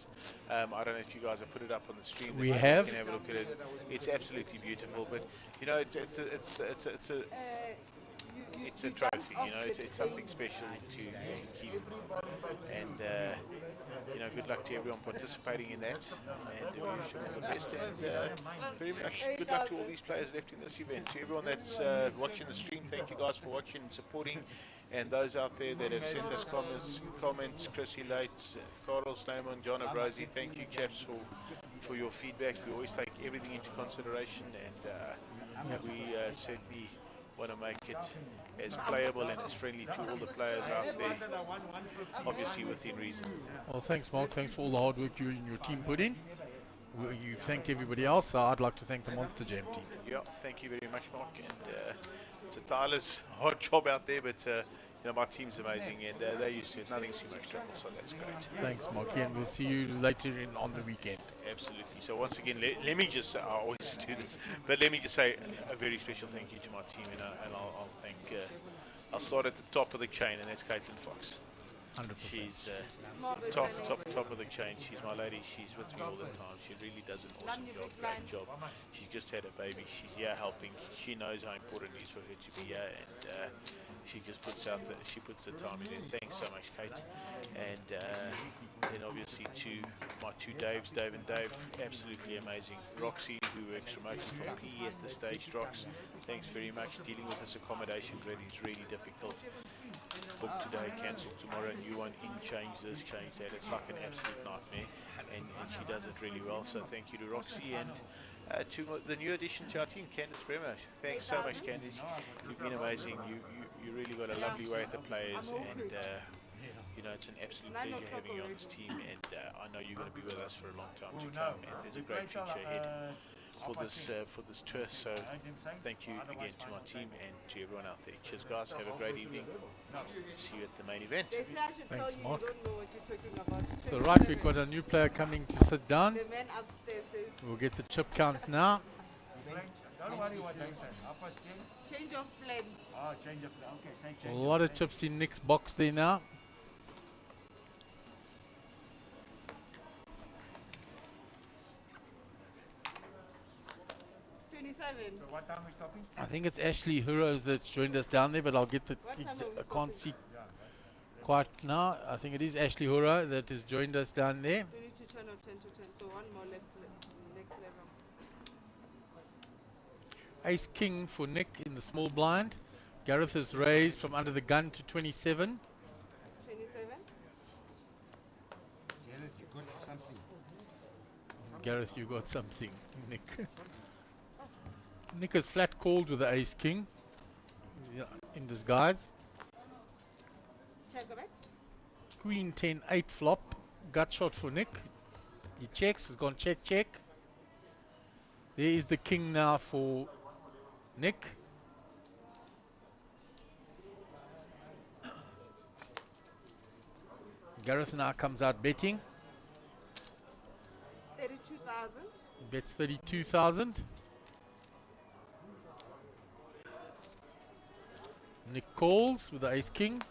I don't know if you guys have put it up on the stream. We then have. You can have a look at it. It's absolutely beautiful. But you know, it's a trophy. You know, it's something special to keep. And you know, good luck to everyone participating in that, and we wish you all the best. And very much good luck to all these players left in this event. To everyone that's watching the stream, thank you guys for watching and supporting. And those out there that have sent us comments, Chrissy Lates, Carl Snyman, John Abrosi, thank you chaps for your feedback. We always take everything into consideration, and we certainly want to make it as playable and as friendly to all the players out there, obviously within reason. Well, thanks, Mark. Thanks for all the hard work you and your team put in. You've thanked everybody else, so I'd like to thank the Monster Jam team. Yeah, thank you very much, Mark. And it's a tireless, hard job out there, but you know, my team's amazing, and they're used to it. Nothing's too much trouble, so that's great. Thanks, Marky, and we'll see you later on the weekend. Absolutely. So once again, let me just say, I always do this, but let me just say a very special thank you to my team, and I'll thank, I'll start at the top of the chain, and that's Caitlin Fox. 100%. She's top of the chain. She's my lady. She's with me all the time. She really does an awesome job, great job. She's just had a baby. She's here helping. She knows how important it is for her to be here, and she just puts the time in. And thanks so much, Kate. And then obviously to my two Daves, Dave and Dave, absolutely amazing. Roxy, who works remotely from PE at the stage. Rox, thanks very much. Dealing with this accommodation grid is really difficult. Book today, cancel tomorrow, new one in, change this, change that. It's like an absolute nightmare, and she does it really well. So thank you to Roxy, and to the new addition to our team, Candice Bremer. Thanks so much, Candice. You've been amazing. You really got a lovely way at the players, and you know, it's an absolute pleasure having you on this team, and I know you're going to be with us for a long time to come, and there's a great future ahead for this tour. So thank you again to my team and to everyone out there. Cheers, guys. Have a great evening. See you at the main event. Thanks, Mark. So So right, we've got a new player coming to sit down. The man upstairs says, We'll get the chip count now. Don't worry what I said. Half past 10? change of plans. Oh, change of plan. Okay, say A change lot of chips in Nick's box there now. So what time are we stopping? I think it's Ashley Hurrows that's joined us down there, but I'll get the. What time are we I can't stopping? see quite now. I think it is Ashley Hurrow that has joined us down there. 20 to 10 or 10 to 10. So one more less next level. Ace King for Nick in the small blind. Gareth is raised from under the gun to 27. 27. Jared, you got something. Gareth, you got something. Nick. Nick is flat called with the ace king. Yeah, in disguise. Check a bet. Queen 10 8 flop. Gut shot for Nick. He checks. Has gone check check. There is the king now for Nick. Gareth now comes out betting. 32,000. He bets 32,000. Nick calls with the ace king.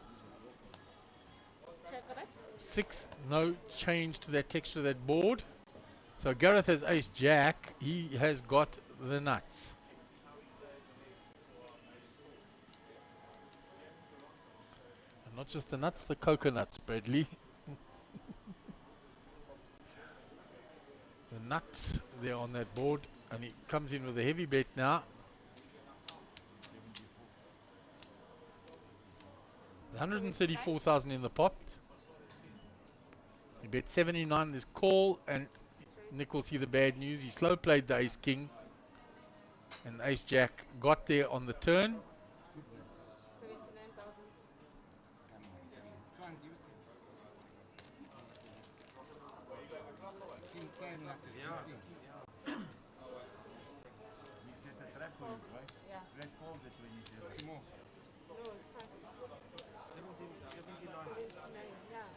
Check a bet. 6, no change to that texture of that board. So Gareth has ace jack. He has got the nuts. And not just the nuts, the coconuts, Bradley. The nuts there on that board. And he comes in with a heavy bet now. 134,000 in the pot. He bet 79 this call, and Nick will see the bad news. He slow played the ace king, and ace jack got there on the turn. 79,000. Come on, you. King 10 like a king. You set a trap for you, right? Yeah. Red call that way you said. Two more. No, it's fine. 79, yeah.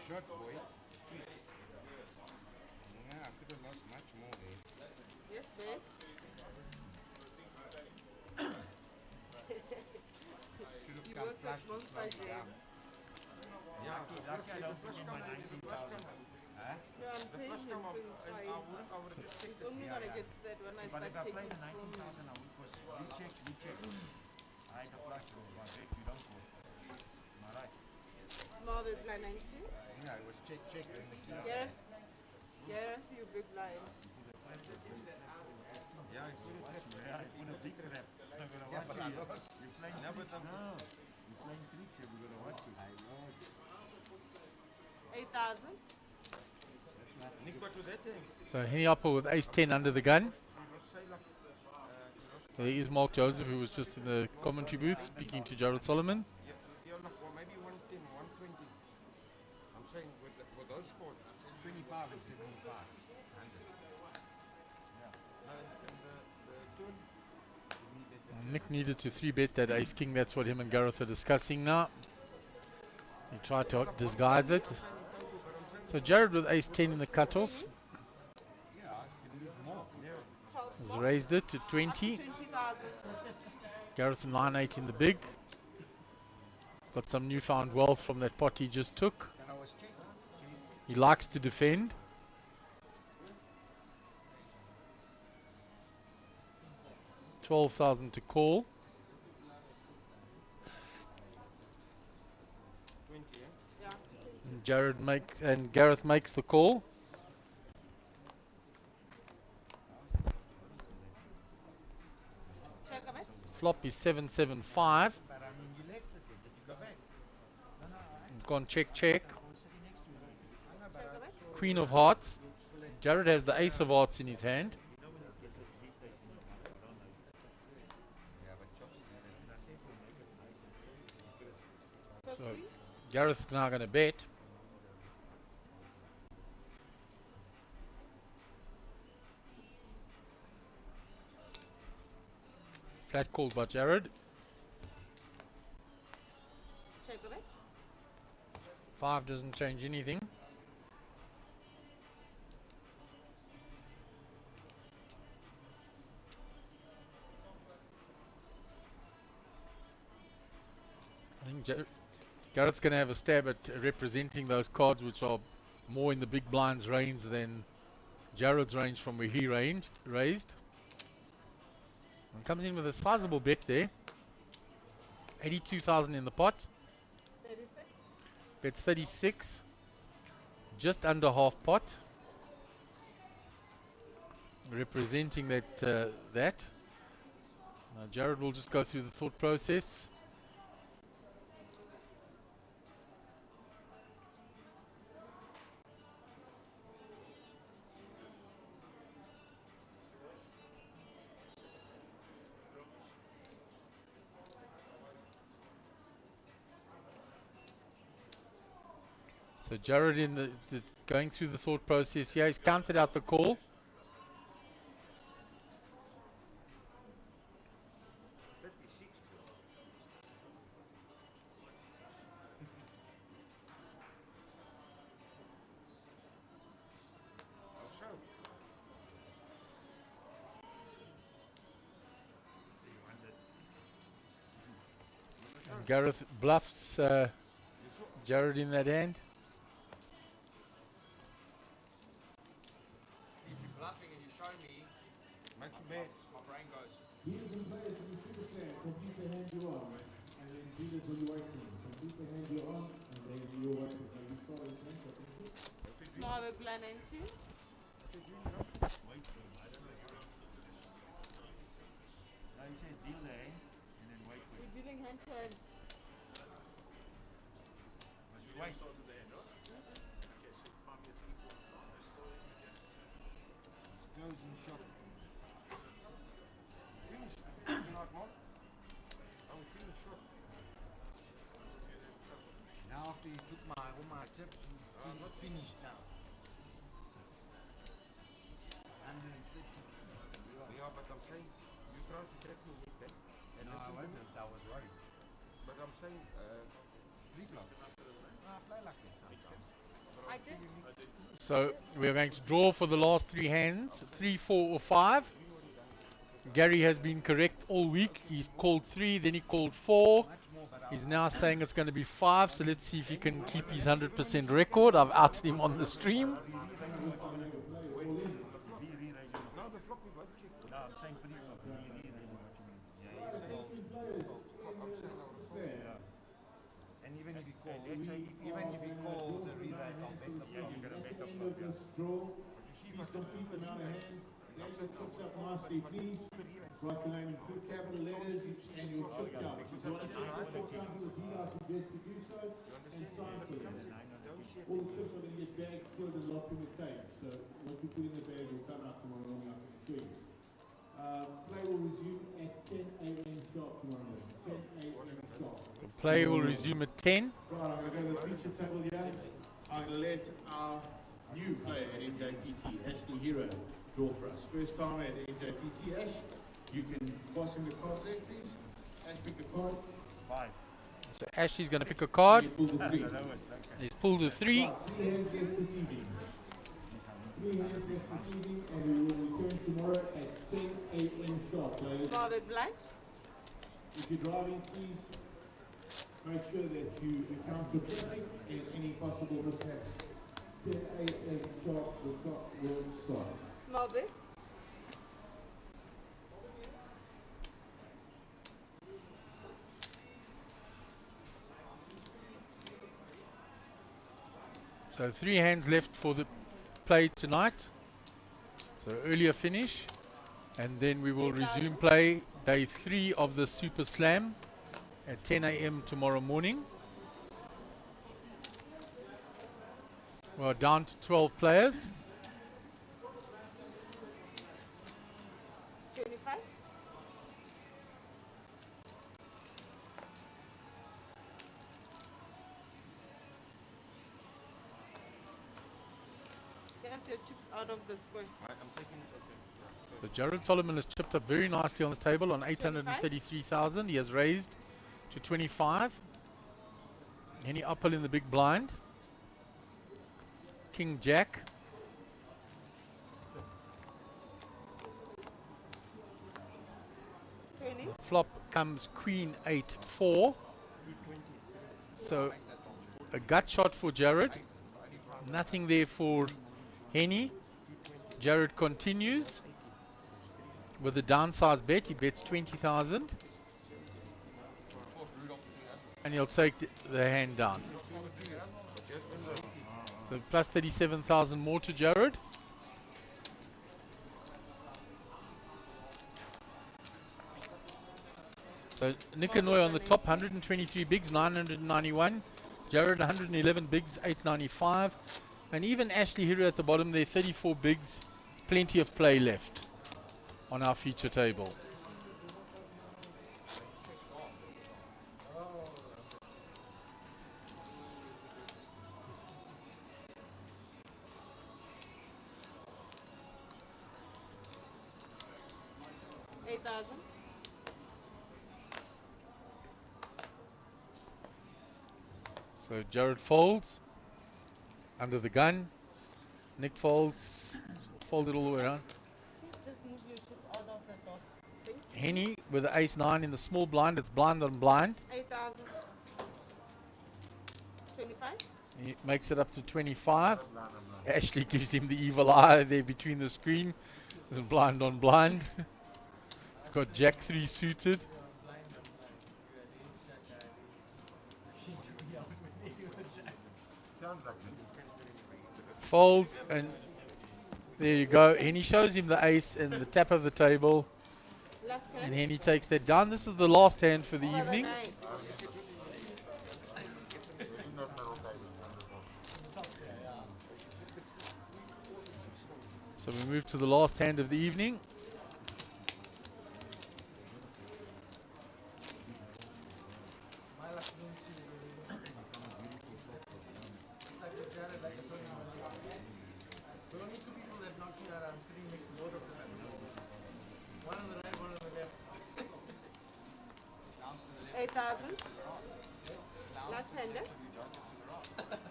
Short boy. Yeah, I could have lost much more there. Yes, babe. Should have You come worked flush at to most slow by it Jane. down. Lucky I don't give him my 19,000. Huh? No, I'm paying him, so he's fine. He's only gonna get sad when I But start if I play taking the from him. 19,000 now, because we check. I had a flush draw, but if you don't call. Am I right? Small big blind 90. Yeah, it was check and the king. Gareth. Gareth, you big blind. Yeah, I put a big trap. I'm gonna Yeah, watch but I you. lost. You're playing tricks. No. You're playing tricks here. We're gonna watch you. I lost. 8,000. Nick, what was that thing? So Henny Upper with ace 10 under the gun. There is Mark Joseph, who was just in the commentary booth speaking to Jared Solomon. Yeah, look, or maybe 110, 120. I'm saying with those scores. 25 and 75. 100. No, and the turn. Nick needed to 3-bet that ace king. That's what him and Gareth are discussing now. He tried to disguise it. So Jared with ace 10 in the cutoff Yeah, I can lose more. 12. has raised it to 20. 20,000. Gareth 9-8 in the big. Got some newfound wealth from that pot he just took. And I was checking. He likes to defend. $12,000 to call. 20, eh? Yeah. And Jared makes and Gareth makes the call. Check a bet. Flop is 775. But I mean, you left it there. Did you go back? It's gone check check. I know, but Check a I bet. Queen of hearts. Jared has the ace of hearts in his hand. yeah, but chops. So 50. Gareth's now going to bet. Flat called by Jared. Check a bet. 5 doesn't change anything. I think Garrett's going to have a stab at representing those cards which are more in the big blinds range than Jared's range from where he raised. And comes in with a sizable bet there. 82,000 in the pot. 36. Bets 36. Just under half pot. Representing that. Jared will just go through the thought process. So Jared in the going through the thought process here. He's counted out the call. And Gareth bluffs Jared in that hand. If you're bluffing and you show me, Makes a bet. my brain goes. Dealers and players in the super slam, complete the hand you're on, and then dealers when you're waiting. Complete the hand you're on, and then you're waiting. So you start with 10 seconds. Smaller plan into. Now he says deal the hand and then wait for it. We're dealing hand to hand. Must we wait? Closing shot. Finish. You like Mark? I will finish shot. Now after you took all my tips, you not finished now. 130. Yeah, but I'm saying you tried to track me with that. And no, I wasn't. I was worried. But I'm saying, pre-block. I play like that sometimes. I did. So we're going to draw for the last three hands, 3, 4 or 5. Gary has been correct all week. He's called 3, then he called 4. He's now saying it's going to be 5, so let's see if he can keep his 100% record. I've outed him on the stream. No, the flop we won't check. No, I'm saying pre-flop. And even if he calls, even if he calls a re-raise, I'll bet the flop. At the end of this draw, please complete the amount of hands. Get your chips up nicely, please. Write your name in full capital letters and your chip count. If you want to check the chip count for the dealer, I suggest you do so and sign for them. All the chips are going to get bagged, sealed and locked in the cage. So what you put in the bag will come out tomorrow morning, I can assure you. Play will resume at 10 a.m. sharp tomorrow morning. 10 a.m. sharp. Play will resume at 10. Right, I'm going to go to the feature table here. I'm going to let our new player at Mjpt, Ashley Hero, draw for us. First time at Mjpt, Ash. You can pass him the cards there, please. Ash, pick a card. 5. So Ashley's going to pick a card. You pull the 3. He's pulled a 3. 3 hands left this evening. 3 hands left this evening, and we will return tomorrow at 10 a.m. sharp, players. Small big blind. If you're driving, please make sure that you account for traffic and any possible mishaps. 10 a.m. sharp, the clock will start. Small big. So 3 hands left for the play tonight. So earlier finish. And then we will resume play day 3 of the Super Slam at 10 a.m. tomorrow morning. We're down to 12 players. 25. Get your chips out of the square. I'm taking it. So Jared Solomon has chipped up very nicely on the table on 833,000. He has raised to 25. Any uphill in the big blind. King Jack. Flop comes Queen 8-4. So a gut shot for Jared. Nothing there for Henny. Jared continues with a downsized bet. He bets 20,000. And he'll take the hand down. So plus 37,000 more to Jared. So Nick Hanoi on the top, 123 bigs, 991. Jared 111 bigs, 895. And even Ashley here at the bottom there, 34 bigs, plenty of play left on our feature table. So Jared folds under the gun. Nick folds, fold it all the way around. Just move your chips out of the dots. Thank you. Henny with the ace 9 in the small blind. It's blind on blind. 8,000. 25. He makes it up to 25. Ashley gives him the evil eye there between the screen. It's blind on blind. He's got Jack 3 suited. Folds, and there you go. Henny shows him the ace and the tap of the table. Last hand. And Henny takes that down. This is the last hand for the evening. Right. So we move to the last hand of the evening. Last hand, eh?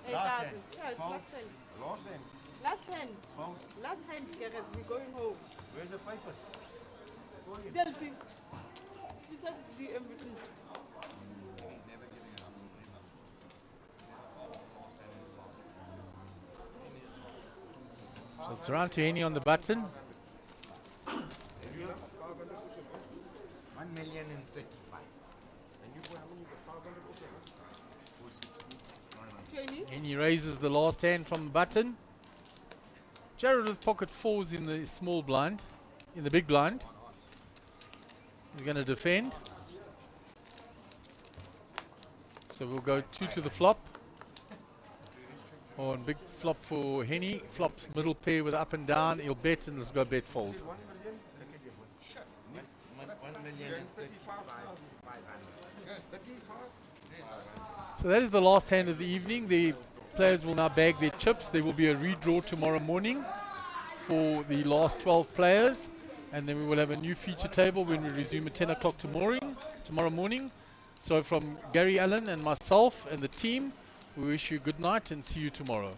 8,000. Yeah, it's last hand. Last hand. Last hand. Well, Last hand, Gareth. We're going home. where's the papers? Delphi. She said the everything. So it's around to Henny on the button. 1,035,000. And you got how many? You got 500 also? 20. Henny raises the last hand from the button. Jared with pocket 4s in the small blind, in the big blind. He's going to defend. So we'll go 2 to the flop. On big flop for Henny. Flops middle pair with up and down. He'll bet and let's go bet fold. 1,035,500. So that is the last hand of the evening. The players will now bag their chips. There will be a redraw tomorrow morning for the last 12 players. And then we will have a new feature table when we resume at 10 o'clock tomorrow morning. So from Gary Allen and myself and the team, we wish you good night and see you tomorrow.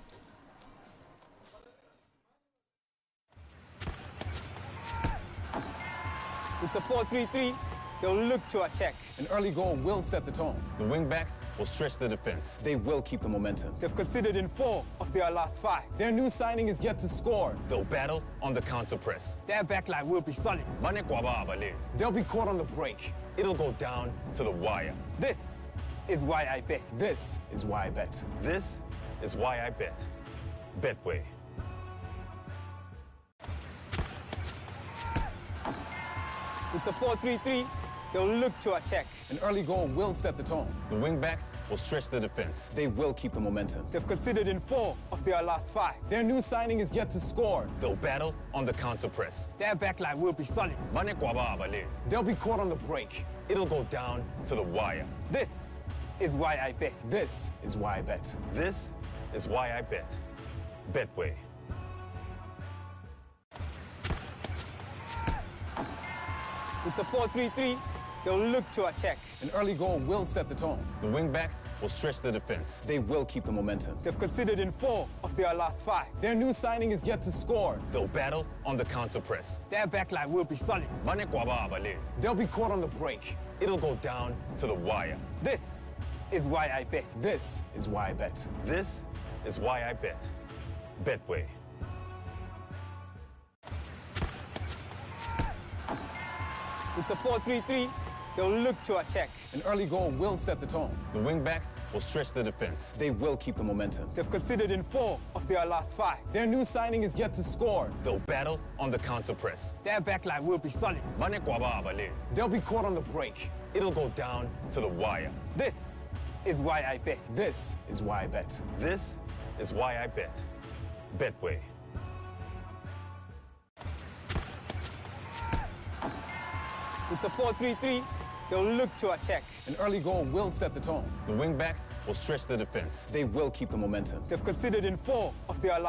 With the 4-3-3, they'll look to attack. An early goal will set the tone. The wingbacks will stretch the defense. They will keep the momentum. They've conceded in 4 of their last 5. Their new signing is yet to score. They'll battle on the counter press. Their backline will be solid. They'll be caught on the break. It'll go down to the wire. This is why I bet. This is why I bet. This is why I bet. Betway. With the 4-3-3, they'll look to attack. An early goal will set the tone. The wingbacks will stretch the defense. They will keep the momentum. They've conceded in 4 of their last 5. Their new signing is yet to score. They'll battle on the counter press. Their backline will be solid. They'll be caught on the break. It'll go down to the wire. This is why I bet. This is why I bet. This is why I bet. Betway. With the 4-3-3, they'll look to attack. An early goal will set the tone. The wingbacks will stretch the defense. They will keep the momentum. They've conceded in 4 of their last 5. Their new signing is yet to score. They'll battle on the counter press. Their backline will be solid. They'll be caught on the break. It'll go down to the wire. This is why I bet. This is why I bet. This is why I bet. Betway. With the 4-3-3, they'll look to attack. An early goal will set the tone. The wingbacks will stretch the defense. They will keep the momentum. They've conceded in 4 of their last 5. Their new signing is yet to score. They'll battle on the counter press. Their backline will be solid. They'll be caught on the break. It'll go down to the wire. This is why I bet. This is why I bet. This is why I bet. Betway. With the 4-3-3, they'll look to attack. An early goal will set the tone. The wingbacks will stretch the defense. They will keep the momentum. They've conceded in 4 of their last